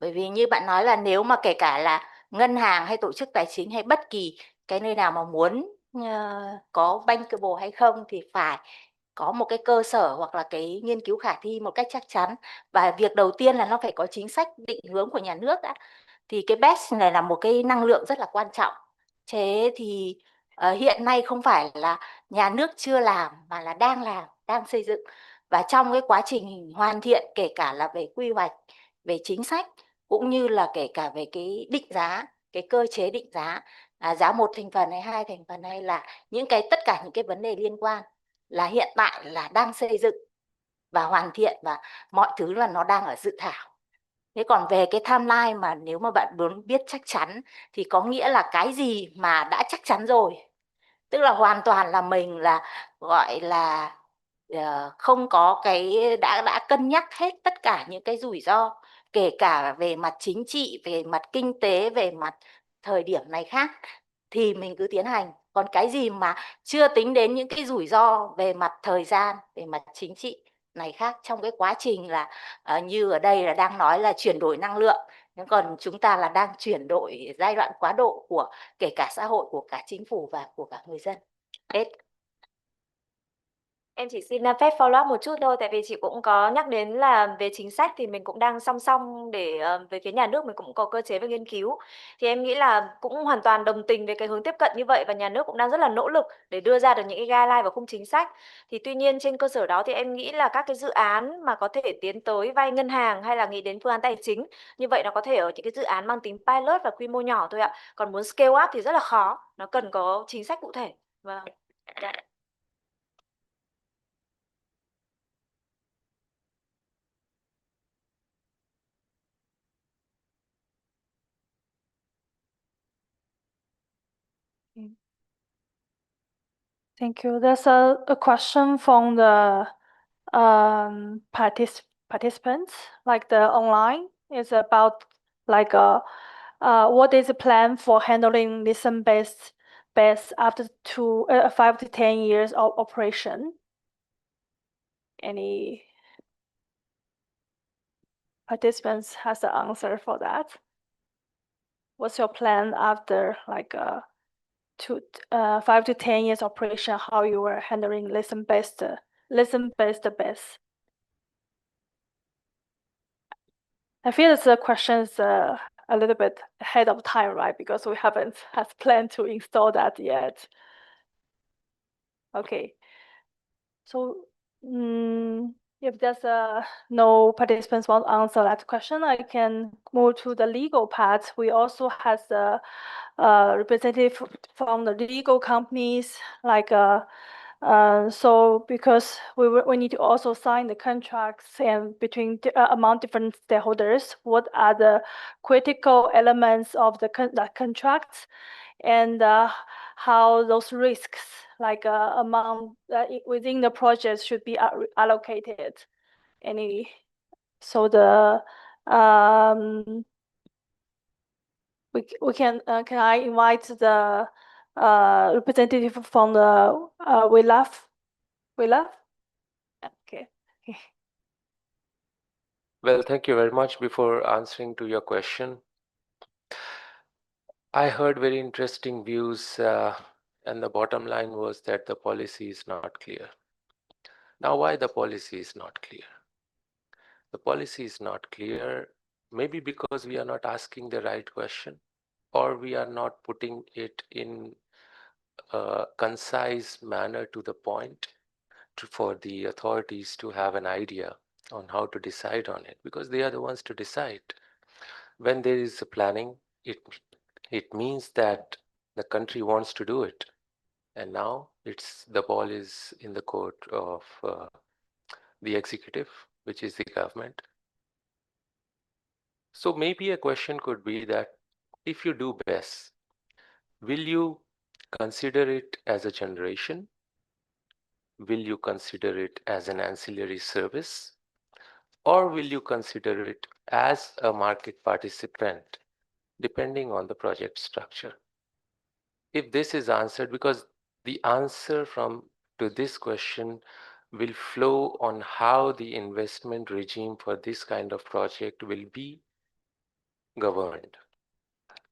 Bởi vì như bạn nói là nếu mà kể cả là ngân hàng hay tổ chức tài chính hay bất kỳ cái nơi nào mà muốn có bankable hay không thì phải có một cái cơ sở hoặc là cái nghiên cứu khả thi một cách chắc chắn. Và việc đầu tiên là nó phải có chính sách định hướng của nhà nước đã. Thì cái BESS này là một cái năng lượng rất là quan trọng. Thế thì hiện nay không phải là nhà nước chưa làm mà là đang làm, đang xây dựng. Và trong cái quá trình hoàn thiện, kể cả là về quy hoạch, về chính sách, cũng như là kể cả về cái định giá, cái cơ chế định giá, giá một thành phần hay hai thành phần, hay là tất cả những cái vấn đề liên quan, là hiện tại là đang xây dựng và hoàn thiện, và mọi thứ là nó đang ở dự thảo. Thế còn về cái timeline mà nếu mà bạn muốn biết chắc chắn thì có nghĩa là cái gì mà đã chắc chắn rồi, tức là hoàn toàn là mình là gọi là không có cái đã cân nhắc hết tất cả những cái rủi ro, kể cả về mặt chính trị, về mặt kinh tế, về mặt thời điểm này khác, thì mình cứ tiến hành. Còn cái gì mà chưa tính đến những cái rủi ro về mặt thời gian, về mặt chính trị này khác, trong cái quá trình là như ở đây là đang nói là chuyển đổi năng lượng, nhưng còn chúng ta là đang chuyển đổi giai đoạn quá độ của kể cả xã hội, của cả chính phủ và của cả người dân. Hết. Em chỉ xin phép follow up một chút thôi, tại vì chị cũng có nhắc đến là về chính sách thì mình cũng đang song song để về phía nhà nước mình cũng có cơ chế về nghiên cứu. Thì em nghĩ là cũng hoàn toàn đồng tình về cái hướng tiếp cận như vậy, và nhà nước cũng đang rất là nỗ lực để đưa ra được những cái guideline và khung chính sách. Thì tuy nhiên trên cơ sở đó thì em nghĩ là các cái dự án mà có thể tiến tới vay ngân hàng hay là nghĩ đến phương án tài chính, như vậy nó có thể ở những cái dự án mang tính pilot và quy mô nhỏ thôi ạ. Còn muốn scale up thì rất là khó, nó cần có chính sách cụ thể. Vâng. Dạ. Thank you. There's a question from the participants, like the online. It's about like what is the plan for handling lithium-based BESS after 5 to 10 years of operation? Any participants has the answer for that? What's your plan after like 5 to 10 years operation? How you were handling lithium-based BESS? I feel the question is a little bit ahead of time, right? Because we haven't had planned to install that yet. Okay. So if there's no participants want to answer that question, I can move to the legal part. We also have the representative from the legal companies, like so because we need to also sign the contracts and between among different stakeholders, what are the critical elements of the contracts, and how those risks, like among within the project, should be allocated. So the we can I invite the representative from the WELAF? Okay. Well, thank you very much. Before answering to your question, I heard very interesting views, and the bottom line was that the policy is not clear. Now, why the policy is not clear? The policy is not clear, maybe because we are not asking the right question, or we are not putting it in a concise manner to the point for the authorities to have an idea on how to decide on it, because they are the ones to decide. When there is a planning, it means that the country wants to do it, and now the ball is in the court of the executive, which is the government. So maybe a question could be that if you do BESS, will you consider it as a generation? Will you consider it as an ancillary service? Or will you consider it as a market participant, depending on the project structure? If this is answered, because the answer to this question will flow on how the investment regime for this kind of project will be governed.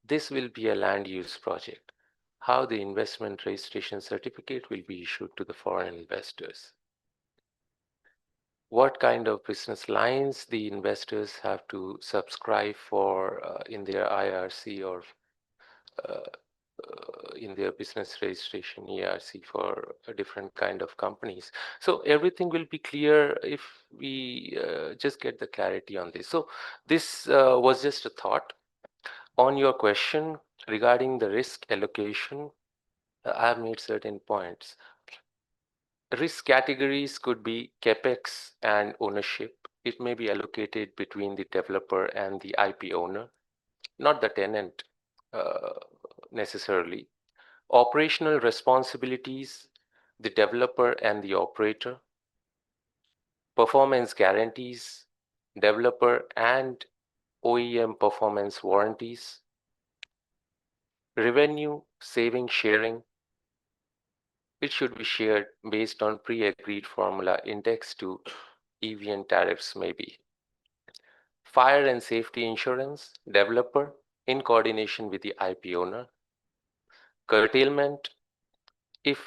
This will be a land use project. How the investment registration certificate will be issued to the foreign investors. What kind of business lines the investors have to subscribe for in their IRC or in their business registration ERC for a different kind of companies. So everything will be clear if we just get the clarity on this. So this was just a thought. On your question regarding the risk allocation, I have made certain points. Risk categories could be capex and ownership. It may be allocated between the developer and the IP owner, not the tenant necessarily. Operational responsibilities, the developer and the operator. Performance guarantees, developer and OEM performance warranties. Revenue saving sharing. It should be shared based on pre-agreed formula indexed to EVN tariffs maybe. Fire and safety insurance, developer in coordination with the IP owner. Curtailment, if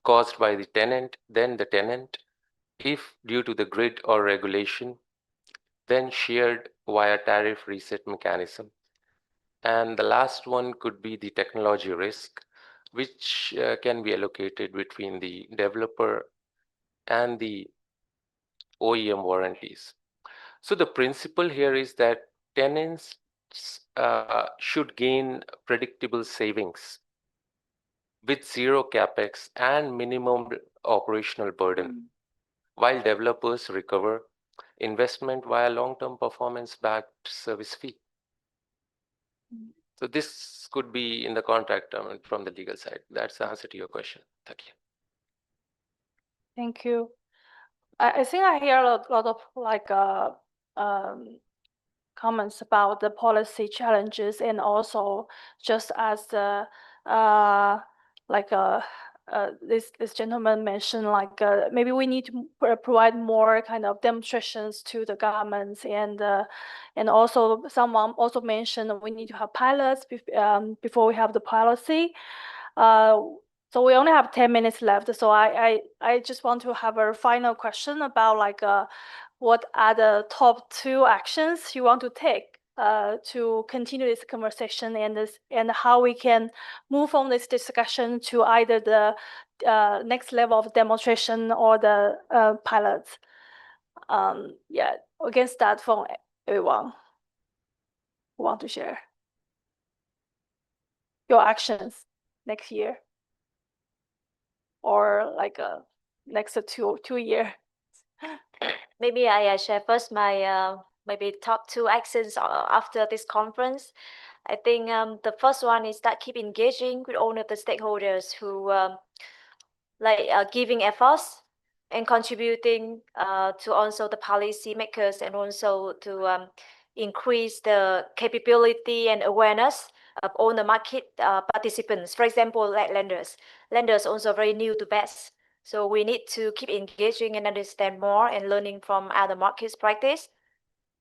caused by the tenant, then the tenant. If due to the grid or regulation, then shared via tariff reset mechanism. And the last one could be the technology risk, which can be allocated between the developer and the OEM warranties. So the principle here is that tenants should gain predictable savings with zero capex and minimum operational burden, while developers recover investment via long-term performance-backed service fee. So this could be in the contract from the legal side. That's the answer to your question. Thank you. Thank you. I think I hear a lot of comments about the policy challenges, and also just as the this gentleman mentioned, maybe we need to provide more kind of demonstrations to the governments, and also someone also mentioned we need to have pilots before we have the policy. So we only have 10 minutes left. So I just want to have a final question about what are the top 2 actions you want to take to continue this conversation, and how we can move on this discussion to either the next level of demonstration or the pilots. Yeah, we can start from everyone who want to share your actions next year, or next two year. Maybe I share first my maybe top 2 actions after this conference. I think the first one is that keep engaging with all of the stakeholders who giving efforts and contributing to also the policy makers, and also to increase the capability and awareness of all the market participants. For example, like lenders. Lenders also very new to BESS. So we need to keep engaging and understand more and learning from other markets practice.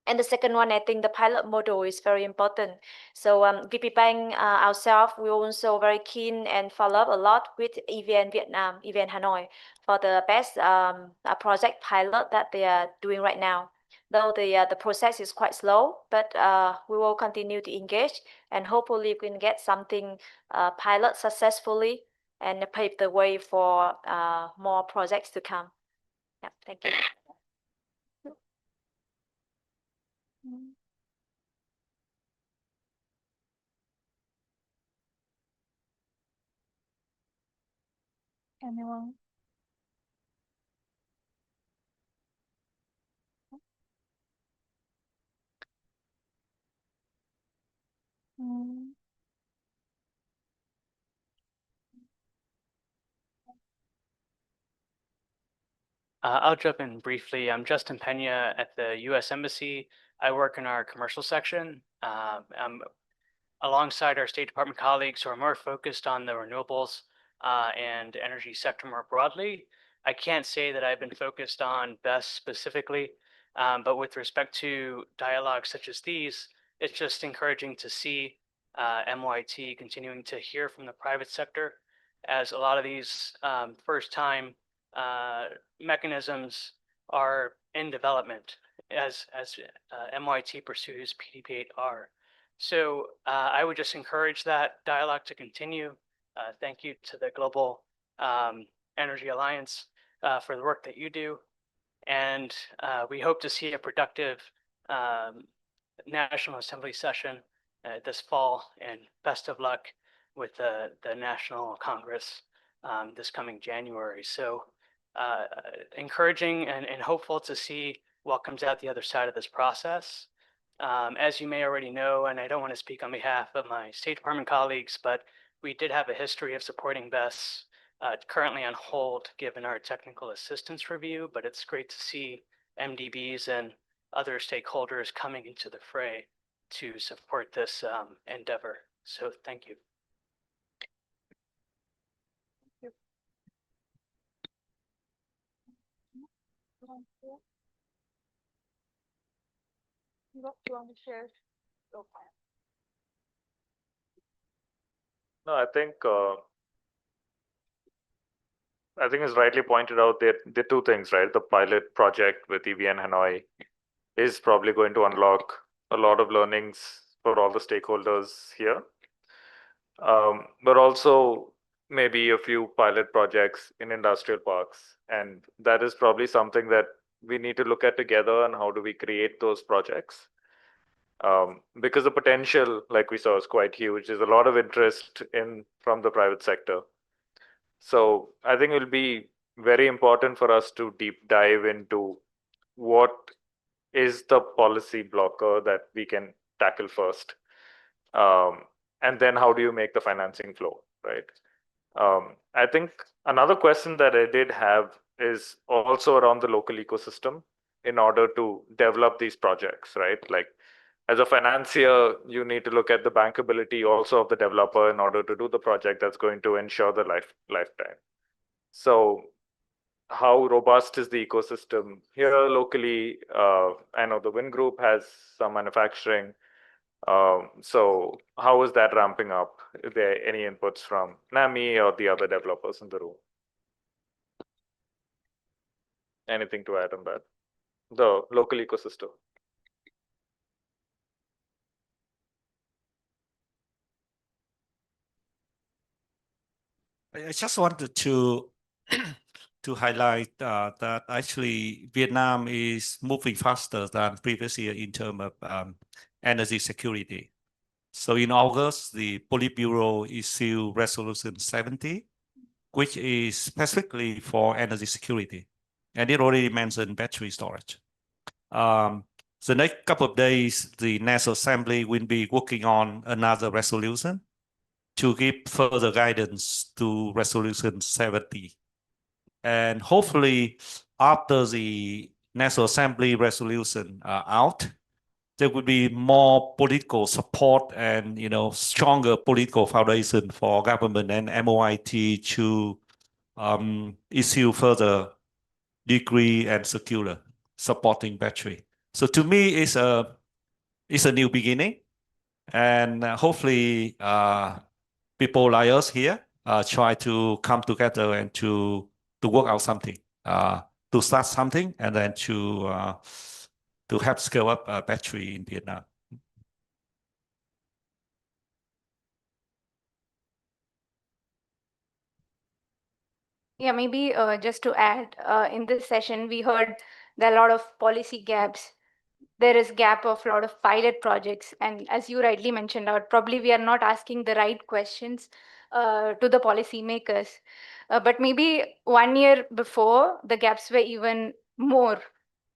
And the second one, I think the pilot model is very important. So VP Bank ourselves, we also very keen and follow up a lot with EVN Vietnam, EVN Hanoi, for the best project pilot that they are doing right now. Though the process is quite slow, but we will continue to engage, and hopefully we can get something pilot successfully and pave the way for more projects to come. Yeah, thank you. Anyone? I'll jump in briefly. I'm Justin Pena at the U.S. Embassy. I work in our commercial section. I'm alongside our State Department colleagues who are more focused on the renewables and energy sector more broadly. I can't say that I've been focused on BESS specifically, but with respect to dialogues such as these, it's just encouraging to see MYT continuing to hear from the private sector, as a lot of these first-time mechanisms are in development as MYT pursues PDP8R. So I would just encourage that dialogue to continue. Thank you to the Global Energy Alliance for the work that you do. And we hope to see a productive National Assembly session this fall, and best of luck with the National Congress this coming January. So encouraging and hopeful to see what comes out the other side of this process. As you may already know, and I don't want to speak on behalf of my State Department colleagues, but we did have a history of supporting BESS, currently on hold given our technical assistance review, but it's great to see MDBs and other stakeholders coming into the fray to support this endeavor. So thank you. You want to share your plan? No, I think it's rightly pointed out that the two things, right? The pilot project with EVN Hanoi is probably going to unlock a lot of learnings for all the stakeholders here. But also maybe a few pilot projects in industrial parks. And that is probably something that we need to look at together, and how do we create those projects? Because the potential, like we saw, is quite huge. There's a lot of interest from the private sector. So I think it will be very important for us to deep dive into what is the policy blocker that we can tackle first. And then how do you make the financing flow, right? I think another question that I did have is also around the local ecosystem in order to develop these projects, right? Like, as a financier, you need to look at the bankability also of the developer in order to do the project that's going to ensure the lifetime. So how robust is the ecosystem here locally? I know the Wind Group has some manufacturing. So how is that ramping up? Is there any inputs from NAMI or the other developers in the room? Anything to add on that? The local ecosystem. I just wanted to highlight that actually Vietnam is moving faster than previous year in terms of energy security. So in August, the Politburo issued Resolution 70, which is specifically for energy security, and it already mentioned battery storage. The next couple of days, the National Assembly will be working on another resolution to give further guidance to Resolution 70. And hopefully, after the National Assembly resolution out, there will be more political support and stronger political foundation for government and MOIT to issue further decree and circular supporting battery. So to me, it's a new beginning, and hopefully people like us here try to come together and to work out something, to start something, and then to help scale up battery in Vietnam. Yeah, maybe just to add, in this session, we heard there are a lot of policy gaps. There is gap of a lot of pilot projects. And as you rightly mentioned out, probably we are not asking the right questions to the policymakers. But maybe 1 year before, the gaps were even more.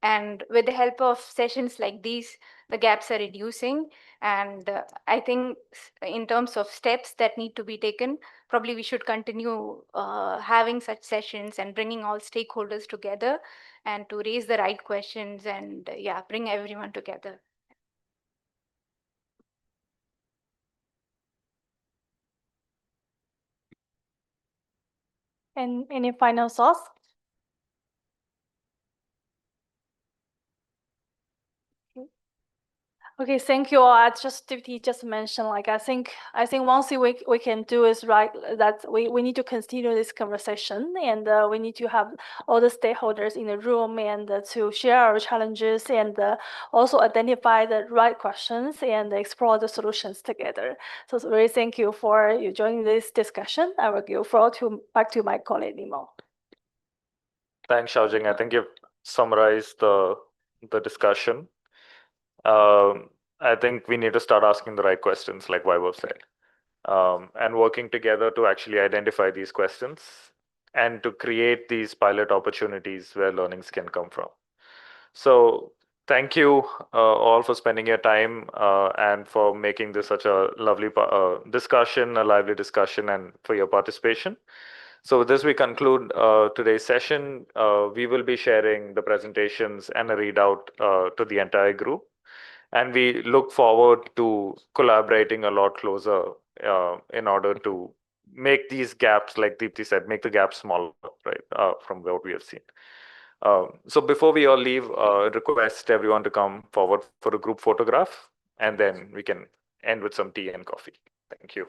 And with the help of sessions like these, the gaps are reducing. And I think in terms of steps that need to be taken, probably we should continue having such sessions and bringing all stakeholders together and to raise the right questions and bring everyone together. And any final thoughts? Okay, thank you. I just mentioned, like, I think one thing we can do is that we need to continue this conversation, and we need to have all the stakeholders in the room and to share our challenges and also identify the right questions and explore the solutions together. So really thank you for you joining this discussion. I will give floor back to my colleague Nimo. Thanks, Xiaojing. I think you've summarized the discussion. I think we need to start asking the right questions, like Vaibhav said, and working together to actually identify these questions and to create these pilot opportunities where learnings can come from. So thank you all for spending your time and for making this such a lovely discussion, a lively discussion, and for your participation. So with this, we conclude today's session. We will be sharing the presentations and a readout to the entire group. And we look forward to collaborating a lot closer in order to make these gaps, like Deepti said, make the gaps smaller, right, from what we have seen. So before we all leave, request everyone to come forward for a group photograph, and then we can end with some tea and coffee. Thank you.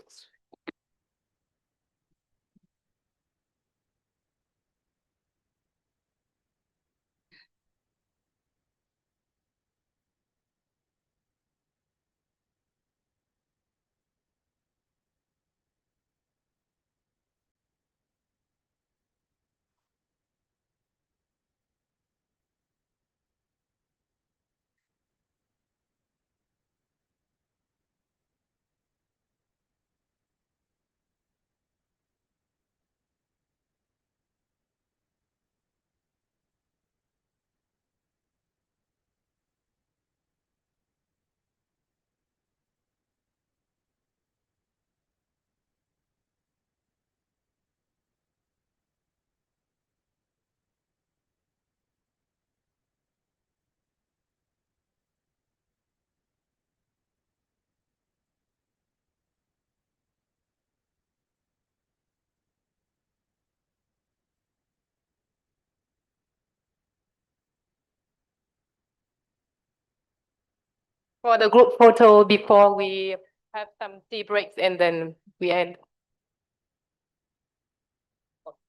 For the group photo before we have some tea breaks and then we end.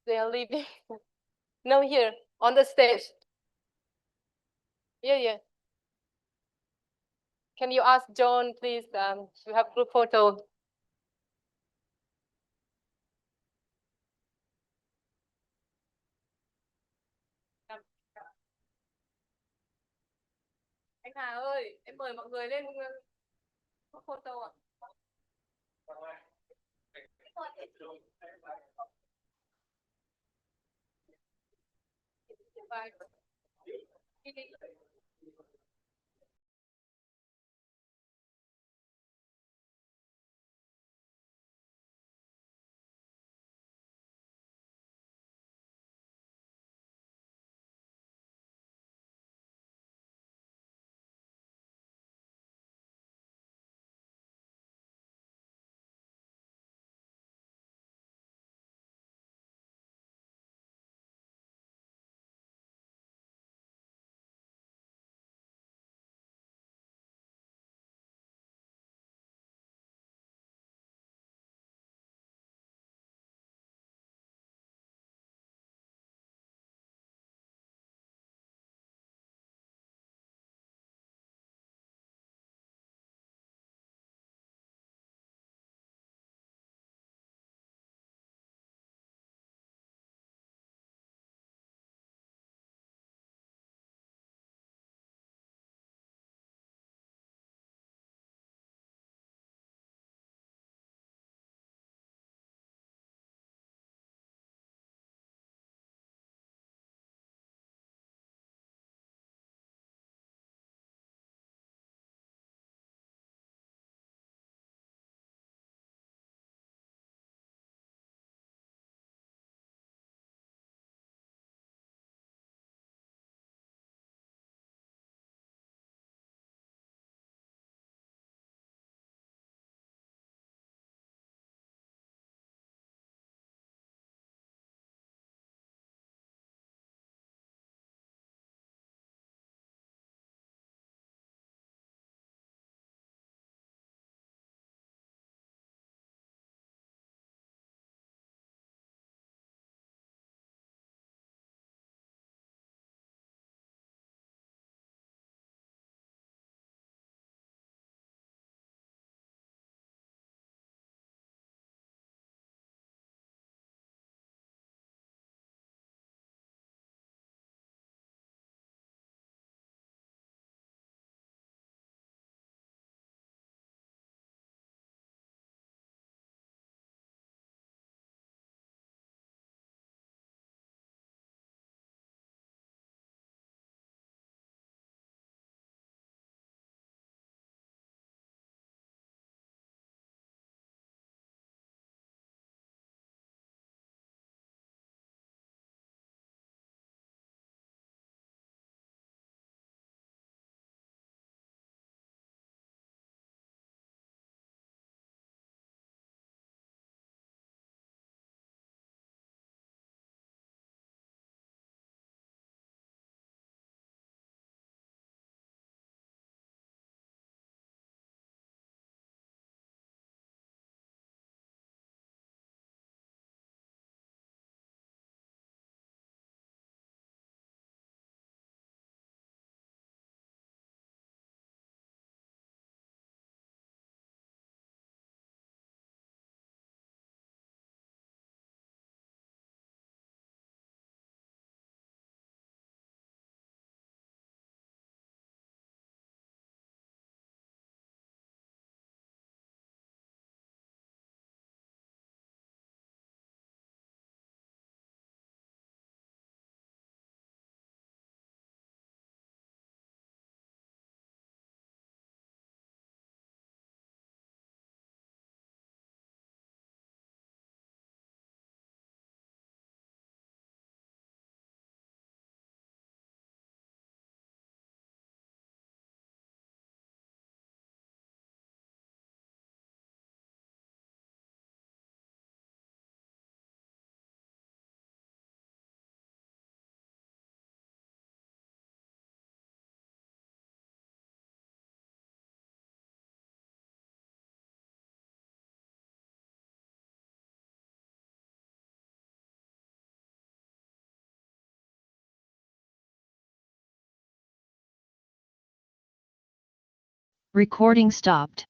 They are leaving. No, here on the stage. Yeah. Can you ask John, please? We have group photo. Anh Hà ơi, em mời mọi người lên group photo ạ. Recording stopped.